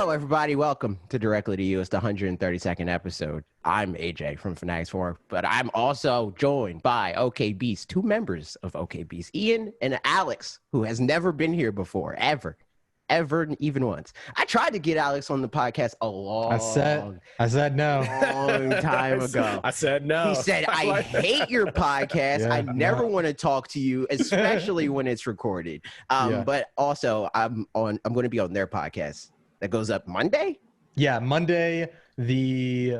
Hello, everybody. Welcome to Directly to You. It's the 132nd episode. I'm AJ from Fanatics 4, but I'm also joined by OK Beast, two members of OK Beast, Ian and Alex, who has never been here before, ever, even once. I tried to get Alex on the podcast a long time ago. I said no. He said, I hate your podcast. Yeah, I never want to talk to you, especially when it's recorded. But also, I'm going to be on their podcast that goes up Monday. Yeah, Monday the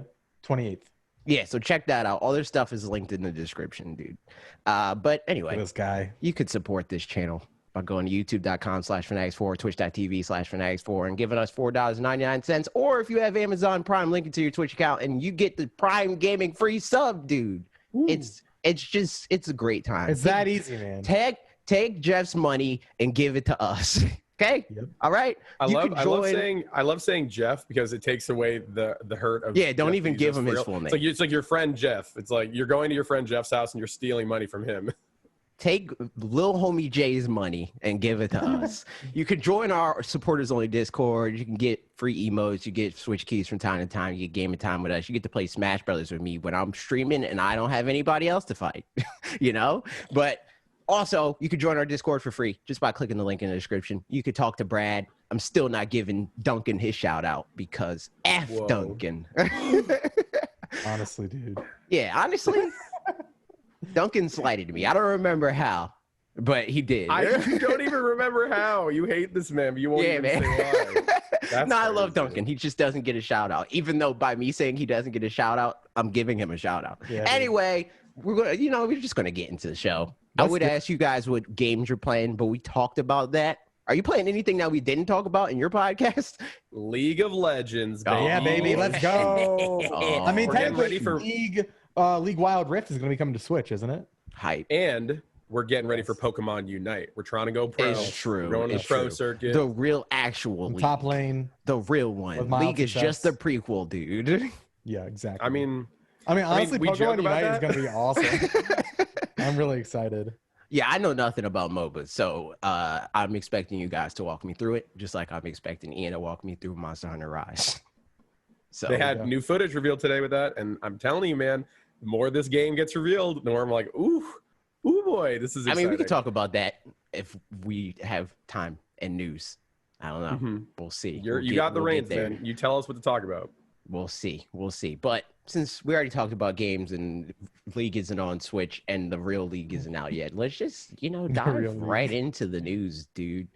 28th. Yeah, so check that out. All their stuff is linked in the description, dude. But anyway, This guy. you could support this channel by going to youtube.com/fanatics4, twitch.tv/fanatics4, and giving us $4.99. Or if you have Amazon Prime, link it to your Twitch account, and you get the Prime Gaming free sub, dude. Ooh. It's a great time. It's that easy, man. Take Jeff's money and give it to us. Okay. Yep. All right. I love saying Jeff because it takes away the hurt of. Yeah. Don't Jeff even give him his full name. It's like your friend Jeff. It's like you're going to your friend Jeff's house and you're stealing money from him. Take little homie Jay's money and give it to us. You could join our supporters only Discord. You can get free emotes. You get Switch keys from time to time. You get gaming time with us. You get to play Smash Brothers with me when I'm streaming and I don't have anybody else to fight. But also, you could join our Discord for free just by clicking the link in the description. You could talk to Brad. I'm still not giving Duncan his shout out because F Whoa. Duncan. Honestly, dude. Yeah, honestly, Duncan slighted me. I don't remember how, but he did. You don't even remember how. You hate this man, but you won't even say why. I love Duncan. He just doesn't get a shout out. Even though by me saying he doesn't get a shout out, I'm giving him a shout out. Yeah, anyway, we're just gonna get into the show. I would ask you guys what games you're playing, but we talked about that. Are you playing anything that we didn't talk about in your podcast? League of Legends, baby. Yeah, baby. Let's go. I mean, We're getting ready technically, for League Wild Rift is going to be coming to Switch, isn't it? Hype. And we're getting ready for Pokemon Unite. We're trying to go pro. It's true. We're going to the pro circuit. The real actual league. Top lane. The real one. Mild League is success. just the prequel, dude. Yeah, exactly. I mean, honestly, we joke Pokemon about Unite is that. going to be awesome. I'm really excited. Yeah, I know nothing about MOBAs, so I'm expecting you guys to walk me through it, just like I'm expecting Ian to walk me through Monster Hunter Rise. So they had new footage revealed today with that, and I'm telling you, man, the more this game gets revealed, the more I'm like, ooh boy, this is exciting. I mean, we could talk about that if we have time and news. I don't know. Mm-hmm. We'll see. You got the reins, man. You tell us what to talk about. We'll see. But since we already talked about games and League isn't on Switch and the real League isn't out yet, let's just, dive right into the news, dude.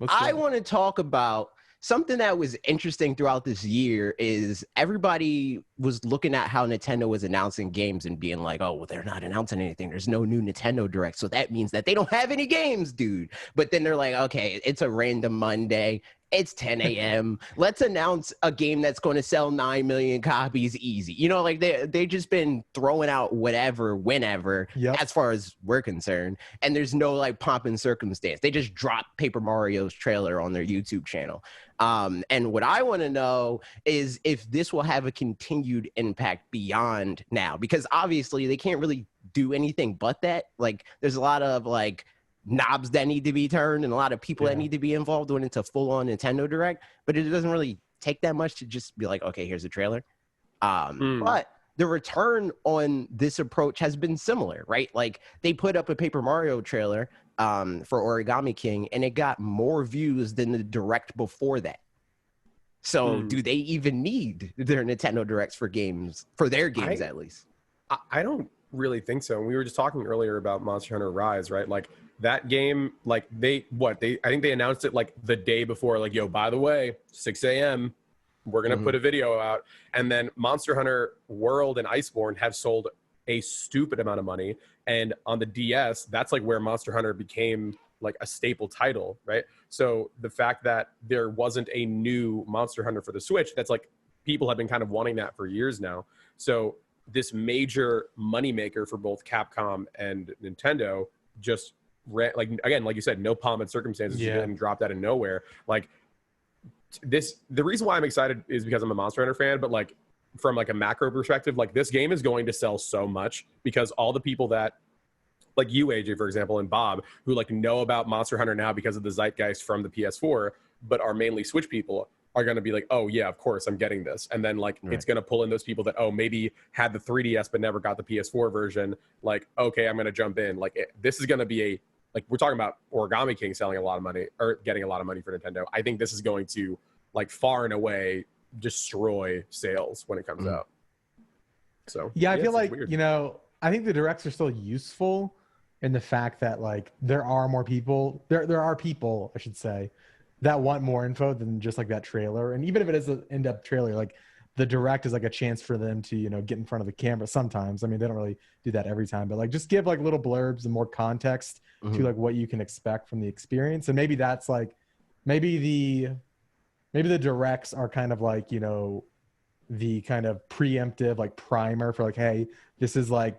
I want to talk about something that was interesting throughout this year is everybody was looking at how Nintendo was announcing games and being like, oh, well, they're not announcing anything. There's no new Nintendo Direct. So that means that they don't have any games, dude. But then they're like, okay, it's a random Monday. It's 10 a.m. Let's announce a game that's going to sell 9 million copies easy. They just been throwing out whatever, whenever, as far as we're concerned. And there's no pomp and circumstance. They just dropped Paper Mario's trailer on their YouTube channel. And what I want to know is if this will have a continued impact beyond now, because obviously they can't really do anything but that. There's a lot of knobs that need to be turned and a lot of people that need to be involved when it's a full-on Nintendo Direct, but it doesn't really take that much to just be like, okay, here's a trailer. But the return on this approach has been similar, right? They put up a Paper Mario trailer for Origami King and it got more views than the Direct before that. So do they even need their Nintendo Directs for their games at least? I don't really think so. And we were just talking earlier about Monster Hunter Rise, right? That game, I think they announced it the day before, yo, by the way, 6 a.m., we're going to put a video out. And then Monster Hunter World and Iceborne have sold a stupid amount of money. And on the DS, that's where Monster Hunter became a staple title, right? So the fact that there wasn't a new Monster Hunter for the Switch, that's people have been kind of wanting that for years now. So this major moneymaker for both Capcom and Nintendo just again, like you said, no pomp and circumstances. You didn't drop that in nowhere. The reason why I'm excited is because I'm a Monster Hunter fan, but from a macro perspective, this game is going to sell so much because all the people that you, AJ, for example, and Bob, who know about Monster Hunter now because of the zeitgeist from the PS4, but are mainly Switch people, are going to be like, oh yeah, of course I'm getting this. And then like, it's going to pull in those people that, oh, maybe had the 3DS, but never got the PS4 version. Like, okay, I'm going to jump in. Like this is going to be like, we're talking about Origami King selling a lot of money or getting a lot of money for Nintendo. I think this is going to like far and away destroy sales when it comes out. So yeah, I feel like, you know, I think the directs are still useful in the fact that like there are more people, there are people, I should say, that want more info than just like that trailer. And even if it is an in-depth trailer, like the direct is like a chance for them to, you know, get in front of the camera sometimes. I mean, they don't really do that every time, but like just give like little blurbs and more context to like what you can expect from the experience. And maybe that's like, maybe the directs are kind of like, you know, the kind of preemptive like primer for like, hey, this is like,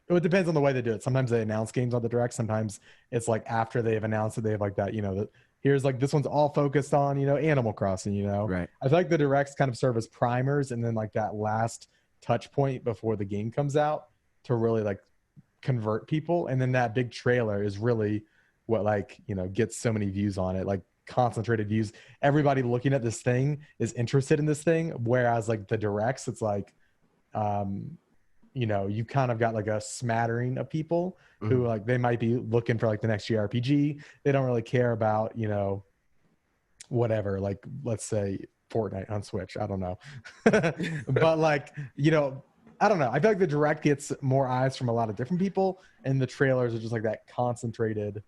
it depends on the way they do it. Sometimes they announce games on the direct. Sometimes it's like after they've announced it, they have like that, you know, that here's like, this one's all focused on, you know, Animal Crossing, you know? Right. I feel like the directs kind of serve as primers and then like that last touch point before the game comes out to really like convert people. And then that big trailer is really what like, you know, gets so many views on it, like concentrated views. Everybody looking at this thing is interested in this thing. Whereas like the directs, it's like, you know, you kind of got like a smattering of people who like, they might be looking for like the next JRPG. They don't really care about, you know, whatever, like let's say Fortnite on Switch. I don't know. But like, you know, I don't know. I feel like the direct gets more eyes from a lot of different people and the trailers are just like that concentrated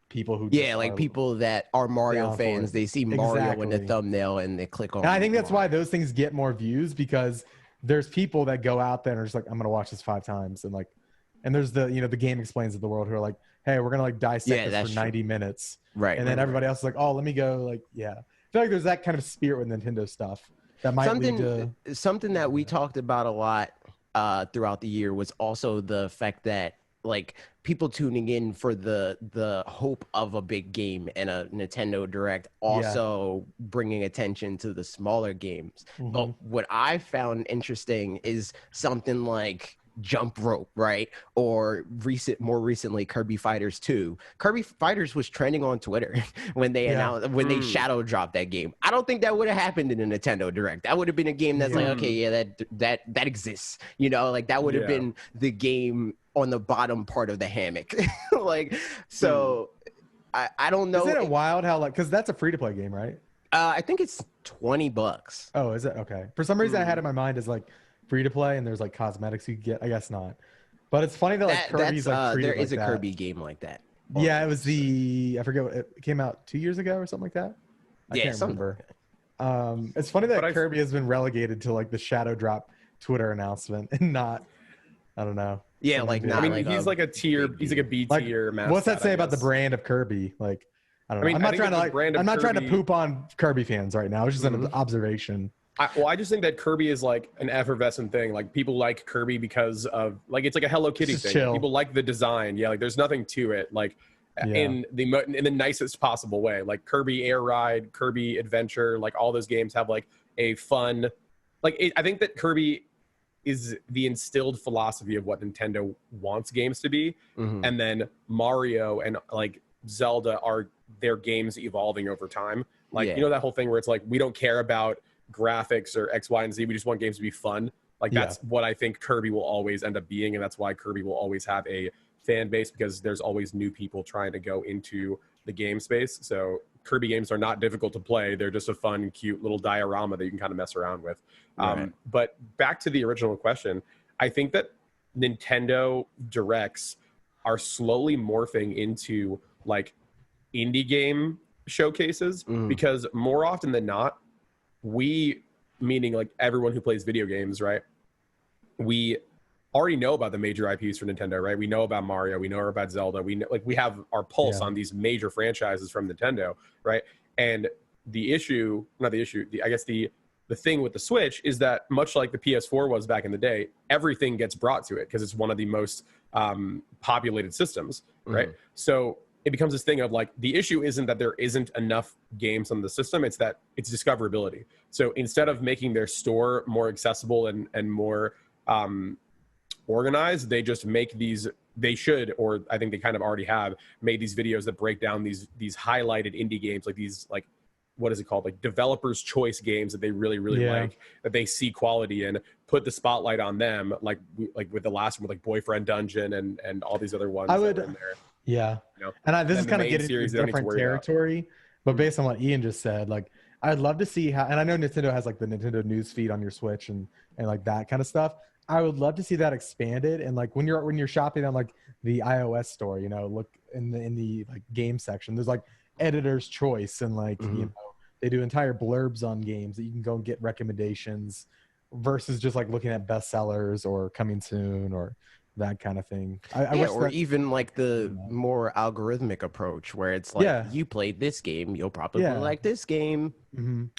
people who like people that are Mario fans. They see Mario in the thumbnail and they click on. And I think that's why those things get more views, because there's people that go out there and are just like, I'm gonna watch this 5 times, and like, and there's the, you know, the Game Explains of the world who are like, hey, we're gonna like dissect this for 90 minutes, right? And then everybody else is like, oh, let me go, like, yeah. I feel like there's that kind of spirit with Nintendo stuff that might lead to something that we talked about a lot throughout the year was also the fact that like people tuning in for the hope of a big game and a Nintendo Direct, also bringing attention to the smaller games. But what I found interesting is something like Jump Rope, right? Or more recently, Kirby Fighters 2. Kirby Fighters was trending on Twitter when they announced, when they shadow dropped that game. I don't think that would have happened in a Nintendo Direct. That would have been a game that's like, okay, yeah, that exists. You know, like that would have been the game on the bottom part of the hammock. Like, so I don't know. Isn't it wild how like, because that's a free-to-play game, right? I think it's $20. Oh, is it? Okay. For some reason I had in my mind as like free to play and there's like cosmetics you get. I guess not, but it's funny that like Kirby's like treated there is like a Kirby game like that. Yeah, it was I forget what it came out 2 years ago or something like that. I can't remember. It's funny that Kirby has been relegated to like the shadow drop Twitter announcement and not, I don't know. Yeah, like not. I mean, like he's like a tier. He's like a B tier. Like, what's that say about the brand of Kirby? Like, I don't know. I'm not trying to poop on Kirby fans right now. It's just an observation. I just think that Kirby is like an effervescent thing. Like people like Kirby because of like, it's like a Hello Kitty thing. Chill. People like the design. Yeah, like there's nothing to it. Like in the nicest possible way. Like Kirby Air Ride, Kirby Adventure, like all those games have like a fun, like I think that Kirby is the instilled philosophy of what Nintendo wants games to be, and then Mario and like Zelda are their games evolving over time. Like you know that whole thing where it's like we don't care about graphics or X, Y, and Z. We just want games to be fun. Like that's what I think Kirby will always end up being, and that's why Kirby will always have a fan base, because there's always new people trying to go into the game space. So Kirby games are not difficult to play. They're just a fun, cute little diorama that you can kind of mess around with. But back to the original question, I think that Nintendo Directs are slowly morphing into like indie game showcases, because more often than not, we, meaning like everyone who plays video games, right? We already know about the major IPs for Nintendo, right? We know about Mario, we know about Zelda, we know, like we have our pulse on these major franchises from Nintendo, right? And the issue, not the issue, I guess the thing with the Switch is that much like the PS4 was back in the day, everything gets brought to it because it's one of the most populated systems, right? So it becomes this thing of like, the issue isn't that there isn't enough games on the system, it's that it's discoverability. So instead of making their store more accessible and more organized, they just make these, they should, or I think they kind of already have made these videos that break down these highlighted indie games, like these like what is it called, like developers choice games that they really like, that they see quality in, put the spotlight on them, like with the last one with like Boyfriend Dungeon and all these other ones that were in there. Yeah. You know? And this is the kind of main getting series into they don't need to different worry about. territory, but based on what Ian just said, like I'd love to see how, and I know Nintendo has like the Nintendo news feed on your Switch and like that kind of stuff. I would love to see that expanded, and like when you're shopping on like the iOS store, you know, look in the like game section, there's like editor's choice, and like you know, they do entire blurbs on games that you can go and get recommendations versus just like looking at bestsellers or coming soon or that kind of thing. I wish or that, even like the more algorithmic approach where it's like, you played this game, you'll probably like this game.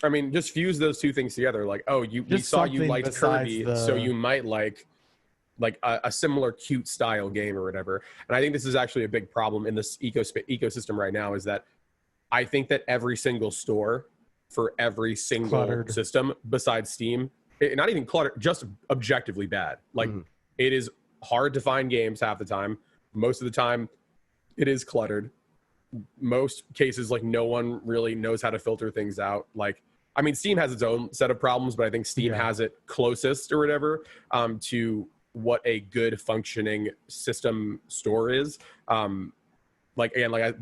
I mean, just fuse those two things together. Like, oh, we saw you liked Kirby, so you might like a similar cute style game or whatever. And I think this is actually a big problem in this ecosystem right now, is that I think that every single store for every single system besides Steam, not even cluttered, just objectively bad. Like it is hard to find games half the time. Most of the time it is cluttered. Most cases, like no one really knows how to filter things out. Like, I mean, Steam has its own set of problems, but I think Steam has it closest or whatever to what a good functioning system store is. Like, again, like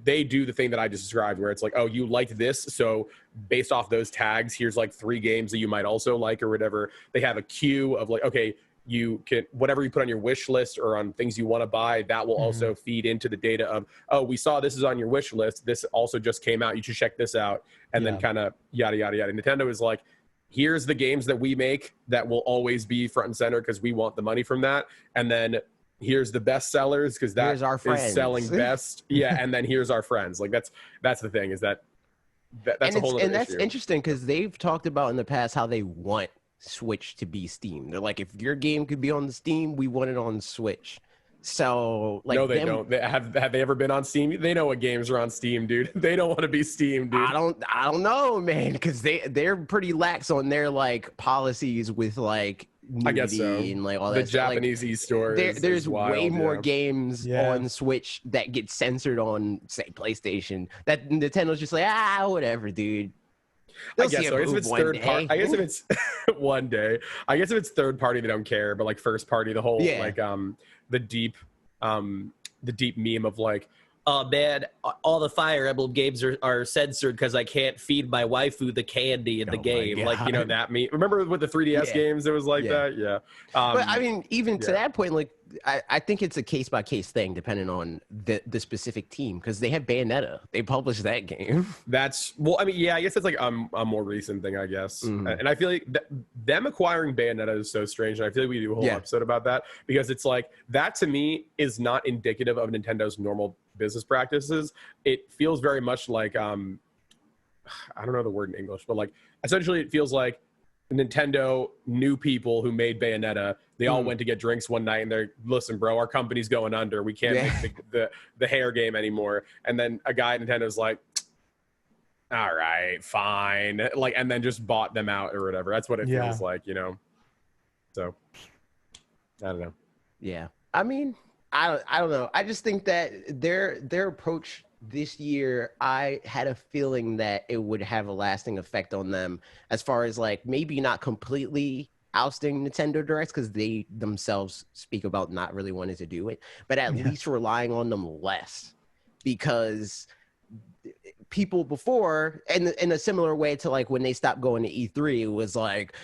they do the thing that I just described, where it's like, oh, you liked this, so based off those tags, here's like 3 games that you might also like or whatever. They have a queue of like, okay, you can, whatever you put on your wish list or on things you want to buy, that will also feed into the data of, oh, we saw this is on your wish list, this also just came out, you should check this out, and then kind of yada yada yada. Nintendo is like, here's the games that we make that will always be front and center because we want the money from that, and then here's the best sellers because that is selling best. And then here's our friends. Like that's the thing, is that's a whole other issue. That's interesting because they've talked about in the past how they want Switch to be Steam. They're like, if your game could be on the Steam, we want it on Switch. So like, no, they don't. Have they ever been on Steam? They know what games are on Steam, dude. They don't want to be Steam, dude. I don't know, man, because they're pretty lax on their like policies with like nudity, I guess so. And like all the that stuff. Japanese e-store. There's wild, way more games on Switch that get censored on, say, PlayStation. That Nintendo's just like, whatever, dude. I guess so. I guess if it's third party, I guess if it's one day, I guess if it's third party, they don't care. But like first party, the whole like the deep meme of like, oh man, all the Fire Emblem games are censored because I can't feed my waifu the candy in the game. Like, you know, that meme. Remember with the 3DS games, it was like that. Yeah. But I mean, even to that point, like I think it's a case by case thing depending on the specific team, because they have Bayonetta. They published that game. That's I mean, I guess that's like a more recent thing, I guess. And I feel like them acquiring Bayonetta is so strange. And I feel like we do a whole episode about that, because it's like that to me is not indicative of Nintendo's normal business practices. It feels very much like I don't know the word in English, but like essentially it feels like Nintendo knew people who made Bayonetta. They all went to get drinks one night and they're, listen, bro, our company's going under. We can't make the hair game anymore. And then a guy at Nintendo's like, all right, fine. Like, and then just bought them out or whatever. That's what it feels like, you know? So I don't know. Yeah. I mean, I don't know. I just think that their approach this year, I had a feeling that it would have a lasting effect on them, as far as like maybe not completely ousting Nintendo Directs, because they themselves speak about not really wanting to do it, but at least relying on them less, because people before, and in a similar way to like when they stopped going to E3, it was like,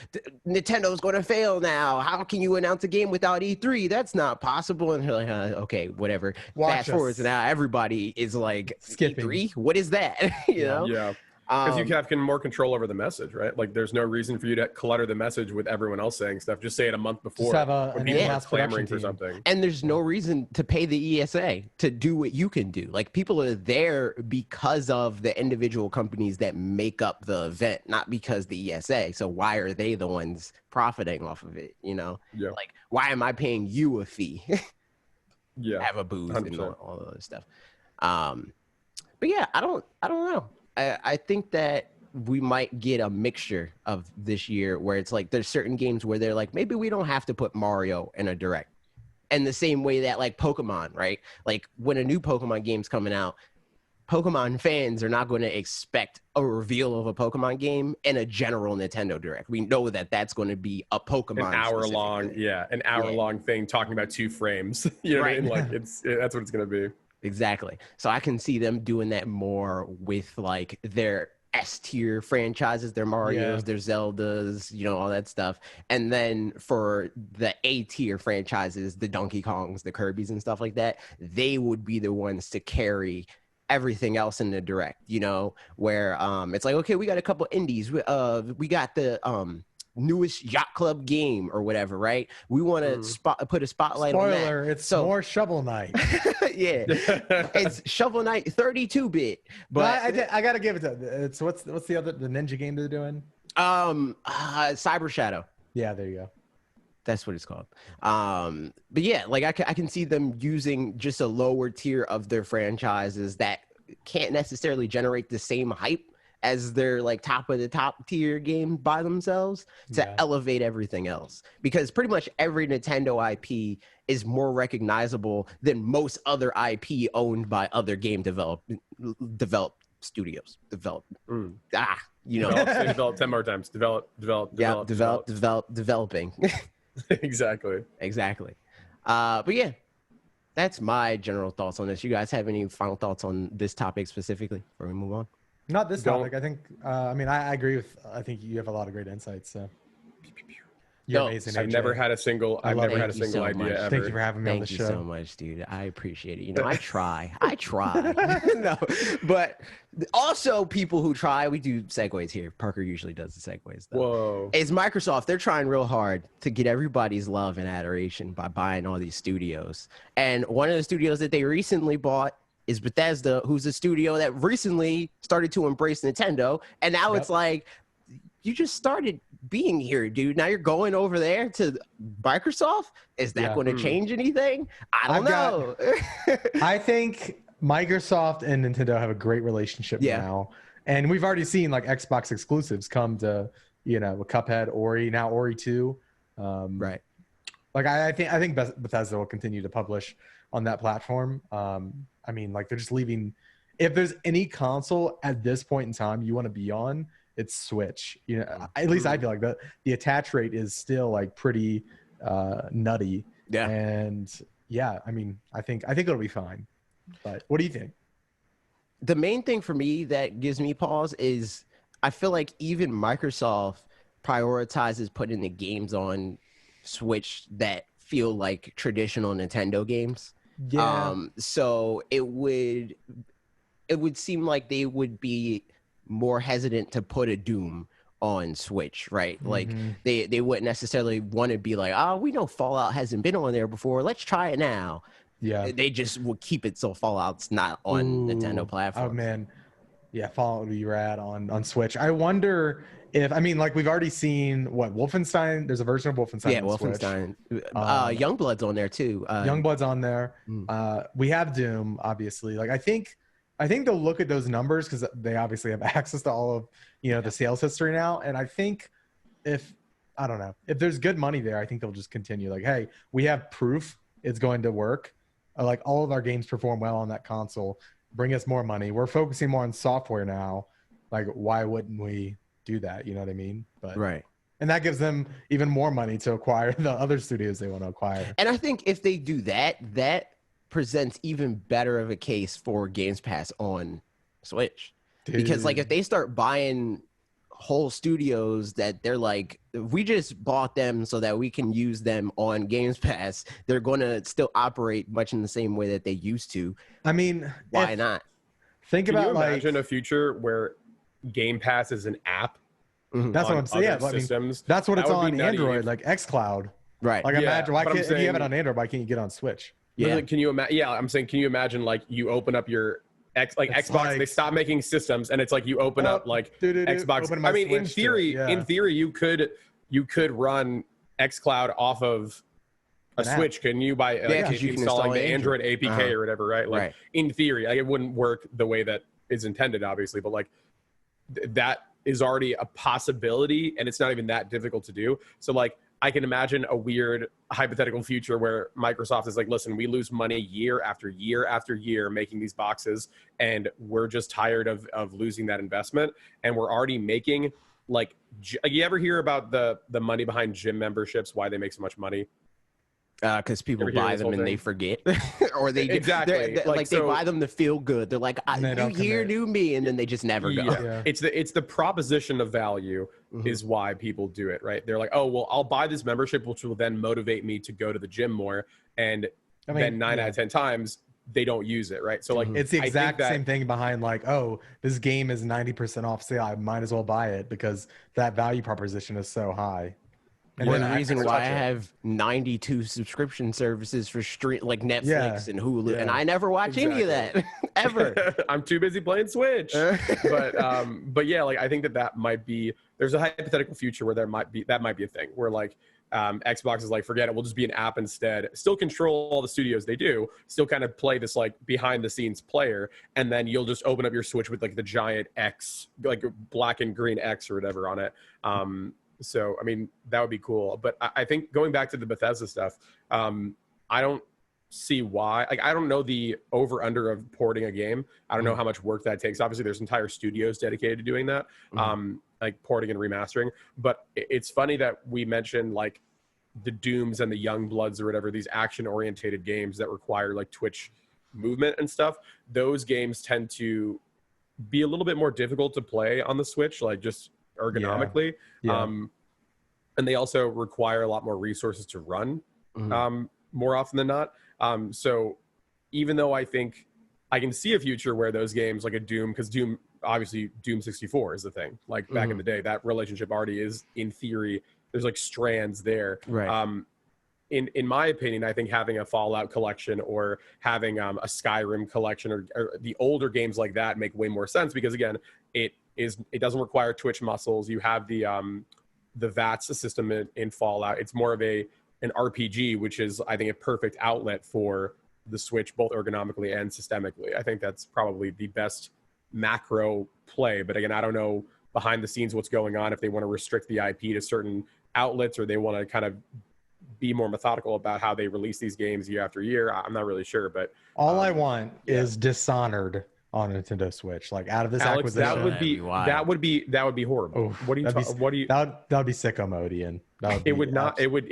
Nintendo's going to fail now. How can you announce a game without E3? That's not possible. And they're like, okay, whatever. Fast forward to now, everybody is like, skipping E3? What is that? you know? Yeah. Because you have more control over the message, right? Like, there's no reason for you to clutter the message with everyone else saying stuff. Just say it a month before when people are clamoring for something. And there's no reason to pay the ESA to do what you can do. Like, people are there because of the individual companies that make up the event, not because the ESA. So why are they the ones profiting off of it? You know, like, why am I paying you a fee? Have a booth 100%. And all the other stuff. But yeah, I don't know. I think that we might get a mixture of this year where it's like there's certain games where they're like, maybe we don't have to put Mario in a direct. And the same way that like Pokemon, right? Like when a new Pokemon game's coming out, Pokemon fans are not going to expect a reveal of a Pokemon game and a general Nintendo Direct. We know that that's going to be a Pokemon an hour long thing talking about 2 frames. You know what I mean? Like that's what it's going to be. Exactly. So I can see them doing that more with like their S tier franchises, their Marios, their Zeldas, you know, all that stuff. And then for the A tier franchises, the Donkey Kongs, the Kirbys and stuff like that, they would be the ones to carry everything else in the Direct, you know, where it's like, okay, we got a couple indies. We got the newest Yacht Club game or whatever, right? We want to put a spotlight on that. Spoiler, it's more Shovel Knight. Yeah, it's Shovel Knight 32-bit. But I gotta give it to it's what's the ninja game they're doing? Cyber Shadow. Yeah, there you go. That's what it's called. But yeah, like I can see them using just a lower tier of their franchises that can't necessarily generate the same hype as their like top of the top tier game by themselves to elevate everything else, because pretty much every Nintendo IP is more recognizable than most other IP owned by other game developed studios. You know, develop 10 more times. Developing. Exactly. But yeah, that's my general thoughts on this. You guys have any final thoughts on this topic specifically before we move on? Not this topic. I think. I mean, I agree with. I think you have a lot of great insights. So. You're amazing. I've never had a single idea ever. Thank you for having me on the show. Thank you so much, dude. I appreciate it. You know, I try. No, but also people who try, we do segues here. Parker usually does the segues, though. Whoa. It's Microsoft. They're trying real hard to get everybody's love and adoration by buying all these studios. And one of the studios that they recently bought is Bethesda, who's a studio that recently started to embrace Nintendo. And now it's like, you just started being here, dude. Now you're going over there to Microsoft. Is that going to change anything? I don't know. I think Microsoft and Nintendo have a great relationship now, and we've already seen like Xbox exclusives come to, you know, Cuphead, Ori, now Ori 2. Right. Like I think Bethesda will continue to publish on that platform. I mean, like they're just leaving. If there's any console at this point in time you want to be on, it's Switch. You know, at least I feel like the attach rate is still like pretty nutty. Yeah. And yeah, I mean, I think it'll be fine. But what do you think? The main thing for me that gives me pause is I feel like even Microsoft prioritizes putting the games on Switch that feel like traditional Nintendo games. Yeah. So it would seem like they would be more hesitant to put a Doom on Switch, right? Like they wouldn't necessarily want to be like, oh, we know Fallout hasn't been on there before, let's try it now. Yeah, they just would keep it so Fallout's not on Nintendo platforms. Oh man, yeah, Fallout would be rad on Switch. I wonder if, I mean, like we've already seen Wolfenstein. There's a version of Wolfenstein. Yeah, Wolfenstein. Youngblood's on there too. Youngblood's on there. We have Doom, obviously. Like I think they'll look at those numbers because they obviously have access to all of, you know, the sales history now. And I think if there's good money there, I think they'll just continue. Like, hey, we have proof it's going to work. Like all of our games perform well on that console. Bring us more money. We're focusing more on software now. Like, why wouldn't we do that? You know what I mean? But right. And that gives them even more money to acquire the other studios they want to acquire. And I think if they do that, that presents even better of a case for Games Pass on Switch. Dude. Because like if they start buying whole studios that they're like, we just bought them so that we can use them on Games Pass, they're going to still operate much in the same way that they used to. I mean, why not? Think about, can you imagine a future where Game Pass is an app? That's what I'm saying. Yeah, systems. That's what it's on Android, like xCloud. Right. Like imagine why can't, if you have it on Android, why can't you get on Switch? Yeah. Can you imagine? Yeah, I'm saying, can you imagine like you open up your Xbox? Like, they stop making systems, and it's like you open up like Xbox. I mean, in theory, you could run xCloud off of a Switch. Can you by you installing the Android APK or whatever? Right. Like in theory, like it wouldn't work the way that is intended, obviously, but like that is already a possibility, and it's not even that difficult to do. So like I can imagine a weird hypothetical future where Microsoft is like, listen, we lose money year after year after year making these boxes, and we're just tired of losing that investment. And we're already making like you ever hear about the money behind gym memberships, why they make so much money? Because people buy them and they forget, or they exactly like they buy them to feel good. They're like, "You hear new me," and then they just never go. Yeah. It's the proposition of value is why people do it, right? They're like, "Oh, well, I'll buy this membership, which will then motivate me to go to the gym more." And then 9 out of 10 times they don't use it, right? So like, it's the exact same thing behind like, oh, this game is 90% off sale, I might as well buy it because that value proposition is so high. And one reason why I have 92 subscription services for like Netflix and Hulu, and I never watch any of that ever. I'm too busy playing Switch. But yeah, like I think that might be. There's a hypothetical future where that might be a thing where like Xbox is like, forget it, we'll just be an app instead. Still control all the studios they do. Still kind of play this like behind the scenes player, and then you'll just open up your Switch with like the giant X, like black and green X or whatever on it. So, I mean, that would be cool. But I think going back to the Bethesda stuff, I don't see why. Like, I don't know the over-under of porting a game. I don't know how much work that takes. Obviously, there's entire studios dedicated to doing that, like porting and remastering. But it's funny that we mentioned, like, the Dooms and the Youngbloods or whatever, these action-orientated games that require, like, Twitch movement and stuff. Those games tend to be a little bit more difficult to play on the Switch, like, just ergonomically. And they also require a lot more resources to run more often than not. So even though I think I can see a future where those games like a Doom, because Doom, obviously Doom 64 is the thing, like back in the day, that relationship already is in theory, there's like strands there. Right. In my opinion, I think having a Fallout collection or having a Skyrim collection or the older games like that make way more sense because again, it doesn't require Twitch muscles. You have the VATS system in Fallout. It's more of an RPG, which is I think a perfect outlet for the Switch, both ergonomically and systemically. I think that's probably the best macro play. But again, I don't know behind the scenes what's going on if they want to restrict the IP to certain outlets or they want to kind of be more methodical about how they release these games year after year. I'm not really sure, but all I want is Dishonored on Nintendo Switch. Like out of this acquisition, that would be horrible. Oh, that would be sicko mode, Ian. It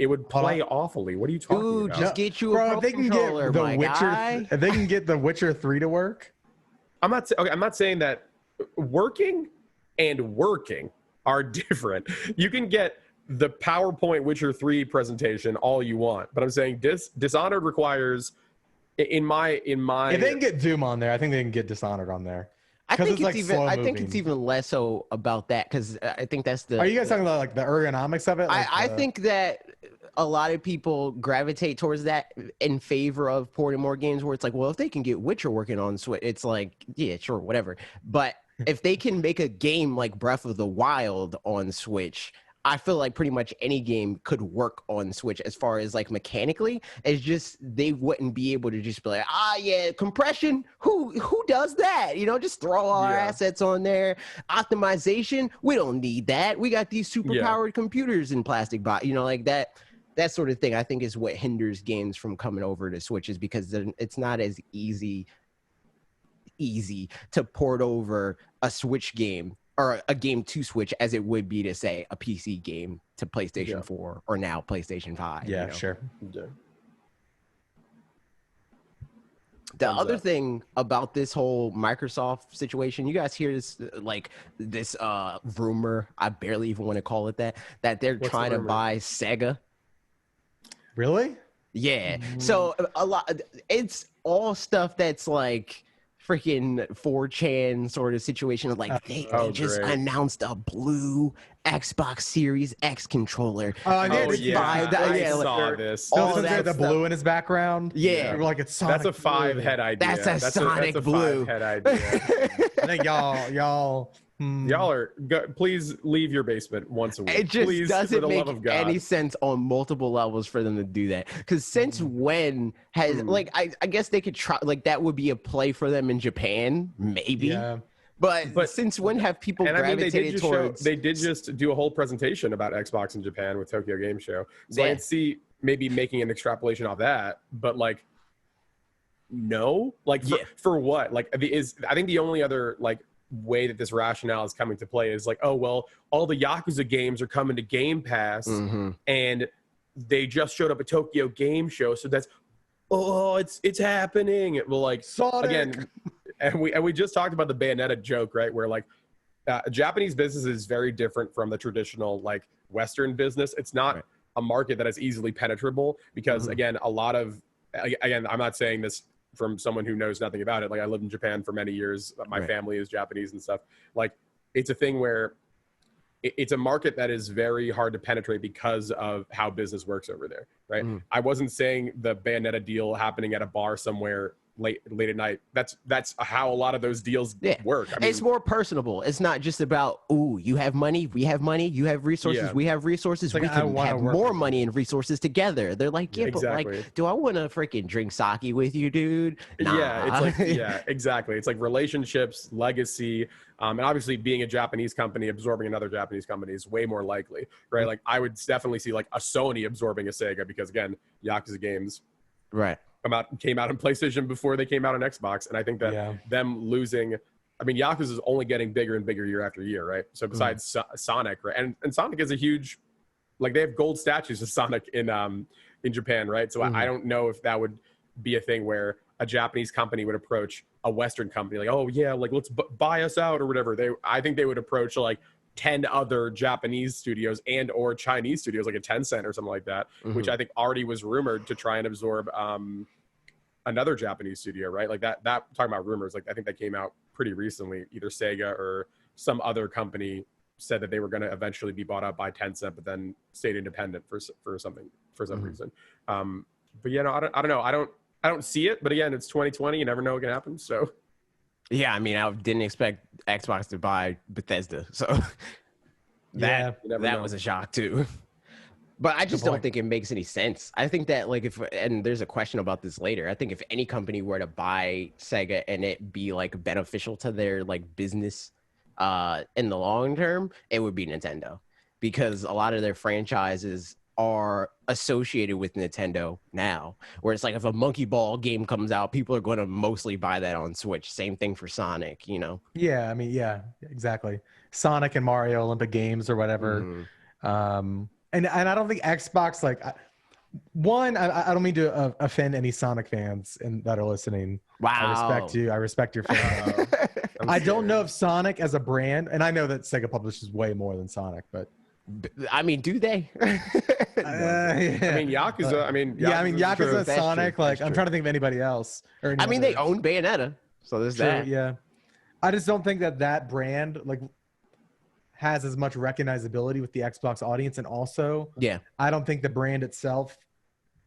would play awfully. What are you talking about? Just get you a pro controller, my guy. If they can get the Witcher 3 to work. I'm not saying that working and working are different. You can get the PowerPoint Witcher 3 presentation all you want, but I'm saying Dishonored requires in my if they can get Doom on there, I think they can get Dishonored on there. I think it's even less so about that because I think that's the. Are you guys talking about like the ergonomics of it? Like I think that a lot of people gravitate towards that in favor of porting more games where it's like, well, if they can get Witcher working on Switch, it's like, yeah, sure, whatever. But if they can make a game like Breath of the Wild on Switch, I feel like pretty much any game could work on Switch as far as like mechanically. It's just they wouldn't be able to just be like, compression. Who does that? You know, just throw all our assets on there. Optimization. We don't need that. We got these super powered computers in plastic box. You know, like that sort of thing. I think is what hinders games from coming over to Switches because it's not as easy to port over a Switch game or a game to Switch as it would be to say a PC game to PlayStation 4 or now PlayStation 5. Yeah, you know? sure. Yeah. The other thing about this whole Microsoft situation, you guys hear this this rumor, I barely even want to call it that they're trying to buy Sega. Really? Yeah. So it's all stuff that's like freaking 4chan sort of situation of like they just announced a blue Xbox Series X controller. I saw this. All that the blue in his background. Yeah, like it's Sonic. That's a 5-head idea. That's a Sonic blue. 5-head idea. I think y'all are please leave your basement once a week. It just please, doesn't make any sense on multiple levels for them to do that. Because since when has I guess they could try, like that would be a play for them in Japan, maybe. Yeah. But since when have people gravitated towards? They did just do a whole presentation about Xbox in Japan with Tokyo Game Show. So Yeah. I can see maybe making an extrapolation off that, but like, no, like for what? Like, I think the only other like way that this rationale is coming to play is like, oh well, all the Yakuza games are coming to Game Pass, and they just showed up at Tokyo Game Show, so that's it's happening. Well, like Sonic. Again, and we just talked about the Bayonetta joke, right? Where like Japanese business is very different from the traditional like Western business. It's not a market that is easily penetrable because again, a lot of I'm not saying this from someone who knows nothing about it. Like I lived in Japan for many years. My family is Japanese and stuff. Like it's a thing where it's a market that is very hard to penetrate because of how business works over there, right? I wasn't saying the Bayonetta deal happening at a bar somewhere late at night. That's how a lot of those deals work. I mean, it's more personable. It's not just about, ooh, you have money, we have money, you have resources, we have resources. Like, we can have more money and resources together. They're like, but like, do I want to freaking drink sake with you, dude? Nah. Yeah, it's like, exactly. It's like relationships, legacy, and obviously being a Japanese company absorbing another Japanese company is way more likely, right? Like I would definitely see like a Sony absorbing a Sega because again, Yakuza games, came out on PlayStation before they came out on Xbox, and I think that them losing, I mean, Yakuza is only getting bigger and bigger year after year, right? So besides Sonic, right, and Sonic is a huge, like they have gold statues of Sonic in Japan, right? So I don't know if that would be a thing where a Japanese company would approach a Western company like, oh yeah, like let's buy us out or whatever. I think they would approach like 10 other Japanese studios and or Chinese studios like a Tencent or something like that, which I think already was rumored to try and absorb another Japanese studio, right? Like that talking about rumors, like I think that came out pretty recently. Either Sega or some other company said that they were going to eventually be bought out by Tencent, but then stayed independent for some reason. But yeah, no, I don't know. I don't see it, but again, it's 2020. You never know what can happen. So yeah, I mean, I didn't expect Xbox to buy Bethesda, so that was a shock too. But I just don't think it makes any sense. I think that like and there's a question about this later. I think if any company were to buy Sega and it be like beneficial to their like business in the long term, it would be Nintendo, because a lot of their franchises are associated with Nintendo now, where it's like if a Monkey Ball game comes out, people are going to mostly buy that on Switch. Same thing for Sonic, you know? Yeah, I mean, yeah, exactly. Sonic and Mario Olympic Games or whatever. And I don't think Xbox, like, I don't mean to offend any Sonic fans that are listening. Wow. I respect you. I respect your fans. I don't know if Sonic as a brand, and I know that Sega publishes way more than Sonic, but I mean, do they? I mean, Yakuza. Yakuza, Sonic. Like, I'm trying to think of anybody else. I mean, they own Bayonetta, so there's that. Yeah, I just don't think that brand like has as much recognizability with the Xbox audience, and also, I don't think the brand itself,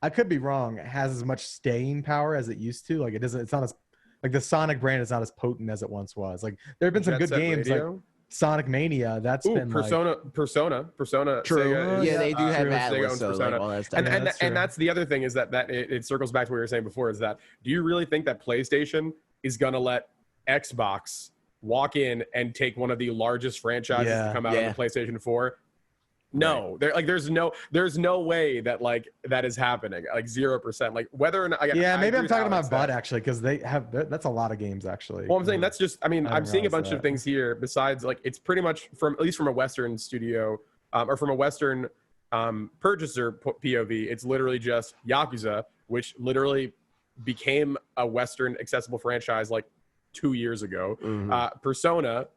I could be wrong, has as much staying power as it used to. Like, it doesn't. It's not as like the Sonic brand is not as potent as it once was. Like, there have been some good games like Sonic Mania. That's been Persona. True. Sega They do have Atlas, so like, all that stuff. And that's the other thing is that it circles back to what you were saying before. Is that, do you really think that PlayStation is gonna let Xbox walk in and take one of the largest franchises to come out on the PlayStation 4? No, there's no way that like that is happening. Like 0%. Like whether or not. Maybe I'm talking about Bud actually, because they have that's a lot of games actually. Well, I'm saying that's just. I mean, I'm seeing a bunch of things here besides like it's pretty much at least from a Western studio or from a Western purchaser POV. It's literally just Yakuza, which literally became a Western accessible franchise like 2 years ago. Persona,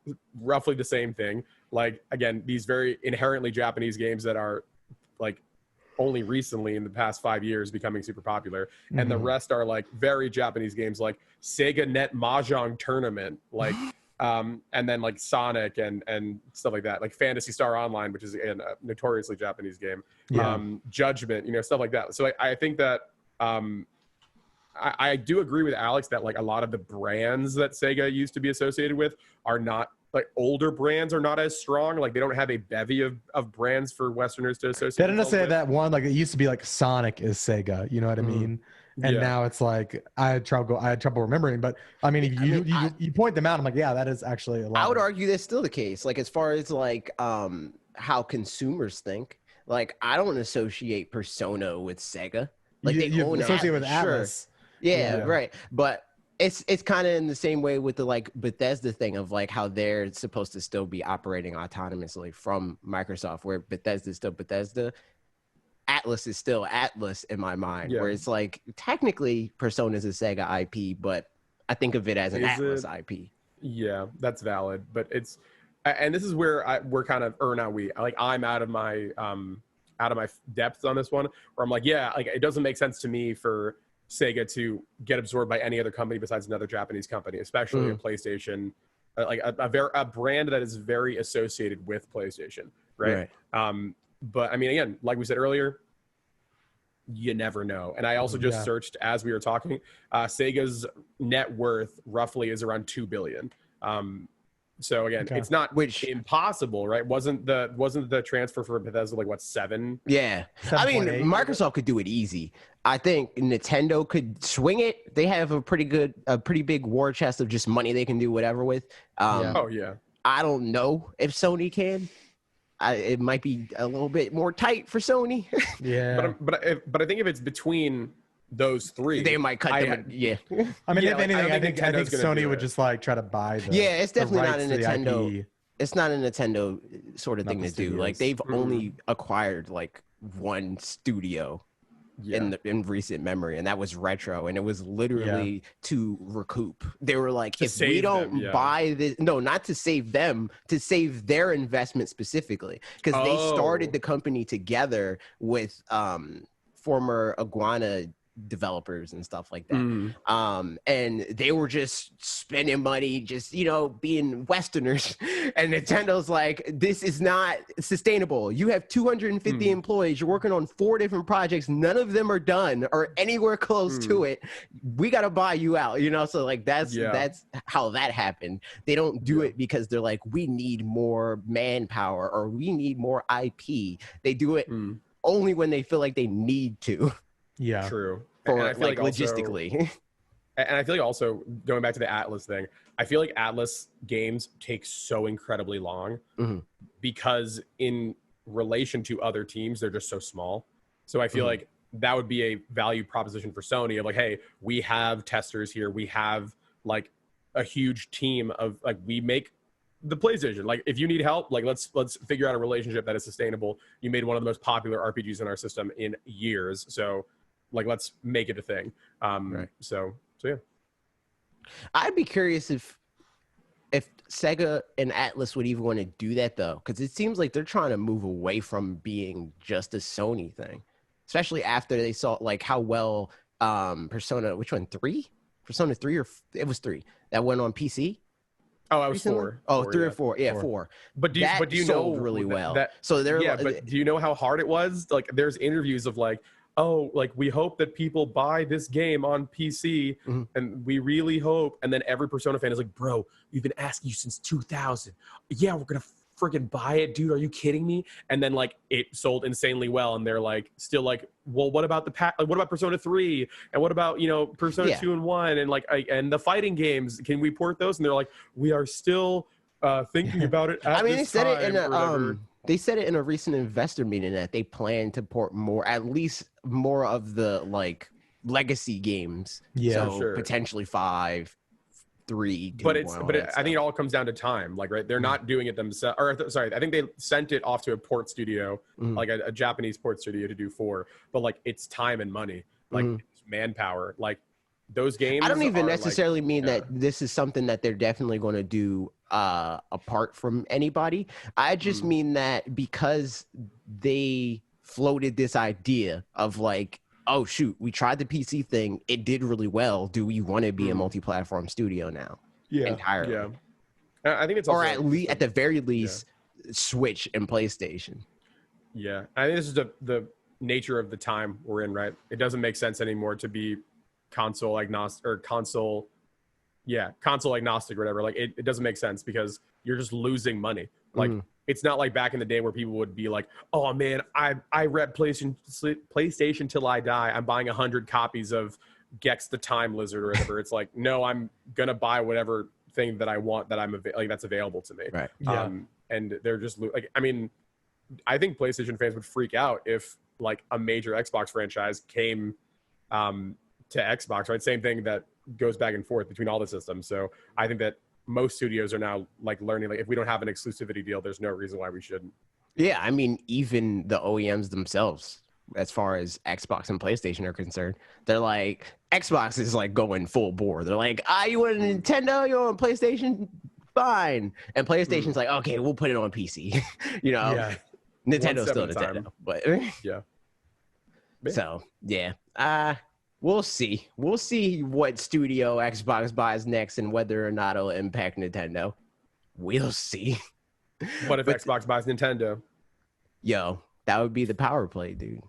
roughly the same thing. Like, again, these very inherently Japanese games that are like only recently in the past 5 years becoming super popular. And the rest are like very Japanese games like Sega Net Mahjong Tournament, like and then like Sonic and stuff like that, like Phantasy Star Online, which is a notoriously Japanese game. Judgment, stuff like that. So I think that I do agree with Alex that like a lot of the brands that Sega used to be associated with are not, like older brands are not as strong. Like they don't have a bevy of brands for Westerners to associate. They didn't say that one, like it used to be like Sonic is Sega. You know what I mean? And now it's like I had trouble remembering. But I mean, if you point them out, I'm like, yeah, that is actually a lot. I would argue that's still the case. Like as far as like how consumers think. Like I don't associate Persona with Sega. Like they own associate with Atlas. Atlas. Yeah, right. But it's kind of in the same way with the like Bethesda thing of like how they're supposed to still be operating autonomously from Microsoft, where Bethesda is still Bethesda. Atlas is still Atlas in my mind, where it's like technically Persona is a Sega IP, but I think of it as an Atlas IP. Yeah, that's valid, but it's, and this is where we're kind of, or not we, like I'm out of my depth on this one, where I'm like, yeah, like it doesn't make sense to me for Sega to get absorbed by any other company besides another Japanese company, especially a PlayStation, like a brand that is very associated with PlayStation, right? But I mean, again, like we said earlier, you never know. And I also just searched as we were talking, Sega's net worth roughly is around $2 billion. So again, it's not impossible, right? Wasn't the transfer for Bethesda like what, 7? Yeah. I mean, Microsoft could do it easy. I think Nintendo could swing it. They have a pretty big war chest of just money they can do whatever with. Oh yeah. I don't know if Sony can. It might be a little bit more tight for Sony. Yeah. But I think if it's between those three, they might cut them. Yeah. I mean, if anything, I think Sony would just like try to buy the. Yeah, it's definitely not a Nintendo. It's not a Nintendo sort of thing to do. Like they've only acquired like one studio in recent memory, and that was Retro, and it was literally to recoup. They were like, if we don't buy this, no, not to save them, to save their investment specifically, because they started the company together with former Iguana developers and stuff like that. And they were just spending money, just, you know, being Westerners. And Nintendo's like, this is not sustainable. You have 250 employees. You're working on 4 different projects. None of them are done or anywhere close to it. We got to buy you out, you know? So like, that's how that happened. They don't do it because they're like, we need more manpower or we need more IP. They do it only when they feel like they need to. Yeah, true. For like logistically. And I feel like also going back to the Atlas thing, I feel like Atlas games take so incredibly long because in relation to other teams, they're just so small. So I feel like that would be a value proposition for Sony of like, hey, we have testers here. We have like a huge team of like, we make the PlayStation. Like if you need help, like let's figure out a relationship that is sustainable. You made one of the most popular RPGs in our system in years. So like, let's make it a thing. So yeah. I'd be curious if Sega and Atlas would even want to do that though, because it seems like they're trying to move away from being just a Sony thing, especially after they saw like how well Persona, which one, 3? Persona 3 or it was 3 that went on PC. Oh, I was recently? 4. Oh, 3 or 4. Yeah, 4. But do you know really well? So they're but do you know how hard it was? Like there's interviews of like, oh, like we hope that people buy this game on PC and we really hope. And then every Persona fan is like, bro, we've been asking you since 2000. Yeah, we're going to freaking buy it, dude. Are you kidding me? And then like it sold insanely well. And they're like, still like, well, what about what about Persona 3? And what about, you know, Persona 2 and 1? And like, and the fighting games, can we port those? And they're like, we are still thinking about it. I mean, they said it in they said it in a recent investor meeting that they plan to port at least more of the like legacy games. Yeah, so potentially 5, 3, 2, but I think it all comes down to time. Like, right, they're not doing it themselves. Or sorry, I think they sent it off to a port studio, like a Japanese port studio to do 4. But like, it's time and money, like it's manpower, like. Those games. I don't even necessarily mean that this is something that they're definitely going to do apart from anybody. I just mean that because they floated this idea of like, oh shoot, we tried the PC thing, it did really well. Do we want to be a multi-platform studio now? Yeah, entirely. Yeah, I think it's also, or at the very least, Switch and PlayStation. Yeah, I think this is the nature of the time we're in. Right, it doesn't make sense anymore to be console agnostic or console agnostic or whatever. Like it doesn't make sense because you're just losing money. Like it's not like back in the day where people would be like, oh man, I rep PlayStation till I die. I'm buying 100 copies of Gex the Time Lizard or whatever. It's like, no, I'm gonna buy whatever thing that I want that that's available to me. Right. Yeah. And they're just like, I mean, I think PlayStation fans would freak out if like a major Xbox franchise came to Xbox, right? Same thing that goes back and forth between all the systems. So I think that most studios are now like learning, like if we don't have an exclusivity deal, there's no reason why we shouldn't. Yeah, I mean, even the OEMs themselves, as far as Xbox and PlayStation are concerned, they're like, Xbox is like going full bore. They're like, you want a Nintendo? You want a PlayStation? Fine. And PlayStation's like, okay, we'll put it on PC. You know, Yeah. Nintendo's still Nintendo, but Yeah. So yeah, we'll see. We'll see what studio Xbox buys next and whether or not it'll impact Nintendo. We'll see. What if Xbox buys Nintendo? Yo, that would be the power play, dude.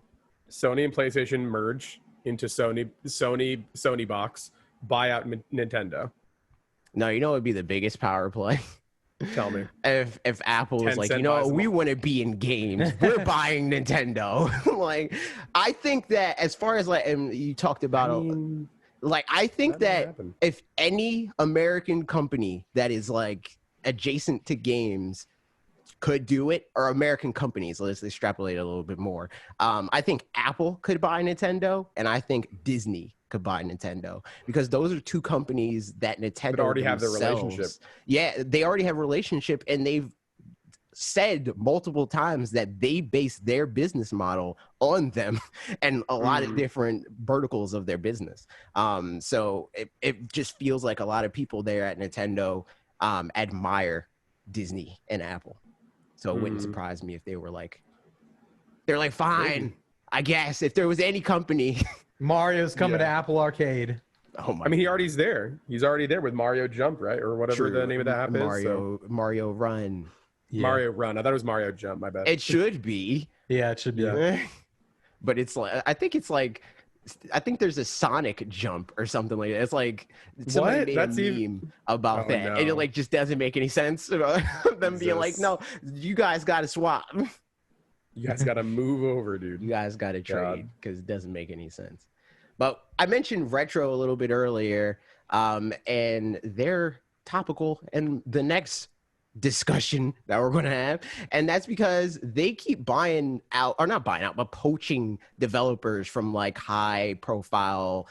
Sony and PlayStation merge into Sony box, buy out Nintendo. No, you know what would be the biggest power play? Tell me. If Apple was like, you know, we want to be in games, we're buying Nintendo. Like, I think that as far as like, and you talked about, I think that if any American company that is like adjacent to games could do it, or American companies, let's extrapolate a little bit more. I think Apple could buy Nintendo, and I think Disney could buy Nintendo, because those are two companies that Nintendo already have their relationship. Yeah, they already have a relationship, and they've said multiple times that they base their business model on them and a lot of different verticals of their business. So it just feels like a lot of people there at Nintendo admire Disney and Apple. So it wouldn't surprise me if they were like, they're like, fine, I guess if there was any company. Mario's coming to Apple Arcade. Oh my! I mean, he's already there with Mario Jump, right, or whatever the name of that app is. Mario Run. Yeah. Mario Run. I thought it was Mario Jump. My bad. It should be. Yeah, it should be. But it's like, I think there's a Sonic Jump or something like that. It's like somebody made a meme about that, and it like just doesn't make any sense. Them being like, no, you guys got to swap. You guys got to move over, dude. You guys got to trade, because it doesn't make any sense. But I mentioned retro a little bit earlier, and they're topical in the next discussion that we're going to have. And that's because they keep buying out, or not buying out, but poaching developers from like high profile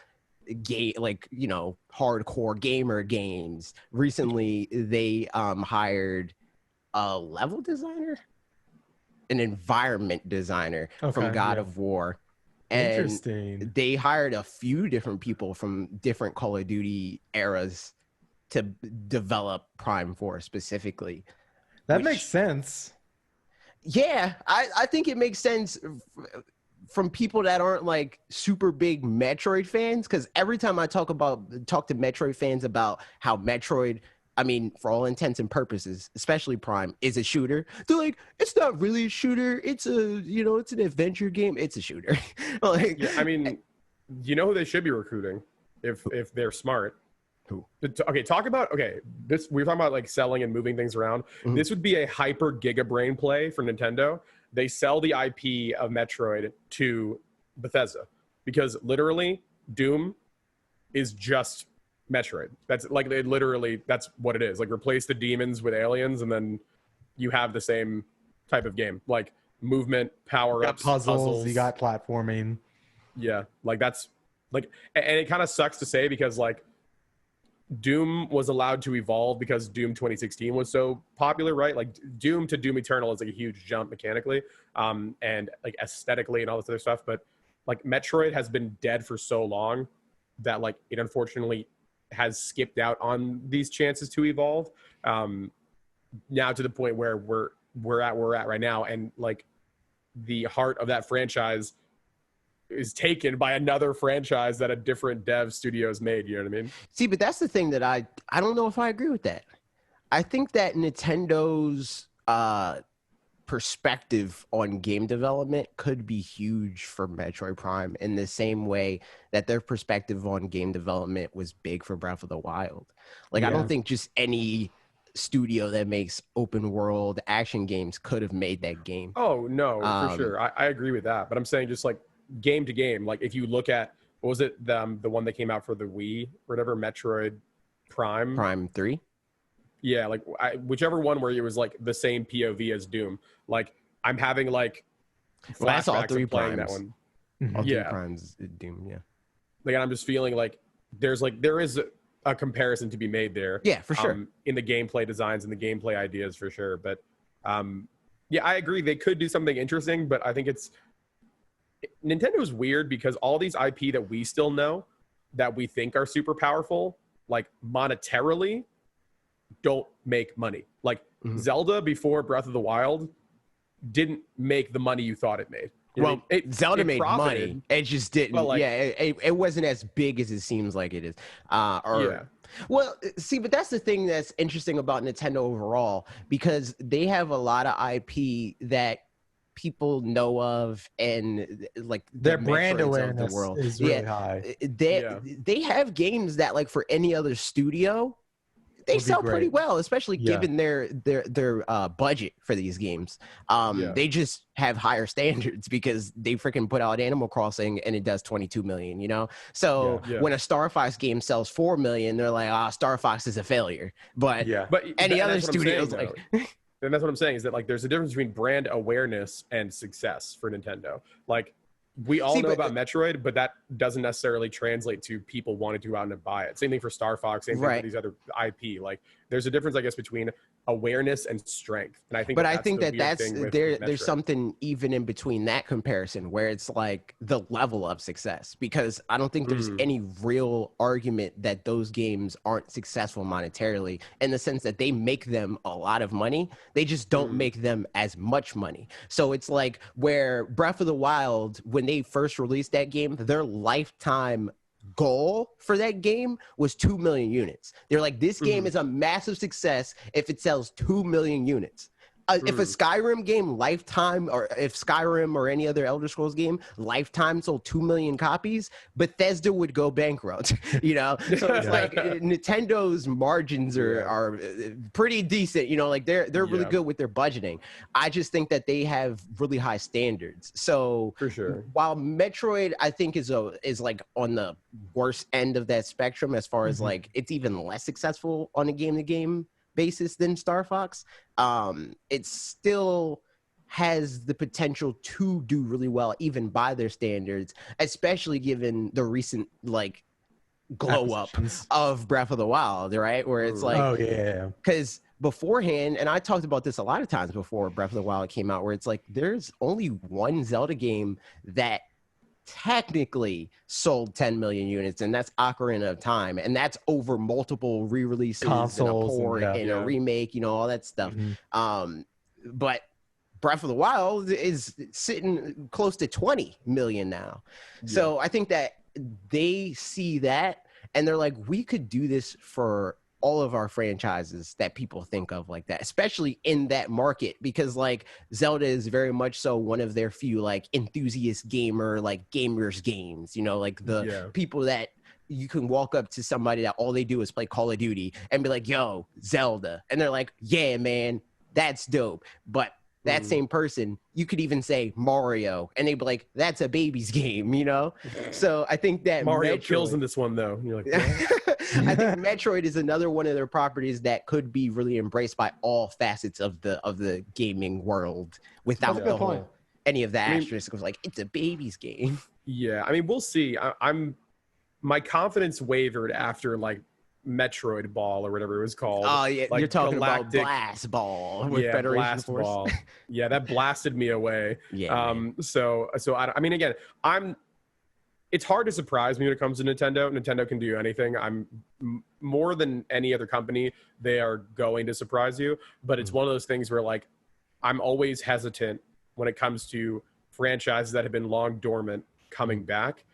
game, like, you know, hardcore gamer games. Recently, they hired a level designer, an environment designer from God of War. And interesting. They hired a few different people from different Call of Duty eras to develop Prime 4 specifically. That makes sense. Yeah, I think it makes sense from people that aren't like super big Metroid fans, because every time I talk to Metroid fans about how Metroid, I mean, for all intents and purposes, especially Prime, is a shooter, they're like, it's not really a shooter. It's it's an adventure game. It's a shooter. Like, yeah, I mean, you know who they should be recruiting if they're smart? Who? Okay, we're talking about like selling and moving things around. Mm-hmm. This would be a hyper giga brain play for Nintendo. They sell the IP of Metroid to Bethesda, because literally Doom is just Metroid. That's like, that's what it is. Like, replace the demons with aliens, and then you have the same type of game, like movement, power-ups, puzzles. You got platforming. Yeah, like that's like, and it kind of sucks to say, because like Doom was allowed to evolve because Doom 2016 was so popular, right? Like Doom to Doom Eternal is like a huge jump mechanically, and like aesthetically and all this other stuff. But like Metroid has been dead for so long that like it unfortunately has skipped out on these chances to evolve. Now to the point where we're at right now, and like the heart of that franchise is taken by another franchise that a different dev studio's made. You know what I mean? See, but that's the thing that I don't know if I agree with that. I think that Nintendo's perspective on game development could be huge for Metroid Prime, in the same way that their perspective on game development was big for Breath of the Wild. Like, I don't think just any studio that makes open world action games could have made that game. Oh no, for sure. I agree with that. But I'm saying just like game to game, like if you look at what was it, the one that came out for the Wii or whatever, Metroid Prime 3. Yeah, like whichever one where it was like the same POV as Doom. Like I'm having like Well, that's all flashbacks 3 of playing primes. that one. All 3 Yeah. primes Doom. Yeah. Like I'm just feeling like there is a comparison to be made there. Yeah, for sure. In the gameplay designs and the gameplay ideas for sure. But yeah, I agree. They could do something interesting, but I think Nintendo's weird because all these IP that we still know that we think are super powerful, like monetarily, don't make money. Like Zelda before Breath of the Wild didn't make the money you thought it made. Well, Zelda made profited, money. It just didn't. but, like, it wasn't as big as it seems like it is. Well, see, but that's the thing that's interesting about Nintendo overall, because they have a lot of IP that people know of, and like their the brand Metroids awareness of the world is really high. They have games that, like, for any other studio, they sell pretty well, especially given their budget for these games. They just have higher standards because they freaking put out Animal Crossing and it does 22 million, you know? So when a Star Fox game sells 4 million, they're like, Star Fox is a failure. But any other studio's like... And that's what I'm saying, is that like there's a difference between brand awareness and success for Nintendo. Like we all know about Metroid, but that doesn't necessarily translate to people wanting to go out and buy it. Same thing for Star Fox, same thing for these other IP. Like there's a difference, I guess, between awareness and strength. And I think there's something even in between that comparison where it's like the level of success, because I don't think there's any real argument that those games aren't successful monetarily, in the sense that they make them a lot of money. They just don't make them as much money. So it's like where Breath of the Wild, when they first released that game, their lifetime goal for that game was 2 million units. They're like, this game is a massive success if it sells 2 million units. If a Skyrim game lifetime, or if Skyrim or any other Elder Scrolls game lifetime sold 2 million copies, Bethesda would go bankrupt, you know? So it's like Nintendo's margins are pretty decent, you know, like they're really good with their budgeting. I just think that they have really high standards. So for sure, while Metroid, I think is like on the worst end of that spectrum, as far as like it's even less successful on a game-to-game basis than Star Fox, it still has the potential to do really well, even by their standards, especially given the recent like glow up of Breath of the Wild, right? Where it's like, because beforehand, and I talked about this a lot of times before Breath of the Wild came out, where it's like there's only one Zelda game that technically sold 10 million units, and that's Ocarina of Time, and that's over multiple re-releases, consoles, and a port and a remake, you know, all that stuff. But Breath of the Wild is sitting close to 20 million now. So I think that they see that and they're like, we could do this for all of our franchises that people think of like that, especially in that market, because like Zelda is very much so one of their few like enthusiast gamer, like gamers games, you know, like the people that you can walk up to somebody that all they do is play Call of Duty and be like, yo, Zelda. And they're like, yeah, man, that's dope. But that same person, you could even say Mario, and they'd be like, that's a baby's game, you know? So I think that Mario kills in this one, though. You're like, I think Metroid is another one of their properties that could be really embraced by all facets of the gaming world without any of the asterisks of like, it's a baby's game. Yeah, I mean, we'll see. My confidence wavered after like Metroid Ball or whatever it was called. Oh yeah, like you're talking about Blast Ball with Federation Blast Force. Ball. Yeah, that blasted me away. So I mean, again, it's hard to surprise me when it comes to Nintendo. Nintendo can do anything. More than any other company, they are going to surprise you. But it's one of those things where like I'm always hesitant when it comes to franchises that have been long dormant coming back.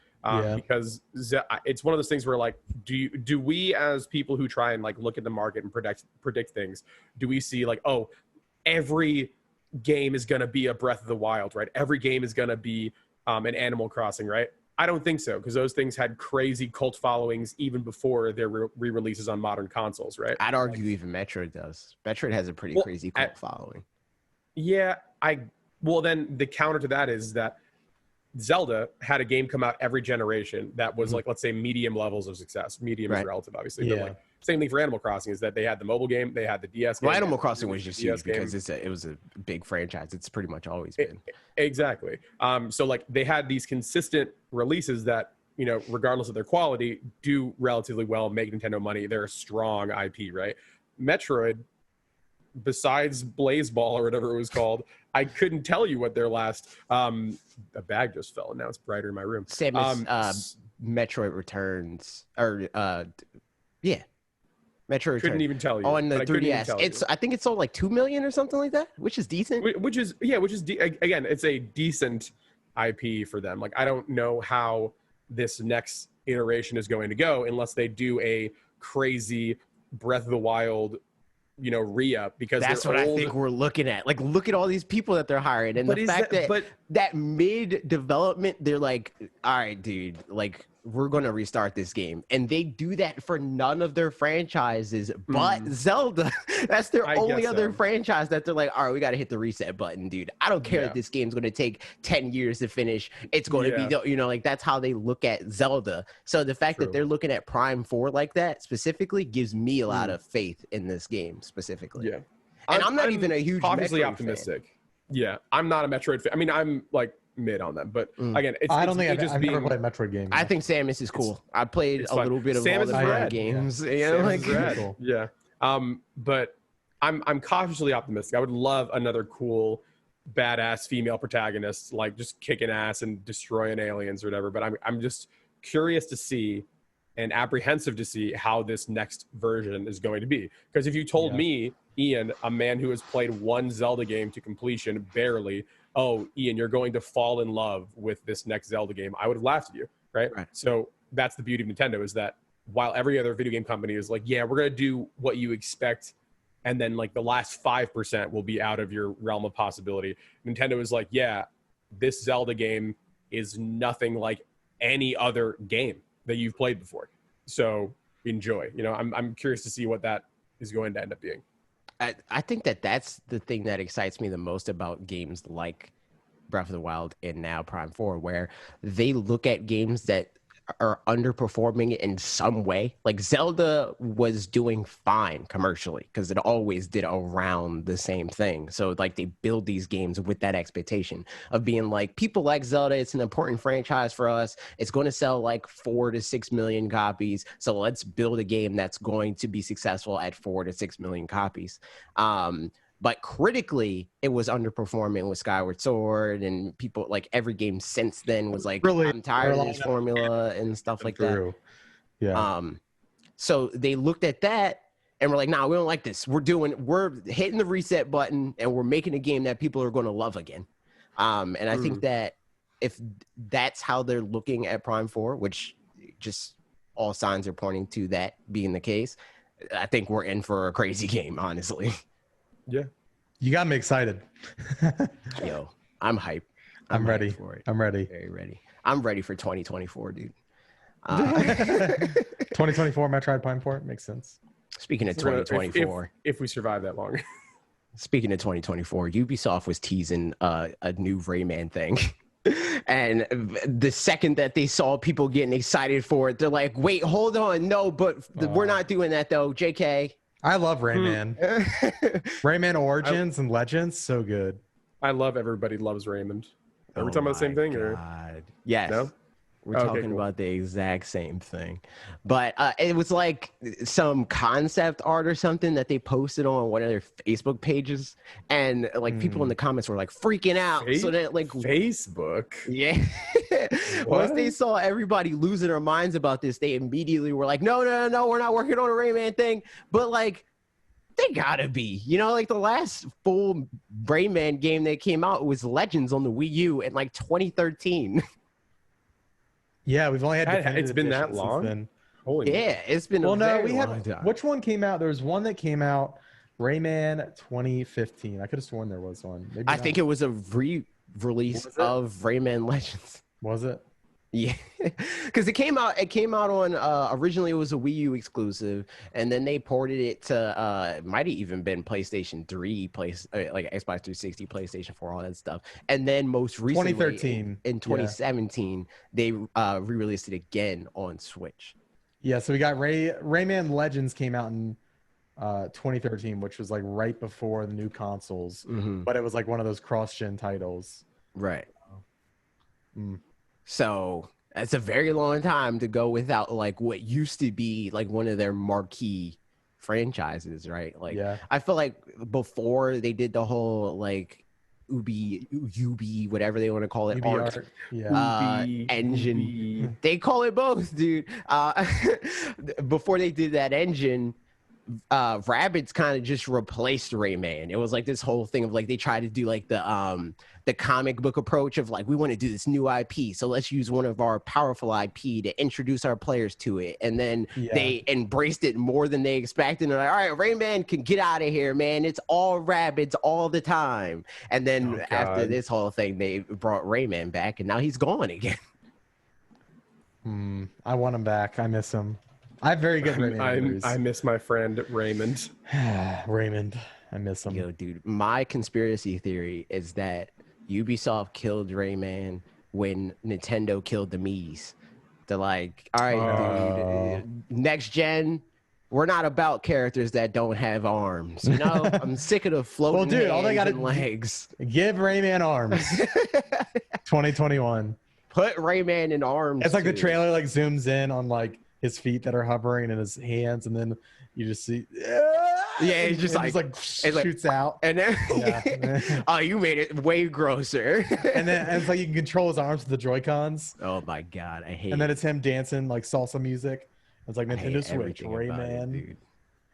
Because it's one of those things where like, do we as people who try and like look at the market and predict things, do we see like, oh, every game is going to be a Breath of the Wild, right? Every game is going to be an Animal Crossing, right? I don't think so, because those things had crazy cult followings even before their re-releases on modern consoles, right? I'd argue even Metroid does. Metroid has a pretty crazy cult following. Yeah, well, then the counter to that is that Zelda had a game come out every generation that was like, let's say, medium levels of success. Medium is relative, obviously, but like same thing for Animal Crossing is that they had the mobile game, they had the DS game. Well, Animal Crossing was just huge because it was a big franchise. It's pretty much always been. Exactly. So like they had these consistent releases that, you know, regardless of their quality, do relatively well, make Nintendo money. They're a strong IP, right? Metroid, besides Blaze Ball or whatever it was called, I couldn't tell you what their last a bag just fell and now it's brighter in my room. Same as Metroid Returns or Metroid couldn't even tell you on the 3DS. I think it's sold like 2 million or something like that, which is decent. Again, it's a decent IP for them. Like I don't know how this next iteration is going to go unless they do a crazy Breath of the Wild, you know, re-up, because that's what I think we're looking at. Like, look at all these people that they're hiring, and the fact that mid development, they're like, all right, dude, like we're gonna restart this game, and they do that for none of their franchises but Zelda. That's their only other franchise that they're like, all right, we got to hit the reset button, dude. I don't care if this game's gonna take 10 years to finish. It's going to be, you know, like that's how they look at Zelda. So the fact that they're looking at Prime 4 like that specifically gives me a lot of faith in this game specifically. Yeah, and I'm not even a huge obviously Metroid optimistic fan. Yeah, I'm not a Metroid fan. I mean, I'm like mid on them, but again, I don't think I've never played a Metroid game. I think Samus is cool. I played a little bit of all the Prime games. You know, like, cool. Yeah. But I'm cautiously optimistic. I would love another cool, badass female protagonist, like just kicking ass and destroying aliens or whatever. But I'm just curious to see and apprehensive to see how this next version is going to be. Because if you told me, Ian, a man who has played one Zelda game to completion, barely, oh, Ian, you're going to fall in love with this next Zelda game, I would have laughed at you, right? So that's the beauty of Nintendo, is that while every other video game company is like, yeah, we're going to do what you expect, and then like the last 5% will be out of your realm of possibility, Nintendo is like, yeah, this Zelda game is nothing like any other game that you've played before. So enjoy. You know, I'm curious to see what that is going to end up being. I think that's the thing that excites me the most about games like Breath of the Wild and now Prime 4, where they look at games that are underperforming in some way. Like Zelda was doing fine commercially because it always did around the same thing. So like they build these games with that expectation of being like, people like Zelda, it's an important franchise for us. It's going to sell like 4 to 6 million copies. So let's build a game that's going to be successful at 4 to 6 million copies. But critically, it was underperforming with Skyward Sword, and people like every game since then was like, really, I'm tired of this formula and stuff like that. Yeah. So they looked at that and we're like, nah, we don't like this. We're hitting the reset button and we're making a game that people are going to love again. And I think that if that's how they're looking at Prime 4, which just all signs are pointing to that being the case, I think we're in for a crazy game, honestly. Yeah. You got me excited. Yo, I'm hyped. I'm ready for it. I'm ready. Very ready. I'm ready for 2024, dude. 2024 Metroid Prime 4 makes sense. Speaking of 2024, if we survive that long. Speaking of 2024, Ubisoft was teasing a new Rayman thing. And the second that they saw people getting excited for it, they're like, wait, hold on. No, but we're not doing that though. JK. I love Rayman. Rayman Origins and Legends, so good. I love Everybody Loves Raymond. Are we talking about the same thing? Or? Yes. No? We're talking about the exact same thing. But it was like some concept art or something that they posted on one of their Facebook pages. And like people in the comments were like freaking out. So that like Facebook. Yeah. Once they saw everybody losing their minds about this, they immediately were like, no, we're not working on a Rayman thing. But like, they gotta be, you know, like the last full Rayman game that came out was Legends on the Wii U in like 2013. Yeah, we've only had it's been that long. Then. Holy it's been long time. Which one came out? There was one that came out, Rayman 2015. I could have sworn there was one. I think it was a re-release of Rayman Legends. Was it? Yeah, because it came out. It came out on originally it was a Wii U exclusive, and then they ported it to it might have even been PlayStation 3, like Xbox 360, PlayStation 4, all that stuff. And then most recently, 2013 in 2017, they re-released it again on Switch. Yeah, so we got Rayman Legends came out in 2013, which was like right before the new consoles, but it was like one of those cross-gen titles. Right. So it's a very long time to go without like what used to be like one of their marquee franchises, right? Like, I feel like before they did the whole like Ubi, whatever they want to call it, art, engine. Ubi. They call it both, dude. Before they did that engine, Rabbids kind of just replaced Rayman. It was like this whole thing of like they tried to do like the comic book approach of like, we want to do this new IP, so let's use one of our powerful IP to introduce our players to it. And then they embraced it more than they expected. And they're like, all right, Rayman can get out of here, man. It's all Rabbids all the time. And then after this whole thing, they brought Rayman back, and now he's gone again. I want him back. I miss him. I have very good Rayman memories. I miss my friend Raymond. Raymond. I miss him. Yo, dude, my conspiracy theory is that Ubisoft killed Rayman when Nintendo killed the Mii's. They're like, all right, dude, next gen, we're not about characters that don't have arms. You know, I'm sick of the floating hands all they gotta and legs. Give Rayman arms. 2021. Put Rayman in arms. It's like the trailer like zooms in on like his feet that are hovering and his hands, and then you just see. Yeah, it's just like shoots out, and then oh, you made it way grosser. and it's like you can control his arms with the Joy-Cons. Oh my god, I hate. And then it's him dancing like salsa music. It's like Nintendo Switch, Rayman,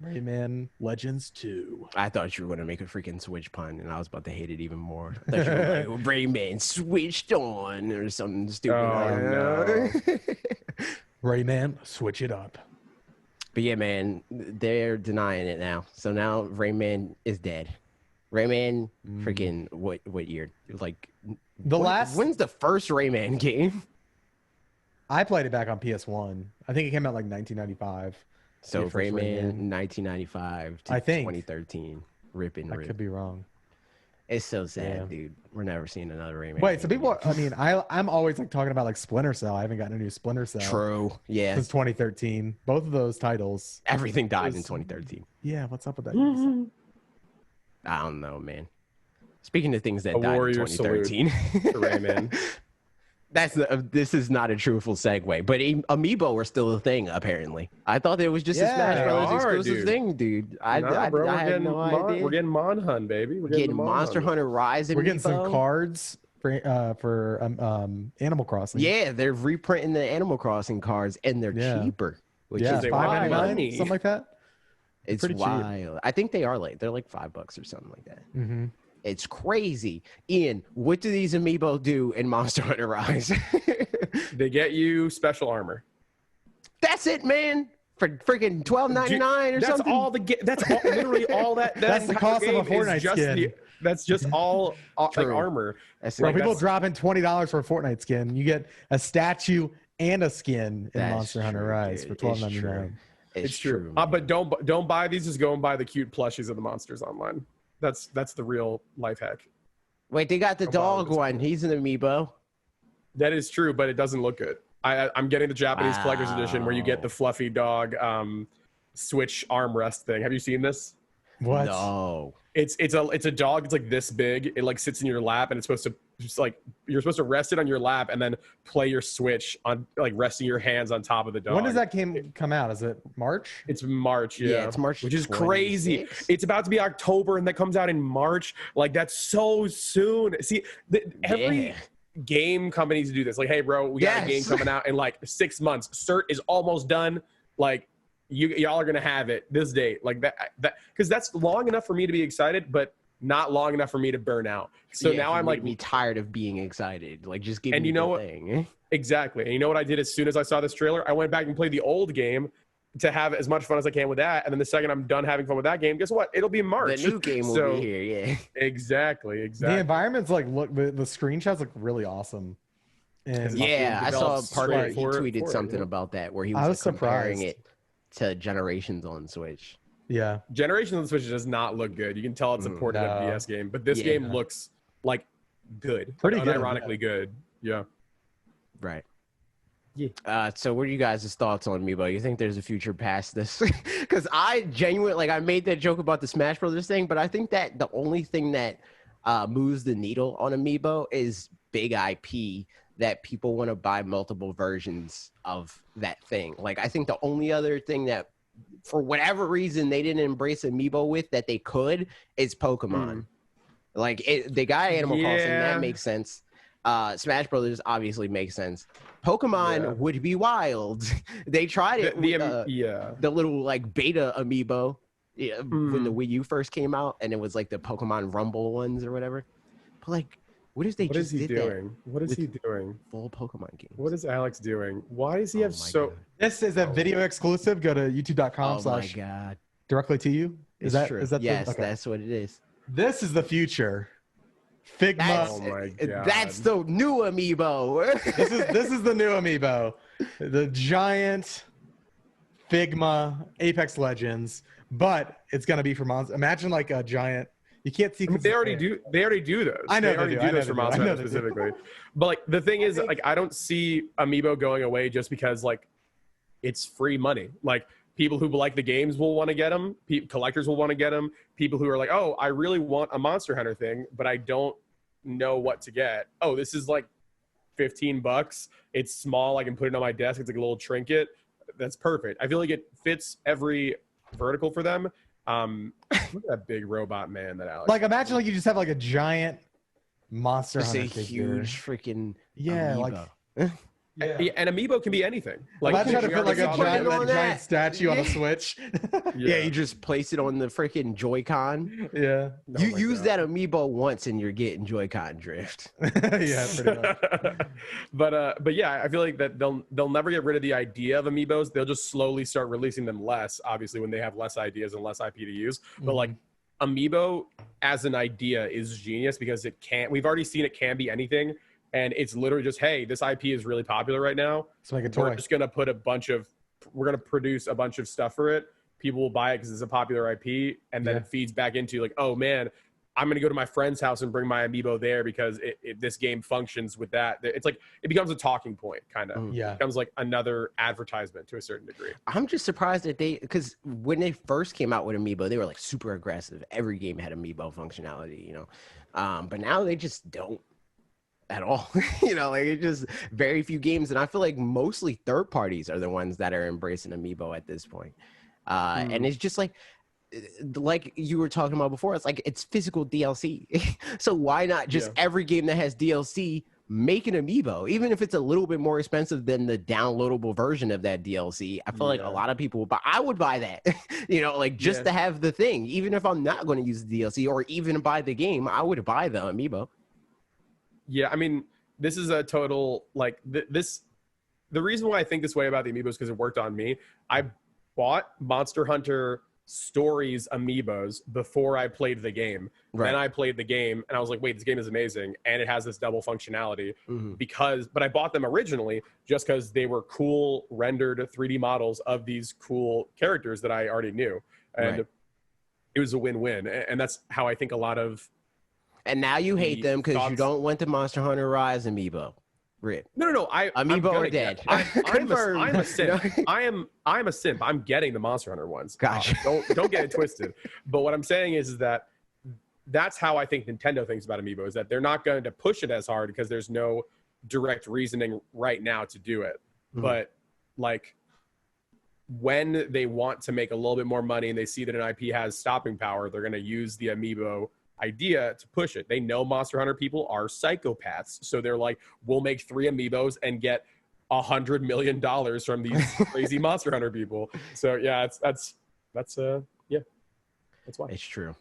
Rayman Legends 2. I thought you were gonna make a freaking Switch pun, and I was about to hate it even more. I thought you were like, Rayman switched on or something stupid. Oh no. Rayman, switch it up. But yeah, man, they're denying it now. So now Rayman is dead. Rayman, freaking what year? Like when's the first Rayman game? I played it back on PS1. I think it came out like 1995. So Rayman 1995 to 2013. Ripping. I could be wrong. It's so sad, dude. We're never seeing another Rayman. Wait, so people, I mean, I'm always like talking about like Splinter Cell. I haven't gotten a new Splinter Cell. True. Yeah. Since 2013. Both of those titles. Everything died in 2013. Yeah. What's up with that? I don't know, man. Speaking of things that died in 2013. Rayman. This is not a truthful segue, but Amiibo are still a thing, apparently. I thought it was just a Smash Brothers exclusive thing, dude. I had no idea. We're getting Mon Hun, baby. We're getting Monster Hunter Rise Amiibo. We're getting some cards for Animal Crossing. Yeah, they're reprinting the Animal Crossing cards, and they're cheaper. Which is $5.99, something like that. It's wild. Cheap. I think they're like $5 or something like that. Mm-hmm. It's crazy. Ian, what do these amiibo do in Monster Hunter Rise? They get you special armor. That's it, man. For freaking $12.99 or something. That's literally all that. That's the cost of a Fortnite skin. That's just all like armor. People dropping $20 for a Fortnite skin. You get a statue and a skin in Monster Hunter Rise for $12.99. It's true. But don't buy these. Just go and buy the cute plushies of the monsters online. That's the real life hack. Wait, they got the dog one. He's an amiibo. That is true, but it doesn't look good. I'm getting the Japanese collector's edition where you get the fluffy dog Switch armrest thing. Have you seen this? What? No. It's a dog. It's like this big. It like sits in your lap, and it's supposed to just like you're supposed to rest it on your lap and then play your Switch on like resting your hands on top of the dog. When does that game come out? Is it March? It's March. Yeah, it's March, which is crazy. It's about to be October, and that comes out in March. Like that's so soon. See, every game companies do this. Like, hey, bro, we got a game coming out in like 6 months. Cert is almost done. Like. Y'all are gonna have it this date, like that because that's long enough for me to be excited, but not long enough for me to burn out. So now I'm like, be tired of being excited. Like, just give me the thing. Exactly. And you know what I did as soon as I saw this trailer? I went back and played the old game to have as much fun as I can with that. And then the second I'm done having fun with that game, guess what? It'll be in March. The new game will be here. Yeah. Exactly. The environments the screenshots look really awesome. And Yeah, I saw Parker. He tweeted something yeah. about that where he was like, comparing it to Generations on Switch. Yeah, Generations on the Switch does not look good. You can tell it's a ported FPS game, but this game looks like good, pretty like, good, unironically good. Yeah. Right. Yeah. So what are you guys' thoughts on Amiibo? You think there's a future past this? Because I genuinely, like, I made that joke about the Smash Brothers thing, but I think that the only thing that moves the needle on Amiibo is big IP that people want to buy multiple versions of that thing. Like, I think the only other thing that, for whatever reason, they didn't embrace Amiibo with that they could is Pokemon. Like, they got Animal Crossing, that makes sense. Smash Brothers obviously makes sense. Pokemon would be wild. They tried it with the little like beta amiibo when the Wii U first came out, and it was like the Pokemon Rumble ones or whatever. But like, what if they what just is he did doing? that? What is he doing? Full Pokemon games. What is Alex doing? Why does he have so? God. This is a video exclusive. Go to youtube.com/ Oh my god! directly to you. Is that true? Yes, that's what it is. This is the future. Figma. Oh my god. That's the new amiibo. This is the new amiibo. The giant Figma Apex Legends, but it's gonna be for Monster. Imagine like a giant. You can't see. I mean, they already do. They already do those. I know they already do those for Monster Hunter specifically. But like the thing is, like I don't see amiibo going away just because like it's free money. Like people who like the games will want to get them. Collectors will want to get them. People who are like, oh, I really want a Monster Hunter thing, but I don't know what to get. Oh, this is like $15. It's small. I can put it on my desk. It's like a little trinket. That's perfect. I feel like it fits every vertical for them. Look at that big robot man that Alex. Like imagine like you just have like a giant Monster Just Hunter a huge freaking amiibo. like and amiibo can be anything. Like imagine how to put like a giant statue on a Switch. Yeah, you just place it on the freaking Joy-Con. Yeah. You use that amiibo once and you're getting Joy-Con drift. Yeah, pretty much. But yeah, I feel like that they'll never get rid of the idea of amiibos. They'll just slowly start releasing them less, obviously, when they have less ideas and less IP to use. But like amiibo as an idea is genius because we've already seen it can be anything. And it's literally just, hey, this IP is really popular right now. So make a toy. We're just gonna we're gonna produce a bunch of stuff for it. People will buy it because it's a popular IP, and then it feeds back into like, oh man, I'm gonna go to my friend's house and bring my amiibo there because this game functions with that. It's like it becomes a talking point, kind of. Yeah, it becomes like another advertisement to a certain degree. I'm just surprised that because when they first came out with amiibo, they were like super aggressive. Every game had amiibo functionality, you know. But now they just don't at all. You know, like it's just very few games, and I feel like mostly third parties are the ones that are embracing amiibo at this point. And it's just like you were talking about before, it's like it's physical DLC. So why not just every game that has DLC make an amiibo, even if it's a little bit more expensive than the downloadable version of that DLC? I feel like a lot of people would buy. I would buy that. You know, like just to have the thing, even if I'm not going to use the DLC or even buy the game, I would buy the amiibo. Yeah, I mean, this is a total like the reason why I think this way about the amiibos is because it worked on me. I bought Monster Hunter Stories amiibos before I played the game. Right. Then I played the game and I was like, wait, this game is amazing and it has this double functionality but I bought them originally just because they were cool rendered 3D models of these cool characters that I already knew, and it was a win-win. And that's how I think a lot of. And now you hate them because you don't want the Monster Hunter Rise amiibo. Rip. No. Amiibo are dead. I'm a simp. I'm a simp. I'm getting the Monster Hunter ones. Gotcha. Don't get it twisted. But what I'm saying is that that's how I think Nintendo thinks about amiibo, is that they're not going to push it as hard because there's no direct reasoning right now to do it. But like when they want to make a little bit more money and they see that an IP has stopping power, they're going to use the amiibo idea to push it. They know Monster Hunter people are psychopaths, so they're like, we'll make 3 amiibos and get $100 million from these crazy Monster Hunter people. So yeah, that's why. It's true.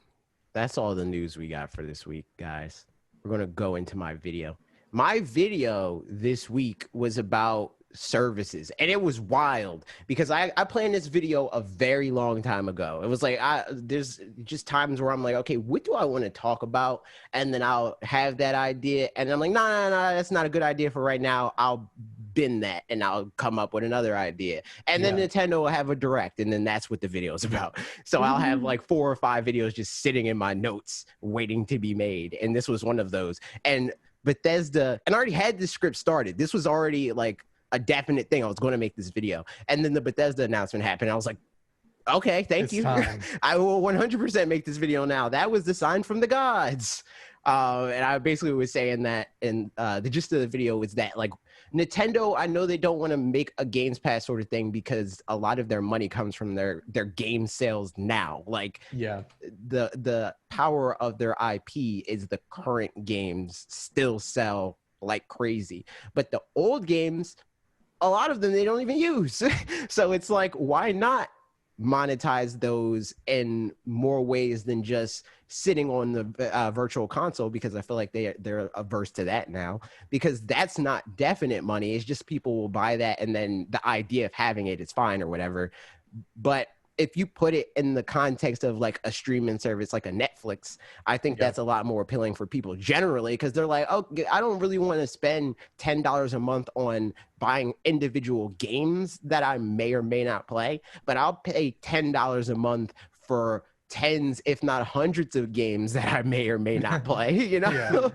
That's all the news we got for this week, guys. We're gonna go into my video. My video this week was about services, and it was wild because I planned this video a very long time ago. It was like there's just times where I'm like, okay, what do I want to talk about, and then I'll have that idea, and I'm like, no, that's not a good idea for right now. I'll bin that and I'll come up with another idea, and then Nintendo will have a direct, and then that's what the video is about. So I'll have like 4 or 5 videos just sitting in my notes waiting to be made, and this was one of those. And Bethesda, and I already had the script started. This was already like a definite thing. I was going to make this video. And then the Bethesda announcement happened. I was like, okay, thank you. I will 100% make this video now. That was the sign from the gods. And I basically was saying that, and the gist of the video was that, like, Nintendo, I know they don't want to make a Games Pass sort of thing because a lot of their money comes from their game sales now. Like, the power of their IP is the current games still sell like crazy. But the old games, a lot of them they don't even use. So it's like, why not monetize those in more ways than just sitting on the virtual console? Because I feel like they're averse to that now, because that's not definite money. It's just people will buy that, and then the idea of having it is fine or whatever. But if you put it in the context of like a streaming service like a Netflix, I think that's a lot more appealing for people generally, because they're like, oh, I don't really want to spend $10 a month on buying individual games that I may or may not play, but I'll pay $10 a month for tens, if not hundreds of games that I may or may not play, you know?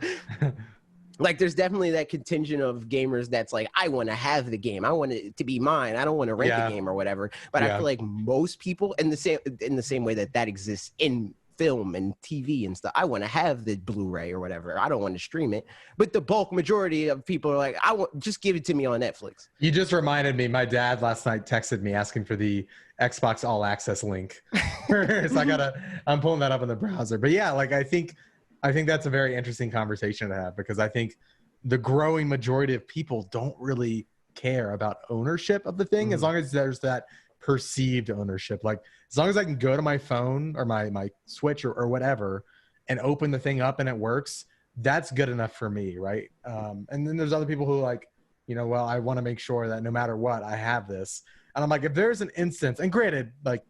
Like, there's definitely that contingent of gamers that's like, I want to have the game. I want it to be mine. I don't want to rent the game or whatever. But I feel like most people, in the same way that exists in film and TV and stuff, I want to have the Blu-ray or whatever. I don't want to stream it. But the bulk majority of people are like, just give it to me on Netflix. You just reminded me. My dad last night texted me asking for the Xbox All Access link. So I'm pulling that up in the browser. But yeah, like I think that's a very interesting conversation to have, because I think the growing majority of people don't really care about ownership of the thing, as long as there's that perceived ownership. Like, as long as I can go to my phone or my Switch or whatever and open the thing up and it works, that's good enough for me, right? And then there's other people who like, well, I want to make sure that no matter what, I have this. And I'm like, if there's an instance, and granted, like,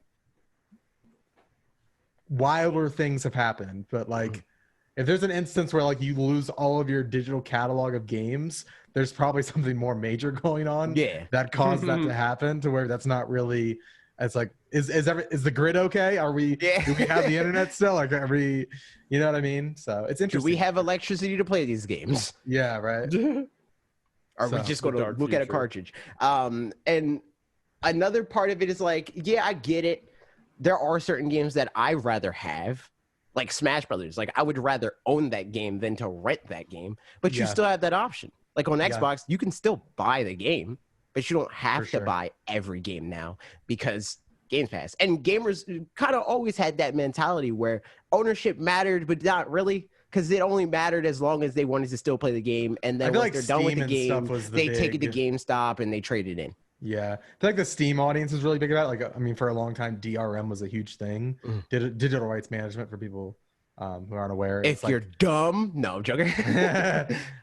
wilder things have happened, but like, if there's an instance where like you lose all of your digital catalog of games, there's probably something more major going on that caused that to happen, to where that's not really, it's like, is the grid okay? Do we have the internet still? Like, you know what I mean? So it's interesting. Do we have electricity to play these games? Yeah, right. Are we just going to look at a cartridge? And another part of it is like, I get it. There are certain games that I'd rather have, like Smash Brothers. Like, I would rather own that game than to rent that game. But you still have that option. Like on Xbox, you can still buy the game, but you don't have to buy every game now because Game Pass. And gamers kind of always had that mentality where ownership mattered, but not really, because it only mattered as long as they wanted to still play the game. And then once they're done with the game, they take it to GameStop and they trade it in. Yeah, I feel like the Steam audience is really big about it. Like, I mean, for a long time, DRM was a huge thing. Digital rights management, for people who aren't aware. If you're dumb, no, I'm joking.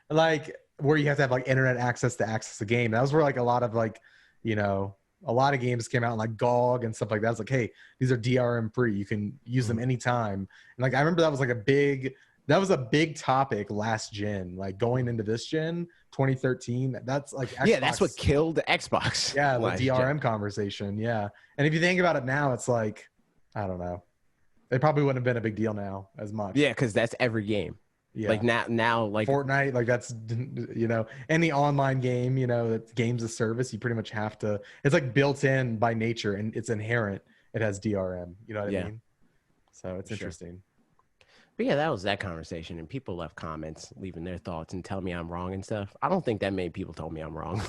Like, where you have to have like internet access to access a game. That was where like a lot of like, a lot of games came out, like GOG and stuff like that. It's like, hey, these are DRM free. You can use them anytime. And like, I remember that was like a big topic last gen, like going into this gen, 2013. That's like Xbox. That's what killed Xbox. Yeah, the DRM conversation. Yeah, and if you think about it now, it's like, I don't know, it probably wouldn't have been a big deal now as much. Yeah, because that's every game. Yeah. Like now, like Fortnite, like that's any online game, that's games of service. You pretty much have to. It's like built in by nature, and it's inherent. It has DRM. You know what I mean? So it's interesting. But yeah, that was that conversation, and people left comments, leaving their thoughts and telling me I'm wrong and stuff. I don't think that many people told me I'm wrong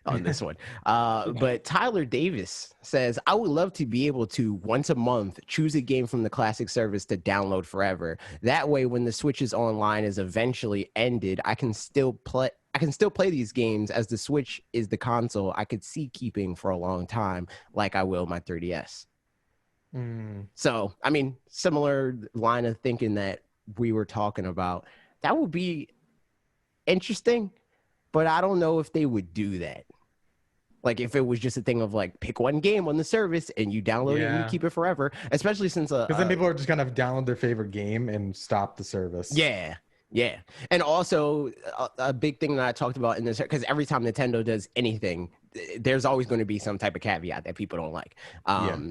on this one. But Tyler Davis says, I would love to be able to, once a month, choose a game from the classic service to download forever. That way, when the Switch's online is eventually ended, I can still play these games, as the Switch is the console I could see keeping for a long time, like I will my 3DS. So, I mean, similar line of thinking that we were talking about. That would be interesting, but I don't know if they would do that. Like if it was just a thing of like pick one game on the service and you download it and you keep it forever, especially since because then people are just gonna download their favorite game and stop the service. Yeah. Yeah. And also a big thing that I talked about in this, because every time Nintendo does anything, there's always going to be some type of caveat that people don't like.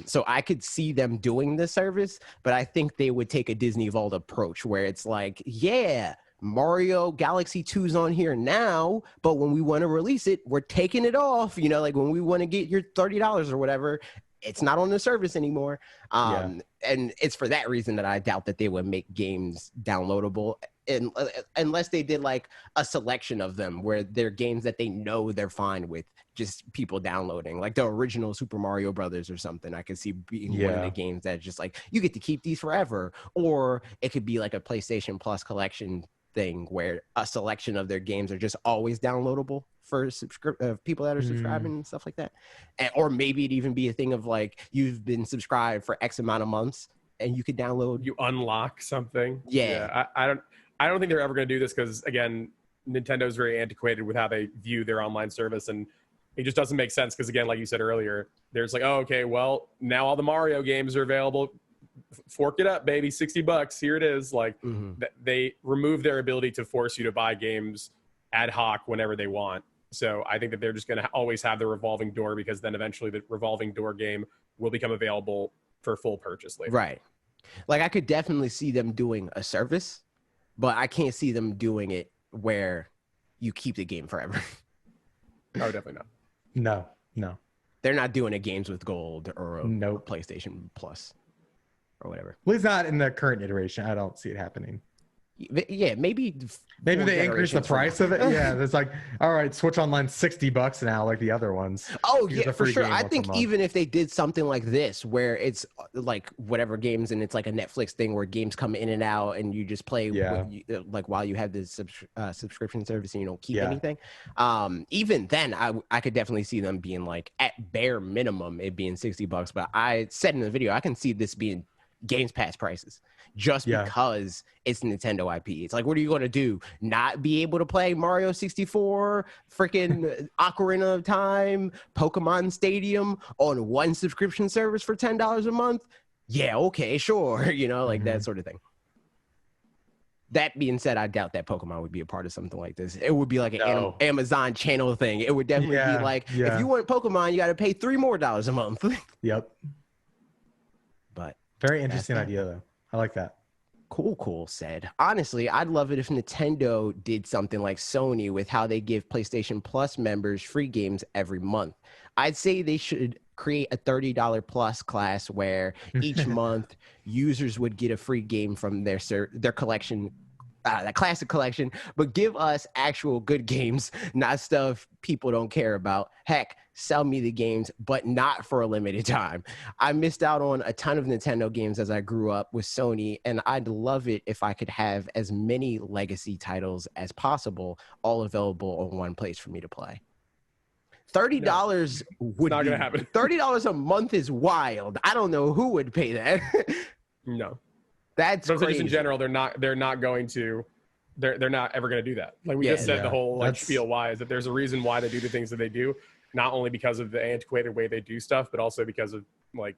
So I could see them doing this service, but I think they would take a Disney Vault approach where it's like, yeah, Mario Galaxy 2's on here now, but when we want to release it, we're taking it off. You know, like when we want to get your $30 or whatever, it's not on the service anymore. And it's for that reason that I doubt that they would make games downloadable, unless they did like a selection of them where they're games that they know they're fine with just people downloading, like the original Super Mario Brothers or something. I could see being one of the games that just like, you get to keep these forever. Or it could be like a PlayStation Plus collection thing where a selection of their games are just always downloadable for people that are subscribing and stuff like that. Or maybe it'd even be a thing of like, you've been subscribed for X amount of months and you could download. You unlock something. Yeah. I don't think they're ever going to do this because, again, Nintendo's very antiquated with how they view their online service, and it just doesn't make sense because, again, like you said earlier, there's like, oh, okay, well, now all the Mario games are available. Fork it up, baby, $60. Here it is. Like they remove their ability to force you to buy games ad hoc whenever they want. So I think that they're just going to always have the revolving door, because then eventually the revolving door game will become available for full purchase later. Right. Like I could definitely see them doing a service, but I can't see them doing it where you keep the game forever. Oh, definitely not. No. They're not doing a games with gold or a Nope. PlayStation Plus or whatever. At least not in the current iteration. I don't see it happening. Yeah, maybe they increase the price of it. Yeah, it's like, all right, Switch Online $60 now, like the other ones. Oh yeah, for sure. I think even if they did something like this, where it's like whatever games, and it's like a Netflix thing where games come in and out, and you just play like while you have this subscription service, and you don't keep anything. Even then, I could definitely see them being like, at bare minimum, it being $60. But I said in the video, I can see this being Games Pass prices, just because it's Nintendo IP. It's like, what are you going to do? Not be able to play Mario 64, freaking Ocarina of Time, Pokemon Stadium on one subscription service for $10 a month? Yeah, okay, sure. You know, like that sort of thing. That being said, I doubt that Pokemon would be a part of something like this. It would be like an Amazon channel thing. It would definitely be like, if you want Pokemon, you got to pay $3 more a month. Yep. But very interesting idea, though. I like that. Cool, said. Honestly, I'd love it if Nintendo did something like Sony with how they give PlayStation Plus members free games every month. I'd say they should create a $30 plus class where each month users would get a free game from their collection, the classic collection, but give us actual good games, not stuff people don't care about. Heck, sell me the games, but not for a limited time. I missed out on a ton of Nintendo games as I grew up with Sony, and I'd love it if I could have as many legacy titles as possible, all available on one place for me to play. $30 would not be, gonna happen. $30 a month is wild. I don't know who would pay that. No. That's crazy. Just in general, they're not ever going to do that. Like we just said, the whole spiel why is that there's a reason why they do the things that they do, not only because of the antiquated way they do stuff, but also because of like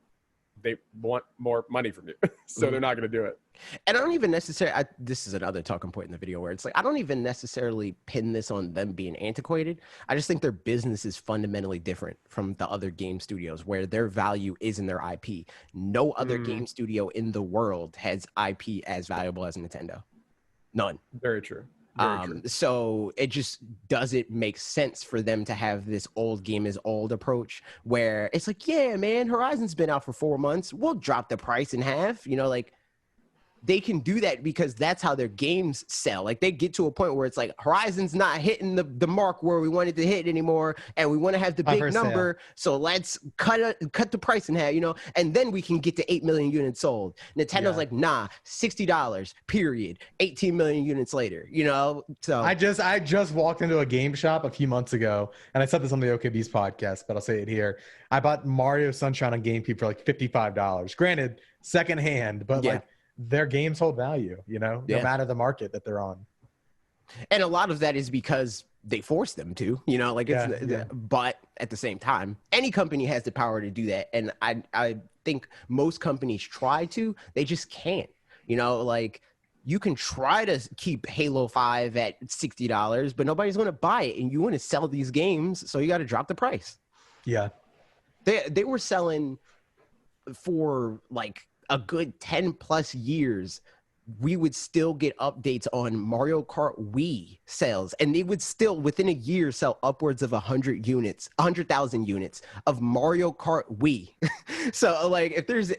they want more money from you. So they're not going to do it. And I don't even necessarily, this is another talking point in the video where it's like, I don't even necessarily pin this on them being antiquated. I just think their business is fundamentally different from the other game studios where their value is in their IP. No other game studio in the world has IP as valuable as Nintendo. None. Very true. So it just doesn't make sense for them to have this old game is old approach where it's like, yeah, man, Horizon's been out for 4 months. We'll drop the price in half. You know, like they can do that because that's how their games sell. Like they get to a point where it's like Horizon's not hitting the mark where we wanted to hit anymore, and we want to have the big number. So let's cut the price in half, you know, and then we can get to 8 million units sold. Nintendo's like, nah, $60, period. 18 million units later, you know. So I just walked into a game shop a few months ago, and I said this on the OKB's podcast, but I'll say it here. I bought Mario Sunshine on GameCube for like $55. Granted, secondhand, but like their games hold value, you know, no matter the market that they're on. And a lot of that is because they force them to, you know, like but at the same time, any company has the power to do that. And I think most companies try to, they just can't, you know, like you can try to keep Halo 5 at $60, but nobody's going to buy it. And you want to sell these games, so you got to drop the price. Yeah. They were selling for like a good 10 plus years. We would still get updates on Mario Kart Wii sales, and they would still within a year sell upwards of 100,000 units of Mario Kart Wii. So like if there's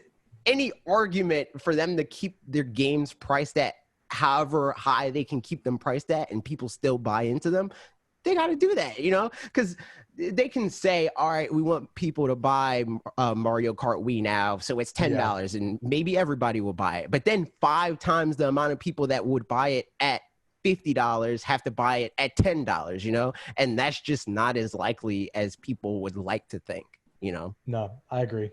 any argument for them to keep their games priced at however high they can keep them priced at and people still buy into them, they got to do that, you know, because they can say, all right, we want people to buy Mario Kart Wii now, so it's $10, and maybe everybody will buy it. But then 5 times the amount of people that would buy it at $50 have to buy it at $10, you know? And that's just not as likely as people would like to think, you know? No, I agree.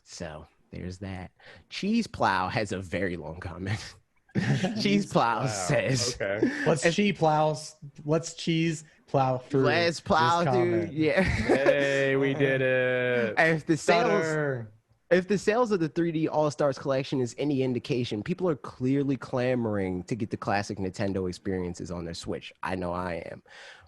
So there's that. Cheese Plow has a very long comment. Cheese Plow says, okay, let's cheese plow through. Let's plow through. Yeah. Hey, we did it. If the sales of the 3D All-Stars collection is any indication, people are clearly clamoring to get the classic Nintendo experiences on their Switch. I know I am.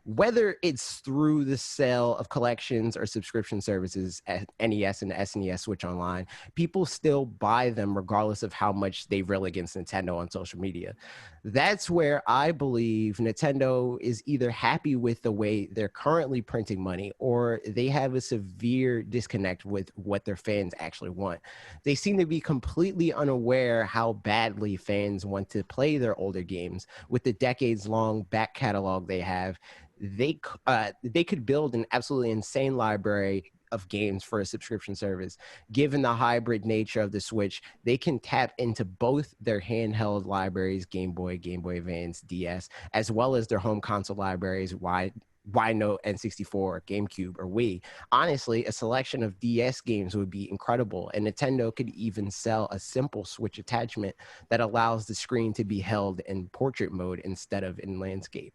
Whether it's through the sale of collections or subscription services at NES and SNES Switch Online, people still buy them regardless of how much they rail against Nintendo on social media. That's where I believe Nintendo is either happy with the way they're currently printing money, or they have a severe disconnect with what their fans actually want. They seem to be completely unaware how badly fans want to play their older games. With the decades-long back catalog they have, they could build an absolutely insane library of games for a subscription service. Given the hybrid nature of the Switch, they can tap into both their handheld libraries, Game Boy, Game Boy Advance, DS, as well as their home console libraries, Why Note, N64, GameCube, or Wii. Honestly, a selection of DS games would be incredible, and Nintendo could even sell a simple Switch attachment that allows the screen to be held in portrait mode instead of in landscape.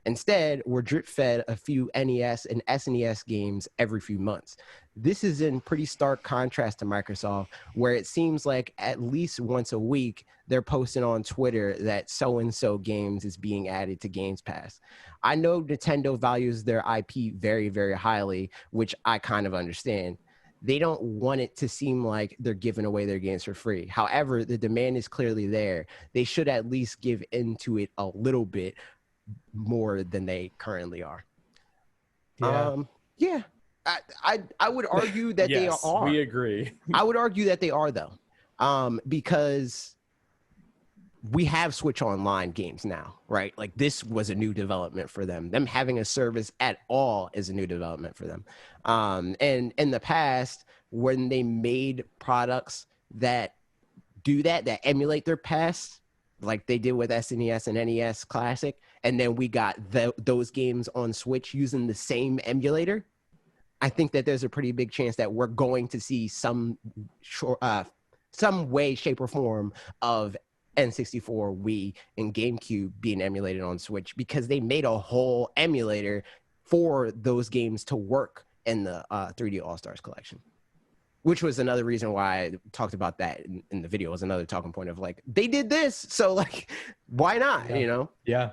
Instead, we're drip-fed a few NES and SNES games every few months. This is in pretty stark contrast to Microsoft, where it seems like at least once a week, they're posting on Twitter that so-and-so games is being added to Games Pass. I know Nintendo values their IP very, very highly, which I kind of understand. They don't want it to seem like they're giving away their games for free. However, the demand is clearly there. They should at least give into it a little bit more than they currently are. Yeah. I would argue that they are. We agree. I would argue that they are, though, because we have Switch Online games now, right? Like this was a new development for them. Them having a service at all is a new development for them. And in the past, when they made products that do that emulate their past, like they did with SNES and NES Classic, and then we got those games on Switch using the same emulator, I think that there's a pretty big chance that we're going to see some way, shape, or form of N64, Wii, and GameCube being emulated on Switch, because they made a whole emulator for those games to work in the 3D All-Stars collection. Which was another reason why I talked about that in the video, was another talking point of like, they did this, so like, why not, you know? Yeah.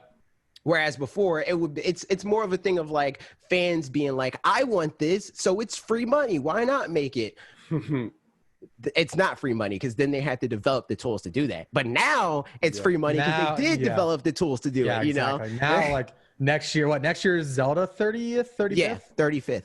Whereas before, it's more of a thing of like fans being like, I want this, so it's free money. Why not make it? It's not free money, because then they had to develop the tools to do that. But now it's free money because they did develop the tools to do it, you know? Now, like next year, next year is Zelda 30th, 35th? Yeah, 35th.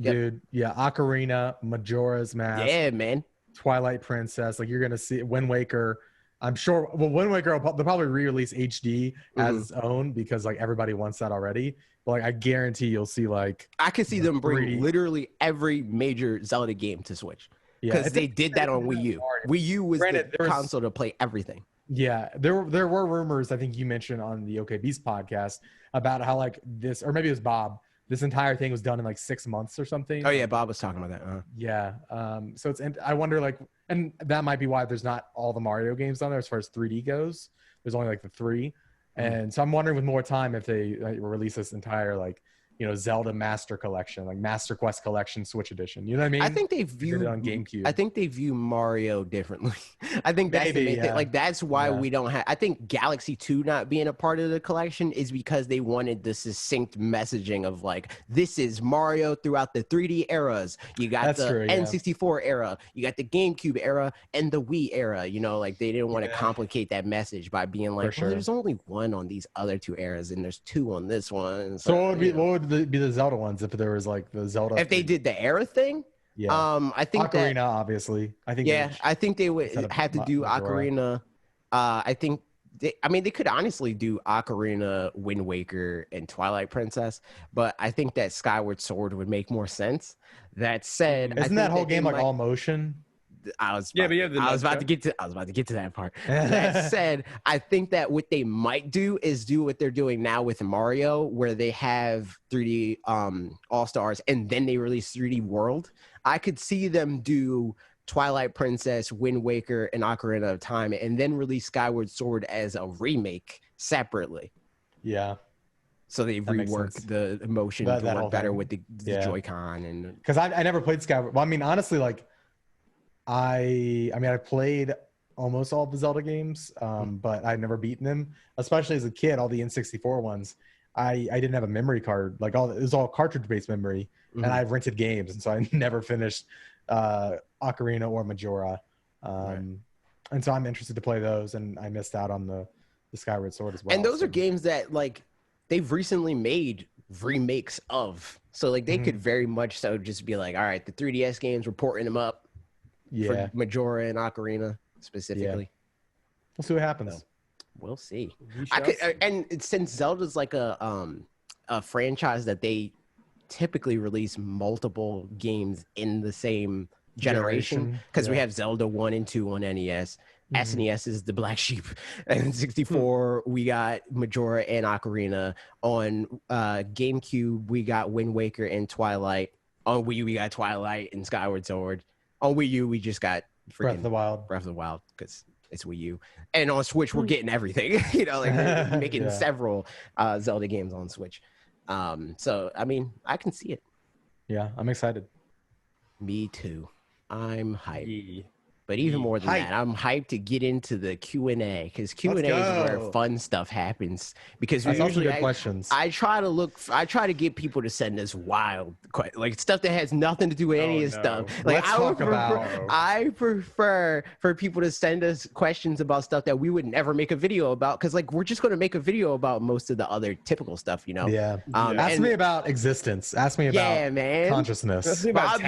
Dude, yeah, Ocarina, Majora's Mask. Yeah, man. Twilight Princess. Like, you're going to see Wind Waker. I'm sure, well, Wind Waker, they'll probably re-release HD as its own, because, like, everybody wants that already. But, like, I guarantee you'll see, like... I could see them bring literally every major Zelda game to Switch. Because they did that on Wii U. Wii U was the console to play everything. Yeah, there were rumors, I think you mentioned on the OK Beast podcast, about how, like, this, or maybe it was Bob, this entire thing was done in like 6 months or something. Oh yeah, Bob was talking about that. Yeah. So I wonder, like, and that might be why there's not all the Mario games on there as far as 3D goes. There's only like the 3. And so I'm wondering with more time if they release this entire like, you know, Zelda Master Collection, like Master Quest Collection Switch Edition. You know what I mean? I think they view it on GameCube. I think they view Mario differently. I think that's the main thing. Like that's why we don't have. I think Galaxy 2 not being a part of the collection is because they wanted the succinct messaging of like, this is Mario throughout the 3D eras. You got the N64 era, you got the GameCube era, and the Wii era. You know, like they didn't want to complicate that message by being like, well, there's only one on these other 2 eras, and there's 2 on this one. So what would be the Zelda ones if there was like the Zelda? If they did the era thing, I think Ocarina, obviously. I think I think they would have to do Ocarina. I think they could honestly do Ocarina, Wind Waker, and Twilight Princess, but I think that Skyward Sword would make more sense. That said, isn't that whole game like all motion? I was about to get to that part. That said, I think that what they might do is do what they're doing now with Mario, where they have 3D All-Stars and then they release 3D World. I could see them do Twilight Princess, Wind Waker, and Ocarina of Time, and then release Skyward Sword as a remake separately. Yeah. So they rework the emotion to work better with the Joy-Con, and because I never played Skyward. Well, I mean, honestly, like I played almost all the Zelda games, but I'd never beaten them. Especially as a kid, all the N64 ones, I didn't have a memory card. Like it was all cartridge-based memory, and I rented games, and so I never finished Ocarina or Majora. And so I'm interested to play those, and I missed out on the Skyward Sword as well. And those are games that like they've recently made remakes of, so like they could very much so just be like, all right, the 3DS games, we're porting them up. For Majora and Ocarina specifically. We'll see what happens. So, we'll see. And since Zelda's like a franchise that they typically release multiple games in the same generation, because we have Zelda 1 and 2 on NES. SNES is the black sheep. And 64, we got Majora and Ocarina. On GameCube, we got Wind Waker and Twilight. On Wii U, we got Twilight and Skyward Sword. On Wii U, we just got Breath of the Wild because it's Wii U. And on Switch, we're getting everything. You know, like we're making several Zelda games on Switch. So, I mean, I can see it. Yeah, I'm excited. Me too. I'm hyped. But even more than that, I'm hyped to get into the Q&A, because Q&A is where fun stuff happens. Because we usually good questions. I try to get people to send us wild, like stuff that has nothing to do with any of this stuff. Like I prefer for people to send us questions about stuff that we would never make a video about, because like we're just going to make a video about most of the other typical stuff, you know. Ask me about existence. Ask me about consciousness. Bob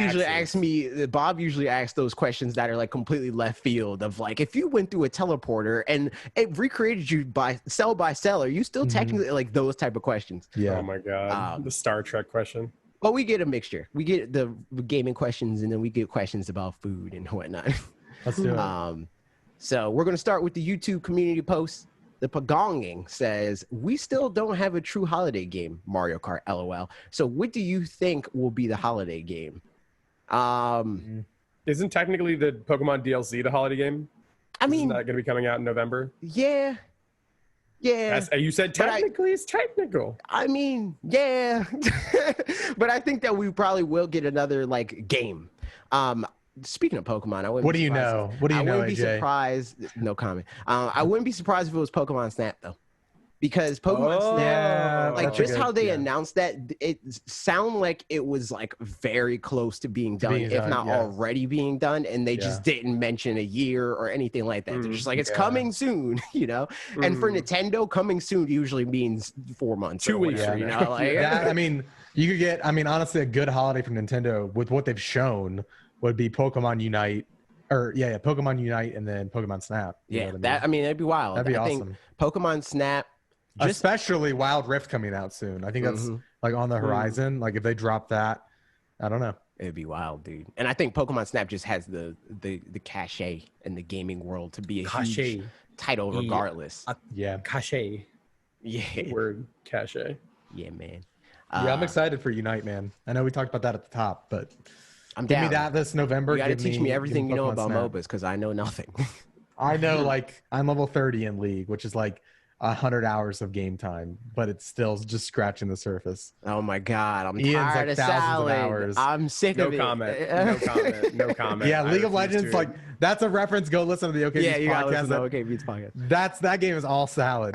usually asks those questions that are like completely left field, of like, if you went through a teleporter and it recreated you by cell, are you still technically, like those type of questions? Oh my god, the Star Trek question. But we get a mixture. We get the gaming questions, and then we get questions about food and whatnot. Let's do it. So we're going to start with the YouTube community post. The Pagonging says, we still don't have a true holiday game, Mario Kart, LOL. So what do you think will be the holiday game? Isn't technically the Pokemon DLC the holiday game? I mean, isn't that going to be coming out in November? Yeah. You said technically it's technical. I mean, yeah. But I think that we probably will get another like game. Speaking of Pokemon, What do you know, I wouldn't be AJ? surprised. No comment. I wouldn't be surprised if it was Pokemon Snap though. Because Pokemon Snap, like just how they announced that, it sounded like it was like very close to being done, if not already being done, and they just didn't mention a year or anything like that. They're just like, it's coming soon, you know. And for Nintendo, coming soon usually means 4 months, 2 weeks, you know. Like, I mean, you could get. I mean, honestly, a good holiday from Nintendo with what they've shown would be Pokemon Unite. Pokemon Unite and then Pokemon Snap. I mean, that'd be wild. That'd be awesome. Think Pokemon Snap. Especially Wild Rift coming out soon. I think that's like on the horizon. Like if they drop that, I don't know. It'd be wild, dude. And I think Pokemon Snap just has the cachet in the gaming world to be a huge title regardless. Cachet. Yeah. Word cachet. Yeah, man. I'm excited for Unite, man. I know we talked about that at the top, but give me that this November. You gotta teach me everything you know about MOBAs, because I know nothing. I know, like, I'm level 30 in League, which is like 100 hours of game time, but it's still just scratching the surface. Oh my God, I'm Ian's tired like of thousands salad. of hours. I'm sick No of it. comment. No comment. No comment. Yeah, I League of refuse Legends, to. like that's a reference. Go listen to the OK Yeah, Beats you gotta podcast. listen to OK Beats podcast. That game is all salad.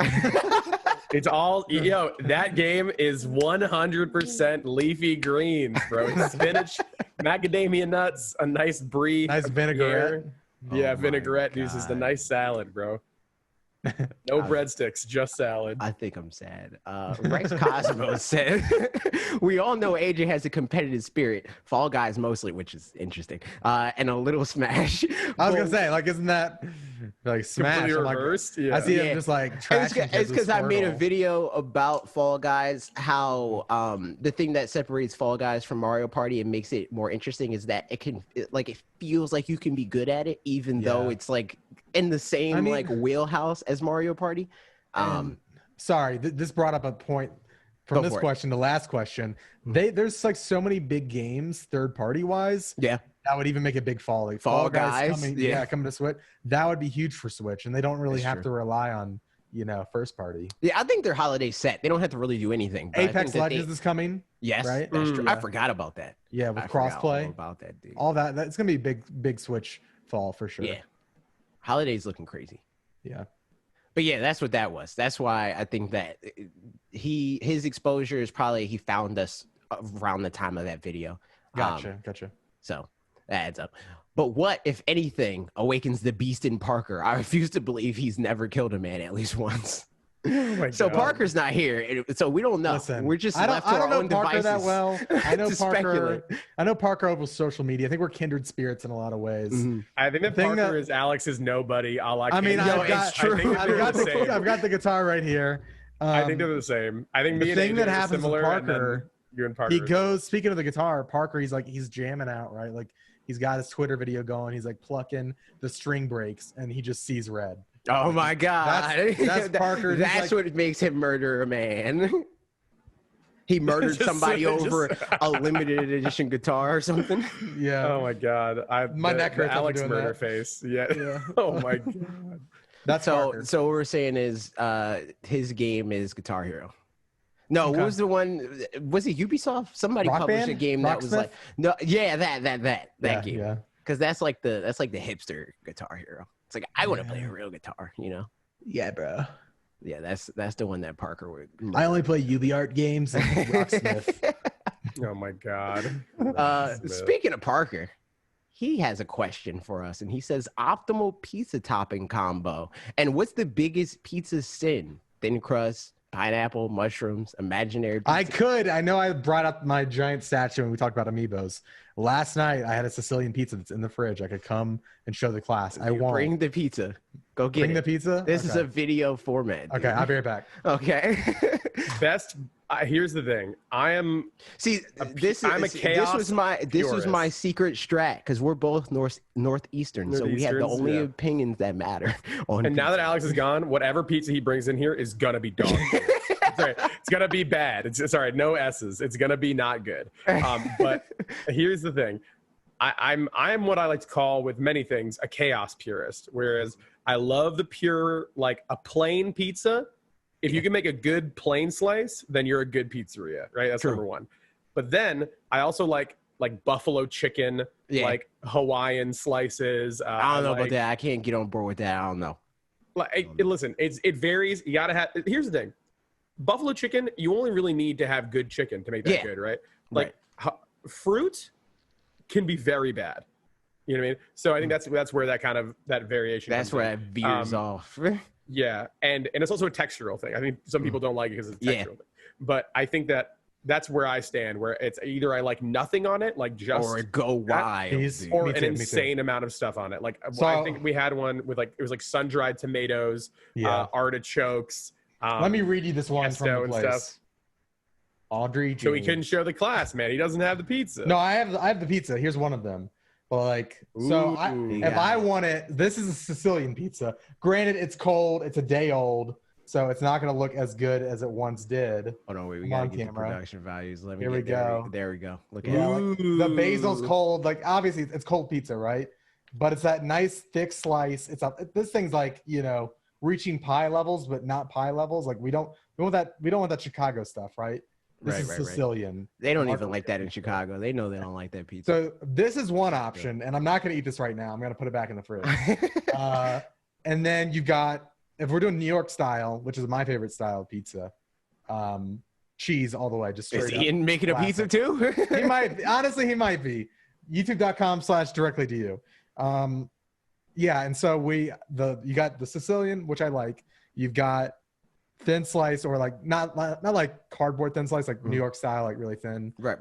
It's all that game is 100% leafy greens, bro. It's spinach, macadamia nuts, a nice brie, Nice vinaigrette. Yeah, Oh my vinaigrette. This is the God. nice salad, bro. No breadsticks, just salad. I think I'm sad. Rex Cosmos said, "We all know AJ has a competitive spirit. Fall Guys mostly, which is interesting, and a little Smash." I was gonna say, like, isn't that like Smash? Completely I'm like, reversed. Yeah. I see Yeah. him just like trashing. It's because I made a Squirtle. video about Fall Guys. How the thing that separates Fall Guys from Mario Party and makes it more interesting is that it feels like you can be good at it, even though Yeah. it's like in the same like wheelhouse as Mario Party. Sorry, this brought up a point from this question. The last question, there's like so many big games, third party wise. Yeah. That would even make a big fall. Like Fall Guys, coming, yeah. coming to Switch. That would be huge for Switch, and they don't really That's have true. to rely on first party. Yeah, I think they're holiday set. They don't have to really do anything. But I Apex think that Legends is coming. Yes, right? that's true. Yeah. I forgot about that. Yeah, with I forgot all crossplay, about that, dude. all that. That's gonna be big Switch fall for sure. Yeah, holidays looking crazy. Yeah. But yeah, that's what that was. That's why I think that his exposure is probably he found us around the time of that video. Gotcha. So that adds up. But what, if anything, awakens the beast in Parker? I refuse to believe he's never killed a man at least once. Oh my So God. Parker's not here, so we don't know. Listen, We're just I left don't to our know own Parker devices. that well. I know to Parker. speculate. I know Parker over social media. I think we're kindred spirits in a lot of ways. Mhm. I think that thing Parker that- is Alex's nobody. I mean, Yo, I've got, it's true. I think I've got the same. I've got the guitar right here. I think they're the same. I think me the and thing AJ that are happens with similar, and then Parker, you and Parker. he goes. Speaking of the guitar, Parker, he's jamming out, right? Like he's got his Twitter video going. He's like plucking the string breaks, and he just sees red. Oh my God. That's Parker. He's That's like- what makes him murder a man. He murdered Just- somebody just- over a limited edition guitar or something. Yeah. Oh my God! My neck hurts after Alex doing murder that. face. Yeah. Yeah. Oh my God. That's Parker. So what we're saying is his game is Guitar Hero. No, Okay. what was the one? Was it Ubisoft? Somebody Rock published Band? a game that was Rocksmith? like that Yeah, game. Yeah. Because that's like the hipster Guitar Hero. It's like I want to play a real guitar, you know? Yeah, bro. Yeah, that's the one that Parker would. I only play UbiArt games and Rocksmith. Oh my God. Speaking of Parker, he has a question for us, and he says optimal pizza topping combo. And what's the biggest pizza sin? Thin crust, pineapple, mushrooms, imaginary pizza. I know I brought up my giant statue when we talked about amiibos. Last night I had a Sicilian pizza that's in the fridge. I could come and show the class. I won't. Bring the pizza. Go get Bring it. the pizza? This is Okay. a video format. dude. Okay, I'll be right back. Okay. Best. Here's the thing. I am. See, this I'm a is this chaos was my purist. secret strat because we're both northeastern, so we have the Northeasterns, only yeah. opinions that matter. On And now that pizza. Alex is gone, whatever pizza he brings in here is gonna be dog. Sorry, it's gonna be bad. It's sorry, no S's. It's gonna be not good. But here's the thing. I'm what I like to call with many things a chaos purist. Whereas I love the pure, like a plain pizza. If you can make a good plain slice, then you're a good pizzeria, right? That's True. number one. But then I also like buffalo chicken, Yeah. like Hawaiian slices. I don't know like, about that. I can't get on board with that. I don't know. Like, listen, it varies. You gotta have. Here's the thing: buffalo chicken. You only really need to have good chicken to make that Yeah. good, right? Like fruit can be very bad. You know what I mean? So I think that's where that variation. That's comes where in. that veers off. Yeah, and it's also a textural thing. I think some people don't like it because it's a Yeah. textural thing. But I think that's where I stand. Where it's either I like nothing on it, like just Or go wild. He's- dude. or Me an too, me too. insane amount of stuff on it. Like So- I think we had one with like it was like sun-dried tomatoes, Yeah. Artichokes. Let me read you this one pesto from the and place. stuff. Audrey So he James. couldn't show the class, man. He doesn't have the pizza. No, I have the pizza. Here's one of them. But like, so Ooh. if I want it, this is a Sicilian pizza. Granted, it's cold. It's a day old, so it's not going to look as good as it once did. Hold on, wait. We Come gotta on, get the camera. production values. Let me Here we get there. go. There we go. Look at Yeah, it. like, the basil's cold. Like obviously, it's cold pizza, right? But it's that nice thick slice. This thing's like reaching pie levels, but not pie levels. Like we don't want that Chicago stuff, right? This is Sicilian. They don't even like that in Chicago. They know they don't like that pizza. So this is one option, and I'm not going to eat this right now. I'm going to put it back in the fridge. And then you've got, if we're doing New York style, which is my favorite style of pizza, cheese all the way. Just straight is Ian making a pizza too? He might. Honestly, he might be. YouTube.com/directly to you. Yeah, and so you got the Sicilian, which I like. You've got thin slice, or like not like cardboard thin slice, like New York style, like really thin. Right.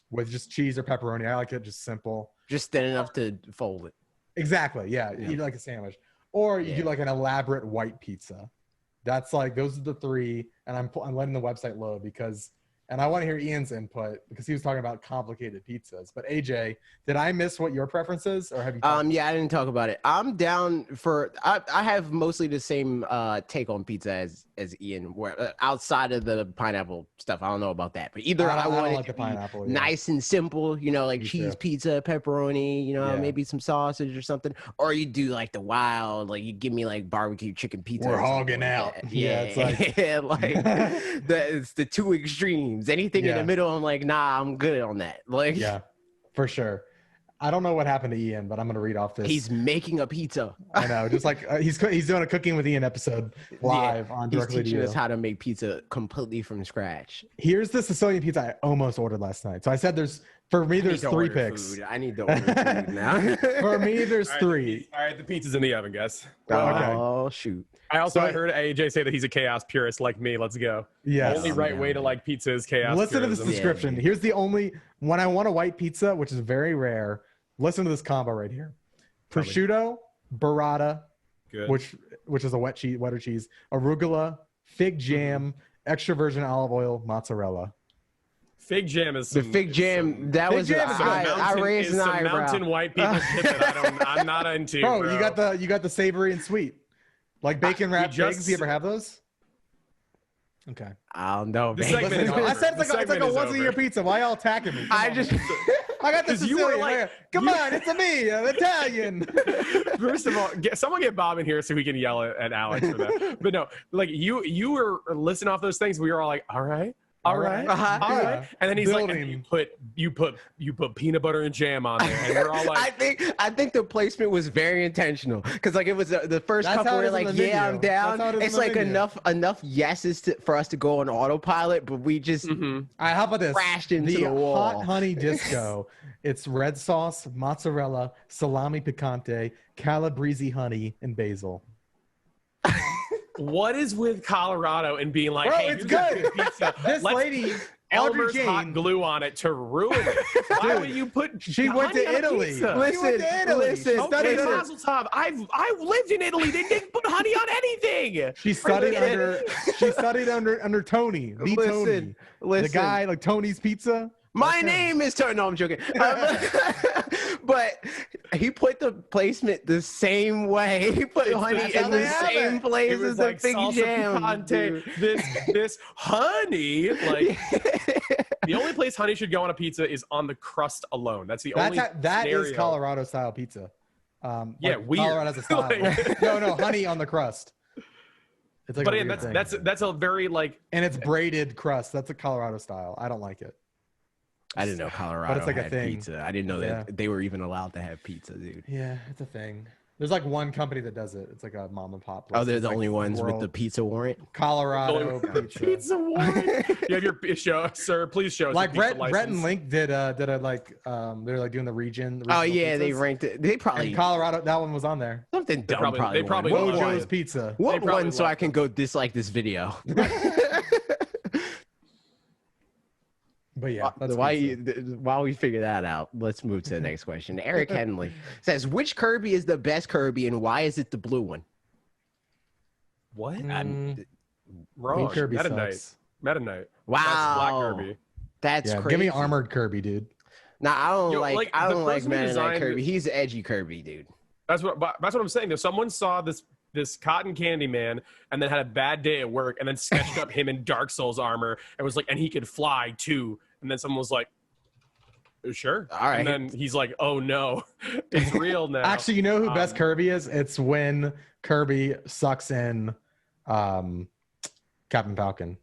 With just cheese or pepperoni. I like it just simple. Just thin enough to fold it. Exactly. Yeah. Eat like a sandwich. Or you do like an elaborate white pizza. That's like, those are the three. And I'm letting the website load because, and I want to hear Ian's input because he was talking about complicated pizzas. But AJ, did I miss what your preference is, or have you? Yeah, I didn't talk about it. I'm down for. I have mostly the same take on pizza as Ian, where outside of the pineapple stuff, I don't know about that. But either I want like the pineapple, nice and simple, like cheese pizza, pepperoni, maybe some sausage or something, or you do like the wild, like you give me like barbecue chicken pizza. We're hogging out. It's like it's the two extremes. Anything in the middle, I'm like, nah, I'm good on that. Like, yeah, for sure. I don't know what happened to Ian, but I'm gonna read off this. He's making a pizza. I know, just like he's doing a Cooking with Ian episode live on Directly He's teaching us how to make pizza completely from scratch. Here's the Sicilian pizza I almost ordered last night. So I said there's three picks. Food. I need to order food now. For me, there's three. All right, the pizza's in the oven, guys. Oh, shoot. I heard AJ say that he's a chaos purist like me. Let's go. Yeah. The only right way to like pizza is chaos. Listen to this description. Here's the only, when I want a white pizza, which is very rare, listen to this combo right here. Prosciutto, burrata, which is a wetter cheese, arugula, fig jam, extra virgin olive oil, mozzarella. Fig jam is the fig jam. I raised an eyebrow. Mountain white people shit that I'm not into. Bro, you got the savory and sweet. Like bacon wrapped figs. You ever have those? Okay. I don't know. I said it's like a once a year pizza. Why y'all attacking me? I got the Sicilian. Like, come on, it's me, I'm Italian. First of all, someone get Bob in here so we can yell at Alex for that. But no, like you were listening off those things. We were all like, all right. All right. And then he's like, you put peanut butter and jam on there, and we're all like, I think the placement was very intentional because like it was the first couple were like, yeah, I'm down. It's like enough yeses for us to go on autopilot, but we just how about this? Crashed into the wall. Hot honey disco. It's red sauce, mozzarella, salami picante, calabrese honey, and basil. What is with Colorado and being like, bro, hey, it's good. Pizza. This lady, Elmer's hot glue on it to ruin it. Why would you put? She went to Italy. Listen. Okay, Mazel tov. I've lived in Italy. They didn't put honey on anything. She studied under Tony. Tony, the guy like Tony's Pizza. My name is Tony. No, I'm joking. But he put the placement the same way. He put honey in the same place as the fig jam. This honey, like the only place honey should go on a pizza is on the crust alone. That's the only. That is Colorado style pizza. Yeah, weird. Colorado has a style. No, honey on the crust. It's like, but that's a very like, and it's braided crust. That's a Colorado style. I don't like it. I didn't know Colorado had a thing. Pizza. I didn't know that they were even allowed to have pizza, dude. Yeah, it's a thing. There's like one company that does it. It's like a mom and pop place. Oh, they're the only ones with the pizza warrant? Colorado pizza warrant. You have your show, sir. Please show us. Like Rhett and Link did a like they're like doing the region. Oh yeah, pizzas. They ranked it. They probably and Colorado. That one was on there. Something dumb. They probably Mojo's Pizza. What one? So I can go dislike this video. But yeah, while we figure that out, let's move to the next question. Eric Henley says, which Kirby is the best Kirby and why is it the blue one? What? Wrong. Kirby Meta Knight. Wow. That's Black Kirby. That's crazy. Give me armored Kirby, dude. Nah, I don't like Meta Knight Kirby. He's edgy Kirby, dude. That's what I'm saying. If someone saw this cotton candy man and then had a bad day at work and then sketched up him in Dark Souls armor and was like, and he could fly too. And then someone was like, Sure. All right. And then he's like, oh no, it's real now. Actually, you know who best Kirby is? It's when Kirby sucks in Captain Falcon.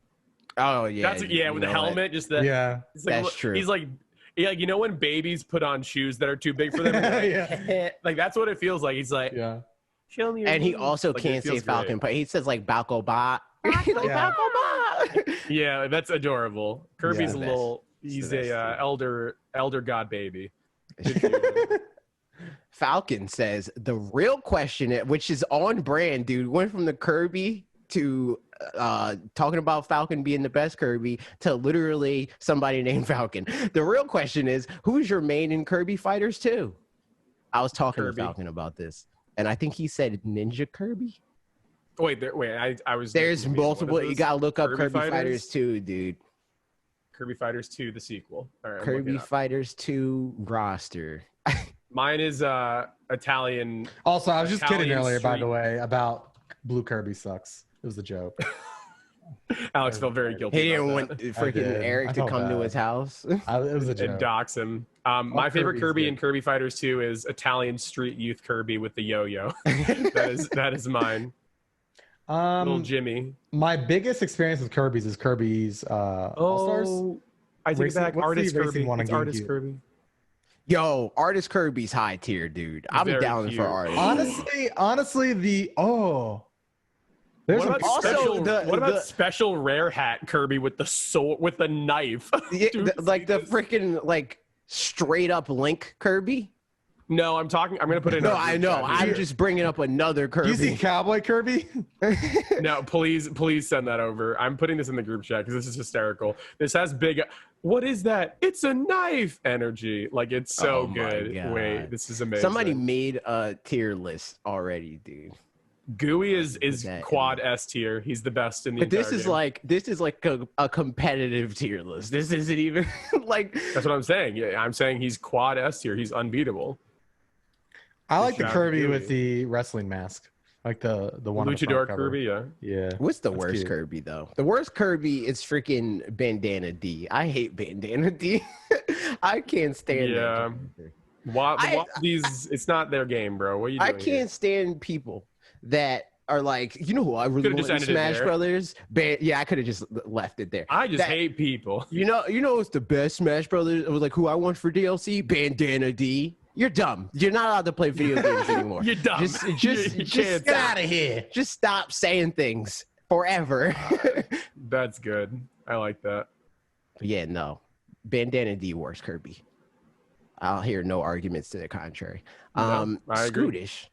Oh yeah, That's with the helmet. Just that. Yeah, Like, that's true. He's like, yeah, you know when babies put on shoes that are too big for them. Yeah. Like that's what it feels like. He's like, yeah. show me. Your And he moves. also Like, can't say Falcon, but he says like Balco Bot. Like, Yeah. Balco Bot. Yeah, that's adorable. Kirby's Yeah. a little. It's He's the best, a elder god baby. Falcon says the real question, which is on brand, dude, went from the Kirby to talking about Falcon being the best Kirby to literally somebody named Falcon. The real question is, who's your main in Kirby Fighters 2? I was talking to Falcon about this, and I think he said Ninja Kirby. Wait, I was. There's multiple. You gotta look up Kirby Fighters 2, dude. Kirby Fighters 2, the sequel. All right, Kirby Fighters 2 roster. Mine is Italian. Also, I was just kidding earlier, by Street. the way, about Blue Kirby sucks. It was a joke. Alex felt very guilty. He didn't about want that. freaking Eric to come to his house. It was a And joke. dox him. My favorite Kirby's Kirby good. in Kirby Fighters 2 is Italian Street Youth Kirby with the yo-yo. that is mine. Little Jimmy. My biggest experience with Kirby's is Kirby's All-Stars. I take it Racing- back. what's the Artist racing Kirby. one on It's Artist GameCube? Kirby. Yo, Artist Kirby's high tier, dude. I'm Very down cute. for Artist. Honestly, there's What about, Also, special rare hat Kirby with the sword with the knife? Yeah, Dude, like the this- freaking like straight up Link Kirby. No, I'm gonna put it in. No, our I group know. chat. I'm just bringing up another Do you see Kirby. Cowboy Kirby? No, please send that over. I'm putting this in the group chat because this is hysterical. This has big. What is that? It's a knife energy. Like it's so Oh my good. God. Wait, this is amazing. Somebody made a tier list already, dude. Gooey is that quad S tier. He's the best in the. But this entire is game. like a competitive tier list. This isn't even like. That's what I'm saying. Yeah, I'm saying he's quad S tier. He's unbeatable. I like the Shout out Kirby Gooey. with the wrestling mask, like the one on the front Luchador cover. Kirby. Yeah. Yeah. What's the That's worst cute. Kirby though? The worst Kirby is freaking Bandana D. I hate Bandana D. I can't stand Yeah. that character. These it's not their game, bro. What are you doing? I can't stand people that are like, you know who I really Could've want just in ended it Smash there. Brothers? Yeah, I could have just left it there. I just That- hate people. You know what's the best Smash Brothers? It was like who I want for DLC? Bandana D. You're dumb. You're not allowed to play video games anymore. You're dumb. Just You get can't out of here. Just stop saying things forever. That's good. I like that. But yeah, no. Bandana D works Kirby. I'll hear no arguments to the contrary. No, I agree. Scootish.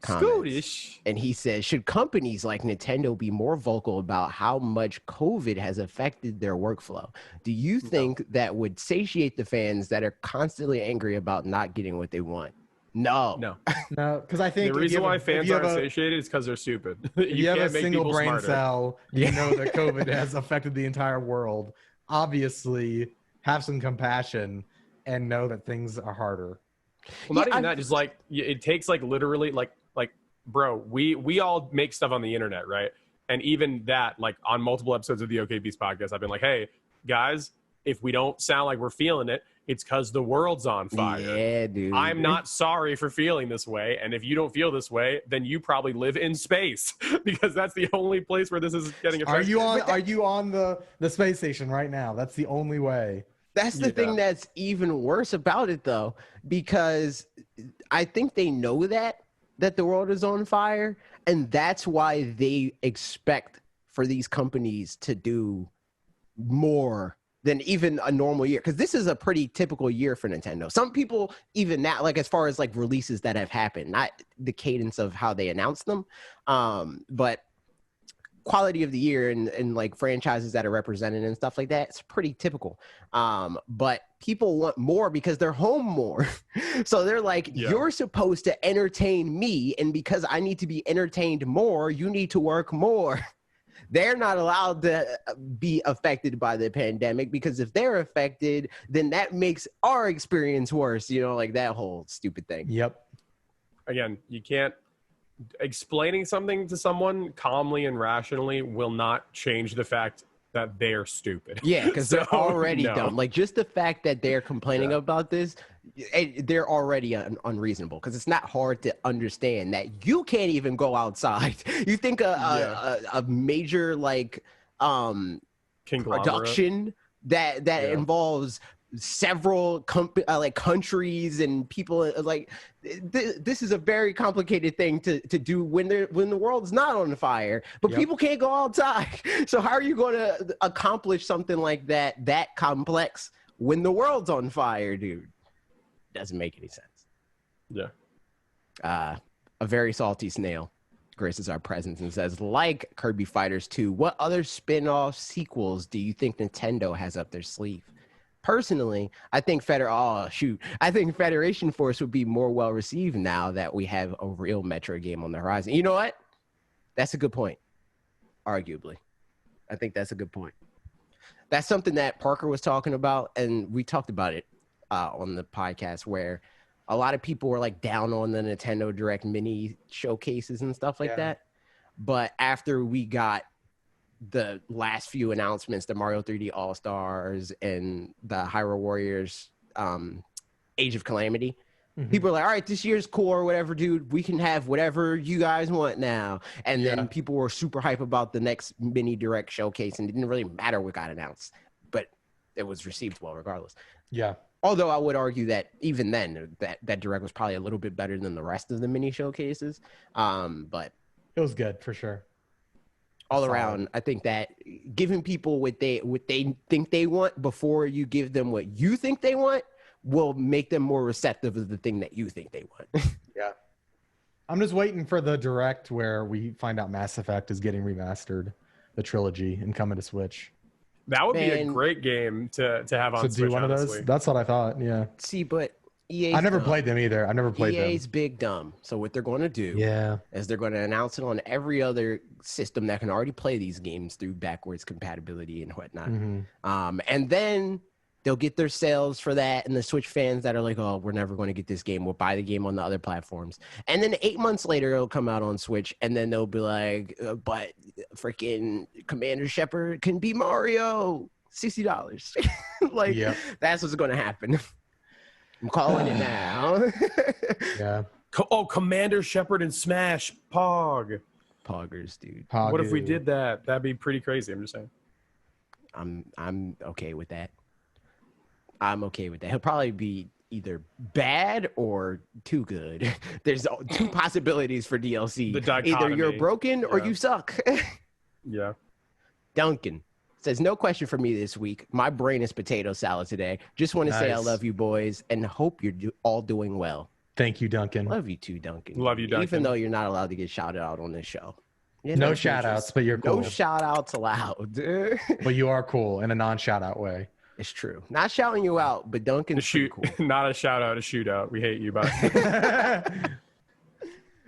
comments. Scootish. And he says, should companies like Nintendo be more vocal about how much COVID has affected their workflow? Do you think that would satiate the fans that are constantly angry about not getting what they want? No. No. No, because I think The if reason you have why a- if fans you have aren't a- satiated is because they're stupid. If you have a can't make single people brain smarter. cell, you know that COVID has affected the entire world. Obviously, have some compassion and know that things are harder. Well, not Yeah, even that. Just like it takes like literally like bro, we all make stuff on the internet, right? And even that, like on multiple episodes of the OK Beast podcast, I've been like, hey guys, if we don't sound like we're feeling it, it's because the world's on fire. Yeah, dude. I'm not sorry for feeling this way, and if you don't feel this way, then you probably live in space because that's the only place where this is getting affected. Are you on the space station right now? That's the only way. That's the thing that's even worse about it, though, because I think they know that the world is on fire, and that's why they expect for these companies to do more than even a normal year, because this is a pretty typical year for Nintendo. Some people, even now, like as far as like releases that have happened, not the cadence of how they announce them, but quality of the year and like franchises that are represented and stuff like that, it's pretty typical. But people want more because they're home more. So they're like, you're supposed to entertain me, and because I need to be entertained more, you need to work more. They're not allowed to be affected by the pandemic, because if they're affected, then that makes our experience worse, you know, like that whole stupid thing. Yep. Again, you can't. Explaining something to someone calmly and rationally will not change the fact that they're stupid. Yeah, because they're already dumb. Like, just the fact that they're complaining about this, they're already unreasonable, because it's not hard to understand that you can't even go outside. You think a major, like, production that involves several countries and people, like, this is a very complicated thing to do when the world's not on fire, but people can't go outside. So how are you going to accomplish something like that complex when the world's on fire, dude? Doesn't make any sense. A very salty snail graces our presence and says, like Kirby Fighters 2, what other spin-off sequels do you think Nintendo has up their sleeve? Personally, I think Federation Force would be more well received now that we have a real Metroid game on the horizon. You know what? That's a good point. Arguably, I think that's a good point. That's something that Parker was talking about, and we talked about it on the podcast, where a lot of people were like down on the Nintendo Direct mini showcases and stuff like that. But after we got the last few announcements, the Mario 3D All-Stars and the Hyrule Warriors Age of Calamity, people are like, all right, this year's cool or whatever, dude. We can have whatever you guys want now. And then people were super hype about the next mini Direct showcase, and it didn't really matter what got announced, but it was received well regardless. Yeah. Although I would argue that even then, that Direct was probably a little bit better than the rest of the mini showcases. But it was good for sure. All around, I think that giving people what they think they want before you give them what you think they want will make them more receptive of the thing that you think they want. Yeah. I'm just waiting for the Direct where we find out Mass Effect is getting remastered, the trilogy, and coming to Switch. That would be a great game to have on Switch. Do one of those? That's what I thought. Yeah. See, but EA's I never played them either. I never played them. EA's big dumb. So what they're going to do is they're going to announce it on every other system that can already play these games through backwards compatibility and whatnot. And then they'll get their sales for that, and the Switch fans that are like, oh, we're never going to get this game, we'll buy the game on the other platforms. And then 8 months later, it'll come out on Switch, and then they'll be like, but freaking Commander Shepard can be Mario, $60. Like, that's what's going to happen. I'm calling it now. Commander Shepard and Smash. Poggers, dude. What if we did that? That'd be pretty crazy. I'm just saying. I'm okay with that. I'm okay with that. He'll probably be either bad or too good. There's two possibilities for DLC. Either you're broken or you suck. Duncan says, no question for me this week. My brain is potato salad today. Just want to say I love you boys and hope you're all doing well. Thank you, Duncan. Love you too, Duncan. Love you, Duncan. Even though you're not allowed to get shouted out on this show. No shout outs, but you're cool. No shout outs allowed. But you are cool in a non-shout out way. It's true. Not shouting you out, but Duncan's cool. Not a shout out, a shootout. We hate you, bye.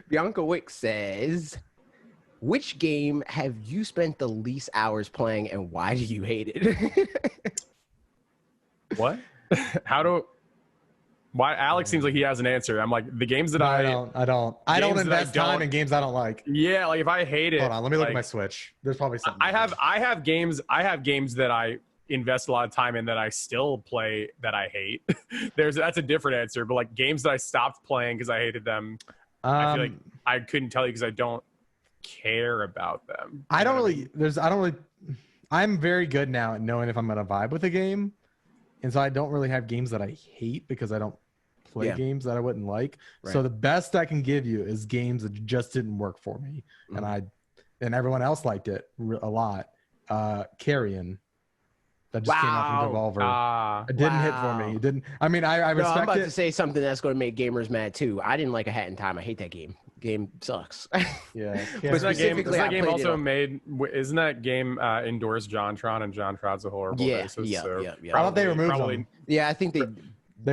Bianca Wick says, which game have you spent the least hours playing and why do you hate it? What? Why? Alex seems like he has an answer. I'm like, the games that I don't invest time in games I don't like. Yeah, like if I hate it. Hold on, let me look at my Switch. There's probably something. I have games that I invest a lot of time in that I still play that I hate. That's a different answer, but like games that I stopped playing because I hated them, I feel like I couldn't tell you because I don't care about them. I'm very good now at knowing if I'm gonna vibe with a game, and so I don't really have games that I hate because I don't play games that I wouldn't like. Right. So the best I can give you is games that just didn't work for me, and everyone else liked it a lot. Carrion. That just came out from Devolver. It didn't hit for me. It didn't. I mean, I respect it. I'm about to say something that's going to make gamers mad too. I didn't like A Hat in Time. I hate that game. Game sucks. Yeah. But that game also made? Isn't that game endorsed JonTron, and JonTron's a horrible racist? Yeah. I thought they removed them. Yeah, I think they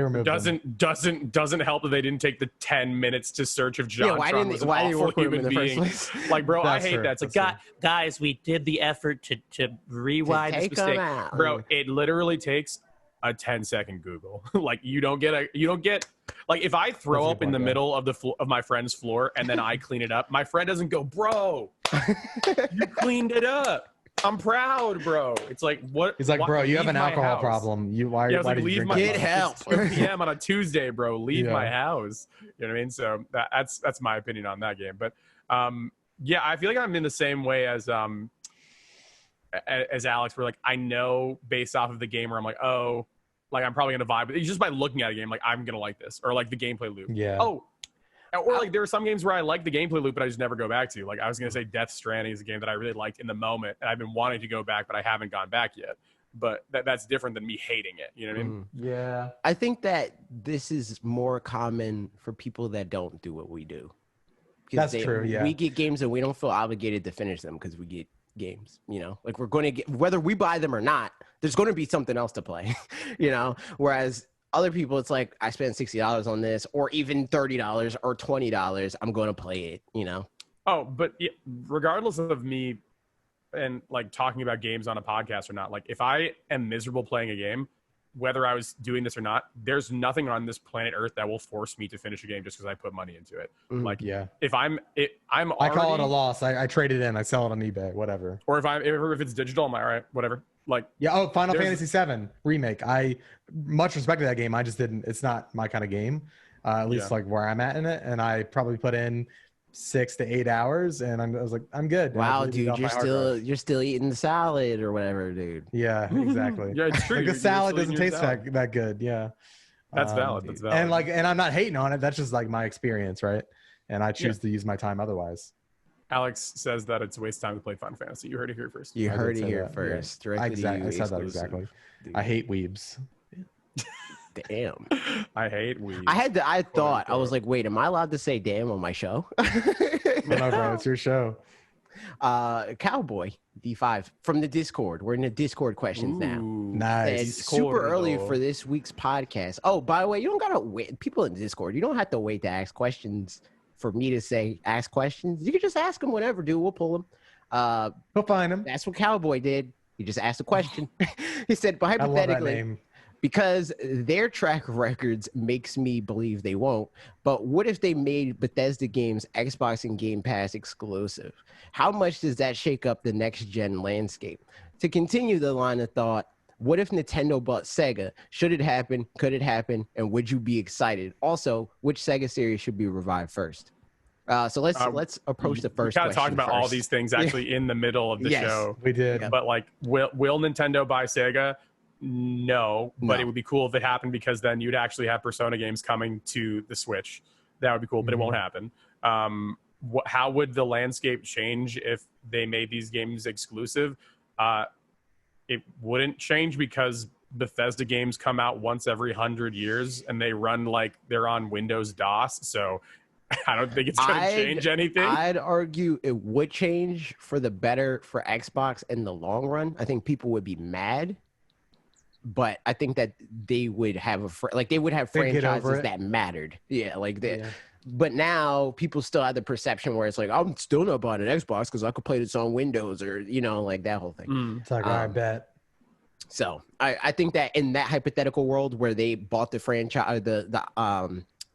removed them. Doesn't help that they didn't take the 10 minutes to search if JonTron was an awful human being. Like, bro, I hate that. It's like, guys, we did the effort to rewind this mistake. Bro, it literally takes a 10-second Google. Like, you don't get like, if I throw up in the middle of my friend's floor and then I clean it up, my friend doesn't go, bro, you cleaned it up. I'm proud, bro. It's like, what? He's like, bro, you have an alcohol house. problem. Why Yeah, I was like, did you leave drink my that Get much? help. It's 2 p.m. on a Tuesday, bro. Leave my Yeah. house. You know what I mean? So that's my opinion on that game. But yeah, I feel like I'm in the same way as Alex, where like I know based off of the game where I'm like, oh, like I'm probably gonna vibe. But just by looking at a game, like I'm gonna like this, or like the gameplay loop. Yeah. Oh, or like there are some games where I like the gameplay loop, but I just never go back to. Like I was gonna say, Death Stranding is a game that I really liked in the moment, and I've been wanting to go back, but I haven't gone back yet. But that's different than me hating it. You know what I mean? Yeah. I think that this is more common for people that don't do what we do. That's true, yeah. We get games and we don't feel obligated to finish them because we get games, you know, like we're going to get, whether we buy them or not, there's going to be something else to play, you know, whereas other people, it's like, I spent $60 on this, or even $30 or $20. I'm going to play it, you know? Oh, but regardless of me and like talking about games on a podcast or not, like if I am miserable playing a game, whether I was doing this or not, there's nothing on this planet Earth that will force me to finish a game just because I put money into it. Like, yeah, if I'm already, I call it a loss. I trade it in. I sell it on eBay, whatever. Or if it's digital, I'm like, all right, whatever. Like, yeah. Oh, Final Fantasy VII remake. I much respect to that game. I just didn't. It's not my kind of game. At least like where I'm at in it, and I probably put in 6 to 8 hours, and I was like, I'm good. Wow, dude, you're still eating the salad or whatever, dude. Yeah, exactly. Yeah, it's true. Like the salad doesn't taste that good. Yeah, that's valid. That's valid. And I'm not hating on it. That's just like my experience, right? And I choose to use my time otherwise. Alex says that it's a waste of time to play Final Fantasy. You heard it here first. You heard it here first. Yeah. Exactly. I said that exactly. Dude. I hate weebs. Damn. I hate weebs. I was like, wait, am I allowed to say damn on my show? No, bro, it's your show. Cowboy D5 from the Discord. We're in the Discord questions now. Nice. It's super early for this week's podcast. Oh, by the way, you don't gotta wait. People in Discord, you don't have to wait to ask questions for me to say ask questions. You can just ask them whenever, dude. We'll pull them. We'll find them. That's what Cowboy did. He just asked a question. He said, but hypothetically, because their track records makes me believe they won't. But what if they made Bethesda games Xbox and Game Pass exclusive? How much does that shake up the next gen landscape? To continue the line of thought, what if Nintendo bought Sega? Should it happen? Could it happen? And would you be excited? Also, which Sega series should be revived first? So let's approach the first. We kind of talked about all these things actually in the middle of the show. We did. But like, will Nintendo buy Sega? No, but it would be cool if it happened, because then you'd actually have Persona games coming to the Switch. That would be cool, but it won't happen. How would the landscape change if they made these games exclusive? It wouldn't change, because Bethesda games come out once every 100 years and they run like they're on Windows DOS. So I don't think it's going to change anything. I'd argue it would change for the better for Xbox in the long run. I think people would be mad, but I think that they would have franchises that mattered. Yeah, like that. Yeah. But now people still have the perception where it's like, I'm still not buying an Xbox because I could play this on Windows, or like that whole thing. It's like, I bet. So I think that in that hypothetical world where they bought the franchise, the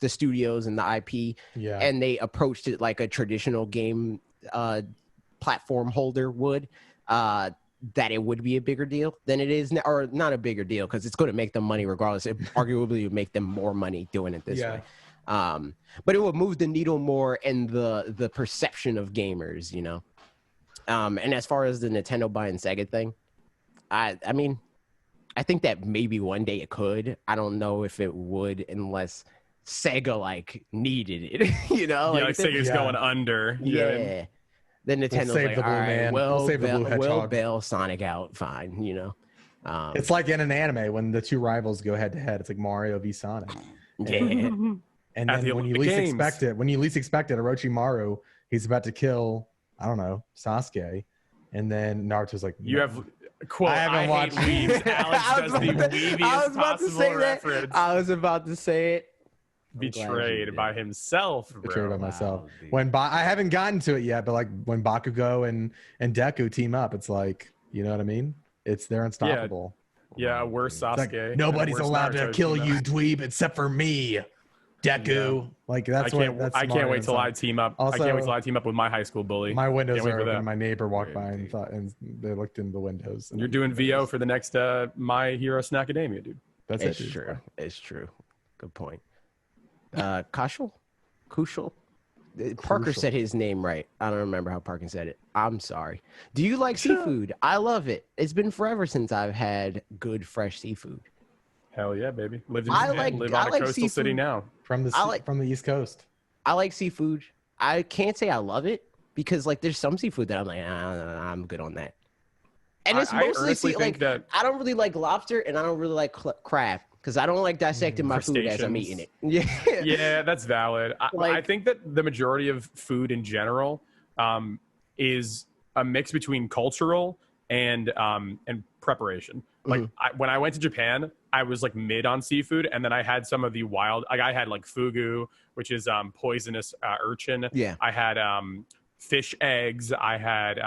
studios and the IP, and they approached it like a traditional game platform holder would, that it would be a bigger deal than it is now, or not a bigger deal because it's going to make them money regardless. It arguably would make them more money doing it this way. But it would move the needle more in the perception of gamers, and as far as the Nintendo buying Sega thing, I mean, I think that maybe one day it could. I don't know if it would unless Sega like needed it, like Sega's going under. Yeah. Then Nintendo's we'll like, all right, we'll bail Sonic out, fine, It's like in an anime when the two rivals go head to head. It's like Mario v Sonic. Yeah. And then when you least expect it, Orochimaru, he's about to kill, I don't know, Sasuke. And then Naruto's like, you have quote, I watched weebs. Alex does the weebiest possible reference. I was about to say it. Betrayed by himself, bro. Betrayed by myself. When I haven't gotten to it yet, but like when Bakugo and Deku team up, it's like, you know what I mean? They're unstoppable. Yeah, we're Sasuke. Like, nobody's allowed to kill you, dweeb, except for me. Deku. Like that's I can't wait till I team up. Also, I can't wait till I team up with my high school bully. My windows are open. that. My neighbor walked by and thought, and they looked in the windows. And You're doing VO for the next My Hero Snackademia, dude. That's it's true. It's true. Good point. Kushal? Parker said his name right. I don't remember how Parker said it. I'm sorry. Do you like seafood? I love it. It's been forever since I've had good fresh seafood. Hell yeah, baby. Live on a coastal seafood. city now. From the East Coast. I like seafood. I can't say I love it because like there's some seafood that I'm like, I'm good on that. And it's mostly I don't really like lobster and I don't really like crab because I don't like dissecting my food as I'm eating it. Yeah, that's valid. I think that the majority of food in general is a mix between cultural and preparation. Like when I went to Japan, I was like mid on seafood, and then I had some of the wild. Like I had like fugu, which is poisonous urchin. Yeah. I had fish eggs. I had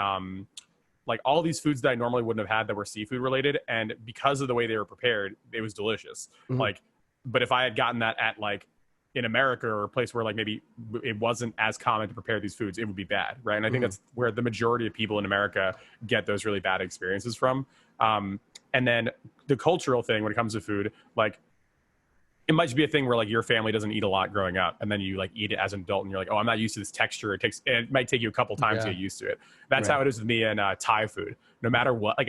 like all these foods that I normally wouldn't have had that were seafood related, and because of the way they were prepared, it was delicious. Like, but if I had gotten that at like in America or a place where like maybe it wasn't as common to prepare these foods, it would be bad, right? And I think that's where the majority of people in America get those really bad experiences from. And then the cultural thing when it comes to food, like it might just be a thing where like your family doesn't eat a lot growing up, and then you like eat it as an adult, and you're like, oh, I'm not used to this texture. It might take you a couple times to get used to it. That's how it is with me and Thai food. No matter what, like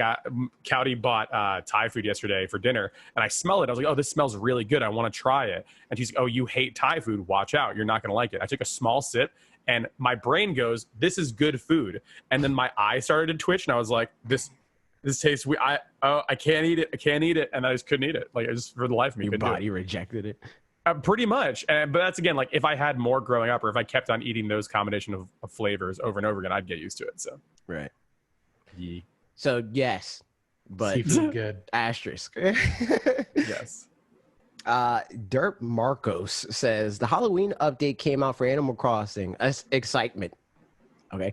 Cowdy bought Thai food yesterday for dinner, and I smell it. I was like, oh, this smells really good. I want to try it. And she's like, oh, you hate Thai food? Watch out, you're not gonna like it. I took a small sip, and my brain goes, this is good food. And then my eye started to twitch, and I was like, this tastes weird. I can't eat it. I can't eat it. And I just couldn't eat it. Like, I just, for the life of me, your body rejected it. Pretty much. But that's, again, like, if I had more growing up or if I kept on eating those combination of flavors over and over again, I'd get used to it. So, right. Yeah. So, yes. But seafood good. Asterisk. Yes. Derp Marcos says, the Halloween update came out for Animal Crossing. Excitement. Okay.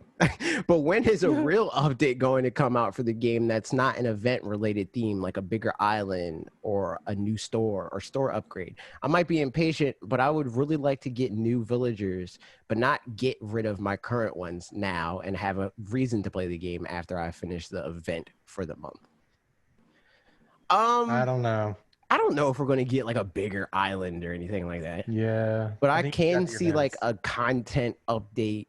But when is a real update going to come out for the game that's not an event related theme, like a bigger island or a new store or store upgrade? I might be impatient, but I would really like to get new villagers, but not get rid of my current ones now and have a reason to play the game after I finish the event for the month. I don't know. I don't know if we're going to get like a bigger island or anything like that. Yeah. But I can see like a content update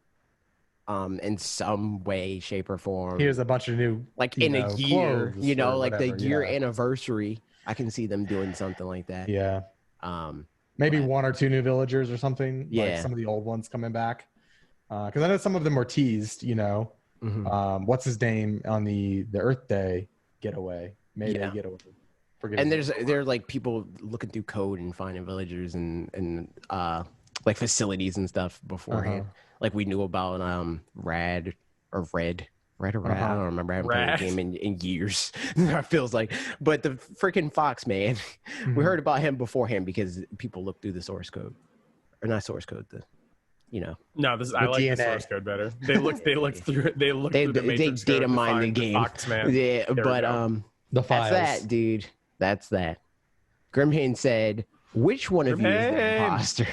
in some way, shape, or form. Here's a bunch of new, like in a year, like the year anniversary. I can see them doing something like that. Yeah. Maybe one or two new villagers or something. Yeah. Like some of the old ones coming back. Because I know some of them were teased. What's his name on the Earth Day getaway? Mayday getaway. And there's like people looking through code and finding villagers and like facilities and stuff beforehand. Like we knew about Red or Red. I don't remember. I haven't played the game in years. It feels like. But the freaking Fox, man, we heard about him beforehand because people looked through the source code, or not source code. No, I like the source code better. They looked through the matrix data mine the game. Fox, man. Yeah, but the files. That's that, dude. That's that. Grimhane said, "Which one of you is the imposter?"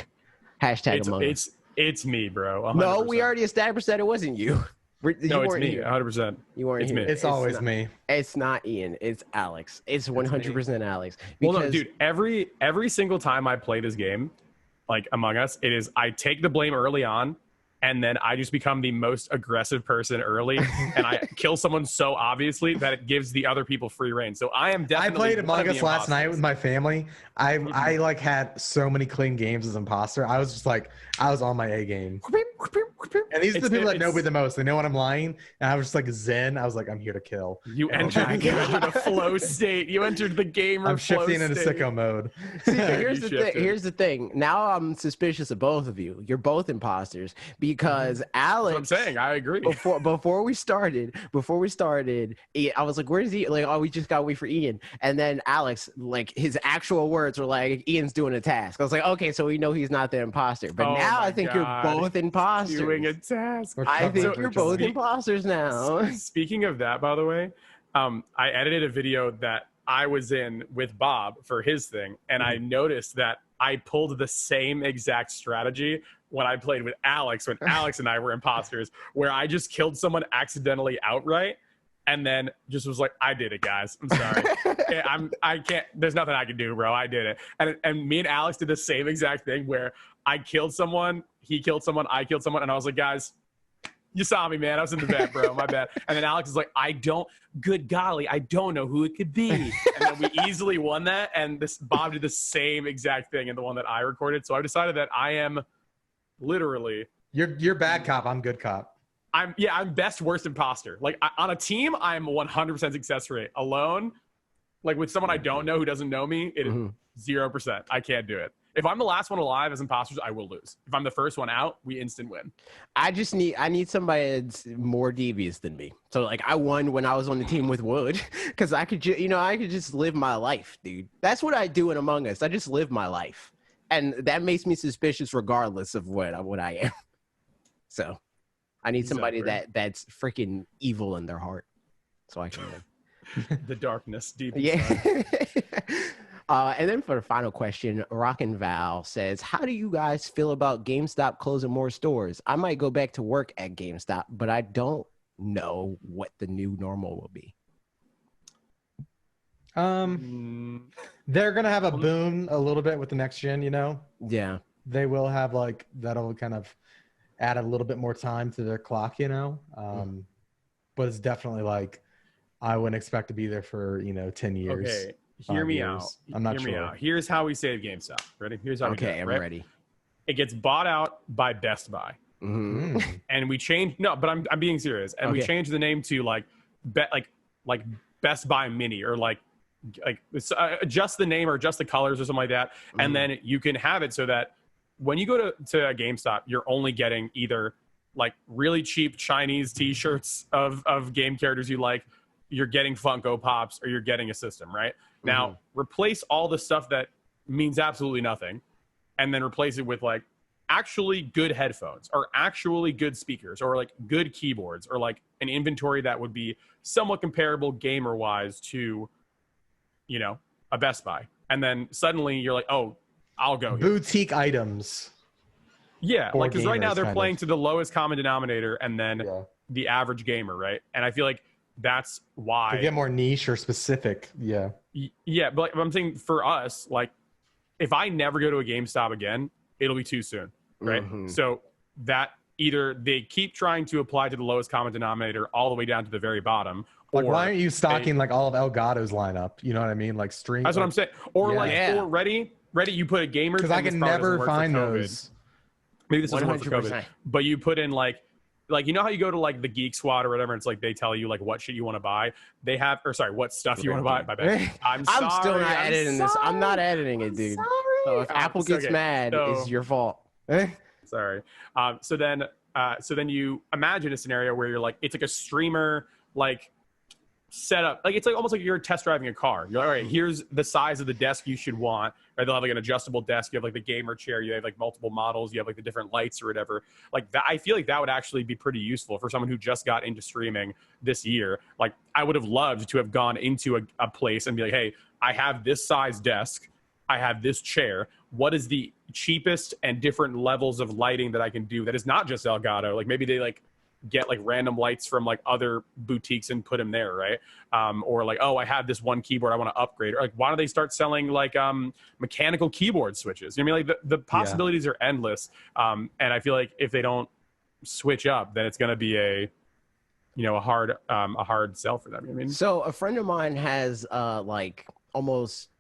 Hashtag Among Us. It's me, bro. 100%. No, we already established that it wasn't you. No, it's me. 100%. You weren't here. It's always me. It's not Ian. It's Alex. It's 100% Alex. Well, no, dude. Every single time I play this game, like Among Us, it is I take the blame early on, and then I just become the most aggressive person early, and I kill someone so obviously that it gives the other people free reign. So I am definitely. I played Among Us last night with my family. I like had so many clean games as imposter. I was just like, I was on my A game. And these are the people that know me the most. They know when I'm lying. And I was just like zen. I was like, I'm here to kill. You entered a flow state. You entered the gamer. I'm shifting into sicko mode. See, here's the thing. Here's the thing. Now I'm suspicious of both of you. You're both imposters because Alex. That's what I'm saying. I agree. Before we started, I was like, "Where's Ian?" Like, oh, we just gotta wait for Ian. And then Alex, like, his actual words were like, "Ian's doing a task." I was like, "Okay, so we know he's not the imposter." But now I think you're both imposters. Doing a task. I think you're both imposters now. Speaking of that, by the way, I edited a video that I was in with Bob for his thing, and I noticed that I pulled the same exact strategy when I played with Alex, when Alex and I were imposters, where I just killed someone accidentally outright, and then just was like, I did it, guys. I'm sorry. I can't, there's nothing I can do, bro. I did it. And me and Alex did the same exact thing where I killed someone, he killed someone, I killed someone, and I was like, guys, you saw me, man. I was in the bed, bro. My bad. And then Alex is like, good golly, I don't know who it could be. And then we easily won that. And Bob did the same exact thing in the one that I recorded. So I decided that I am literally. You're bad cop. I'm good cop. I'm best worst imposter. Like on a team, I'm 100% success rate. Alone, like with someone I don't know who doesn't know me, it is 0%. I can't do it. If I'm the last one alive as imposters, I will lose. If I'm the first one out, we instant win. I need somebody that's more devious than me. So like I won when I was on the team with Wood because I could just live my life, dude. That's what I do in Among Us. I just live my life, and that makes me suspicious regardless of what I am. So I need somebody that's freaking evil in their heart, so I can win. The darkness deep inside. Yeah. And then for the final question, Rockin' Val says, how do you guys feel about GameStop closing more stores? I might go back to work at GameStop, but I don't know what the new normal will be. They're going to have a boom a little bit with the next gen, you know? Yeah. They will have like, that'll kind of add a little bit more time to their clock, you know? But it's definitely like, I wouldn't expect to be there for, 10 years. Okay. Hear me out. I'm not sure. Me out. Here's how we save GameStop. Ready? Here's how we do it. I'm ready. It gets bought out by Best Buy. Mm-hmm. And we change but I'm being serious. And we changed the name to like Best Buy Mini or like just the name or just the colors or something like that. And then you can have it so that when you go to a GameStop, you're only getting either like really cheap Chinese t-shirts of game characters you like, you're getting Funko Pops, or you're getting a system, right? Now, replace all the stuff that means absolutely nothing, and then replace it with, like, actually good headphones, or actually good speakers, or, like, good keyboards, or, like, an inventory that would be somewhat comparable gamer-wise to, a Best Buy. And then suddenly you're like, oh, I'll go here. Boutique items. Yeah, like, because right now they're playing to the lowest common denominator and then the average gamer, right? And I feel like that's why to get more niche or specific. Yeah, but I'm saying for us, like, if I never go to a GameStop again, it'll be too soon, right? So that either they keep trying to apply to the lowest common denominator all the way down to the very bottom. Like, why aren't you stocking like all of Elgato's lineup? You know what I mean? Like stream. That's what I'm saying. Or or Ready, you put a gamer, because I can never find those. Maybe this doesn't work for COVID, but you put in like you know how you go to like the Geek Squad or whatever, and it's like they tell you like what shit you want to buy. They have, or sorry, what stuff you want to buy. My bad. I'm still not editing this. I'm not editing it, dude. So if Apple gets mad, it's your fault. Sorry. So then you imagine a scenario where you're like, it's like a streamer like setup, like it's like almost like you're test driving a car. You're like, all right, here's the size of the desk you should want. Right? They'll have like an adjustable desk. You have like the gamer chair. You have like multiple models. You have like the different lights or whatever. Like that, I feel like that would actually be pretty useful for someone who just got into streaming this year. Like I would have loved to have gone into a place and be like, hey, I have this size desk. I have this chair. What is the cheapest and different levels of lighting that I can do that is not just Elgato? Like maybe they like get like random lights from like other boutiques and put them there, right? Or like, oh, I have this one keyboard I want to upgrade. Or like, why don't they start selling like mechanical keyboard switches? You know what I mean? Like the possibilities are endless. And I feel like if they don't switch up, then it's going to be a hard sell for them. You know what I mean? So a friend of mine has like almost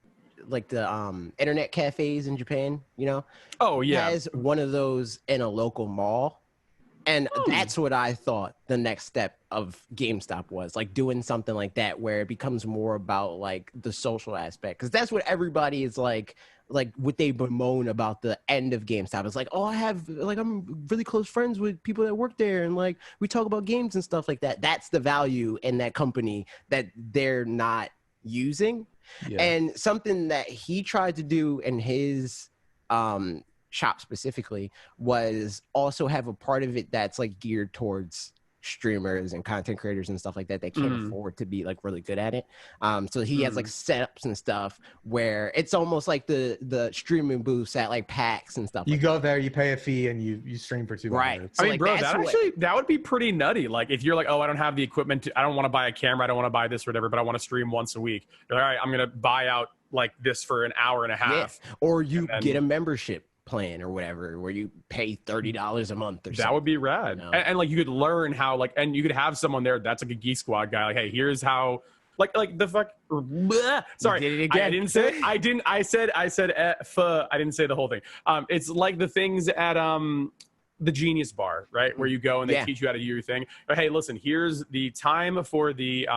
like the internet cafes in Japan, Oh yeah. Has one of those in a local mall. And that's what I thought the next step of GameStop was, like doing something like that where it becomes more about like the social aspect. Because that's what everybody is like what they bemoan about the end of GameStop. It's like, oh, I'm really close friends with people that work there. And like, we talk about games and stuff like that. That's the value in that company that they're not using. Yeah. And something that he tried to do in his shop specifically was also have a part of it that's like geared towards streamers and content creators and stuff like that can't afford to be like really good at it. So he has like setups and stuff where it's almost like the streaming booths at like PAX and stuff. You like go that. there, you pay a fee, and you stream for 2 hours. So I mean, like, bro, that's that would be pretty nutty. Like if you're like, oh, I don't have the equipment, I don't want to buy a camera, I don't want to buy this or whatever, but I want to stream once a week. You're like, all right, I'm gonna buy out like this for an hour and a half. Yeah. Or you get a membership plan or whatever where you pay $30 a month or something. That would be rad. You know? And like you could learn how like, and you could have someone there that's like a Geek Squad guy. Like, hey, here's how. Like the fuck. Bleh. Sorry, you did it again. I didn't say. I didn't. I said. I didn't say the whole thing. It's like the things at the Genius Bar, right, where you go and they teach you how to do your thing. But hey, listen, here's the time for the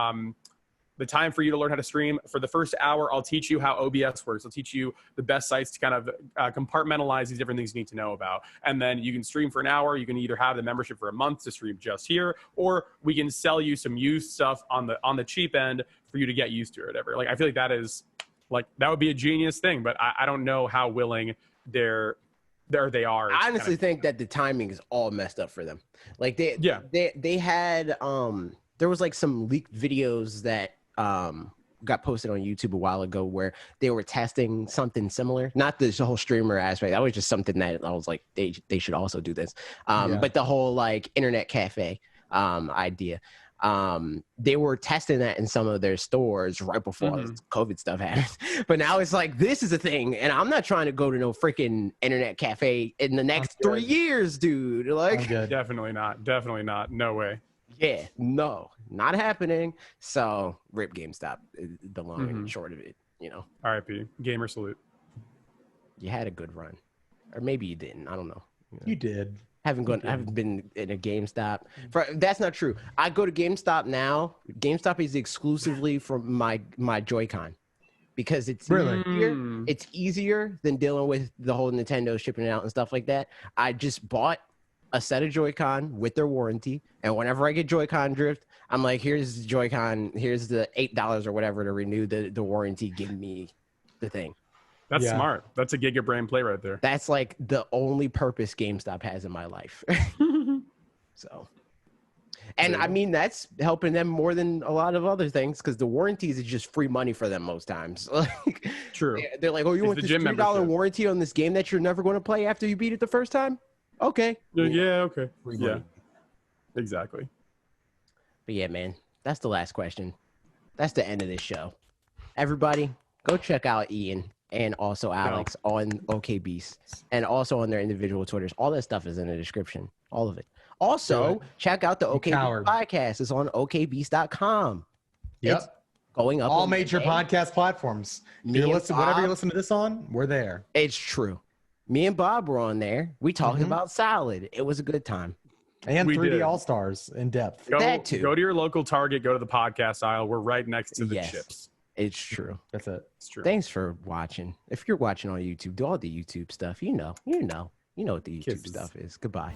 time for you to learn how to stream. For the first hour, I'll teach you how OBS works. I'll teach you the best sites to kind of compartmentalize these different things you need to know about. And then you can stream for an hour. You can either have the membership for a month to stream just here, or we can sell you some used stuff on the cheap end for you to get used to or whatever. Like, I feel like that would be a genius thing, but I don't know how willing they are. I honestly think that the timing is all messed up for them. Like they had there was like some leaked videos that got posted on YouTube a while ago where they were testing something similar. Not the whole streamer aspect. That was just something that I was like, they should also do this. But the whole like internet cafe idea. They were testing that in some of their stores right before this COVID stuff happened. But now it's like, this is a thing. And I'm not trying to go to no freaking internet cafe in the next 3 years, dude. Like, definitely not. No way. Yeah, no, not happening. So rip GameStop, the long and short of it, you know. RIP, gamer salute. You had a good run, or maybe you didn't. I don't know. You did. Haven't been in a GameStop. That's not true. I go to GameStop now. GameStop is exclusively for my Joy-Con because it's easier. It's easier than dealing with the whole Nintendo shipping it out and stuff like that. I just bought a set of Joy-Con with their warranty, and whenever I get Joy-Con drift, I'm like, here's the Joy-Con, here's the $8 or whatever to renew the warranty. Give me the thing. That's smart. That's a Giga Brain play right there. That's like the only purpose GameStop has in my life. So, and I mean, that's helping them more than a lot of other things because the warranties is just free money for them most times. Like, true. They're like, oh, you want this $3 warranty on this game that you're never going to play after you beat it the first time? Okay. Yeah, okay. Yeah, exactly. But yeah, man, that's the last question. That's the end of this show. Everybody, go check out Ian and also Alex on OKBeast and also on their individual Twitters. All that stuff is in the description. All of it. Also, check out the OKBeast podcast. It's on okbeast.com. Yep. It's going up all major podcast platforms. Whatever you listen to this on, we're there. It's true. Me and Bob were on there. We talked about Salad. It was a good time. And 3D All-Stars in depth. That too. Go to your local Target. Go to the podcast aisle. We're right next to the chips. It's true. That's it. It's true. Thanks for watching. If you're watching on YouTube, do all the YouTube stuff. You know what the YouTube stuff is. Goodbye.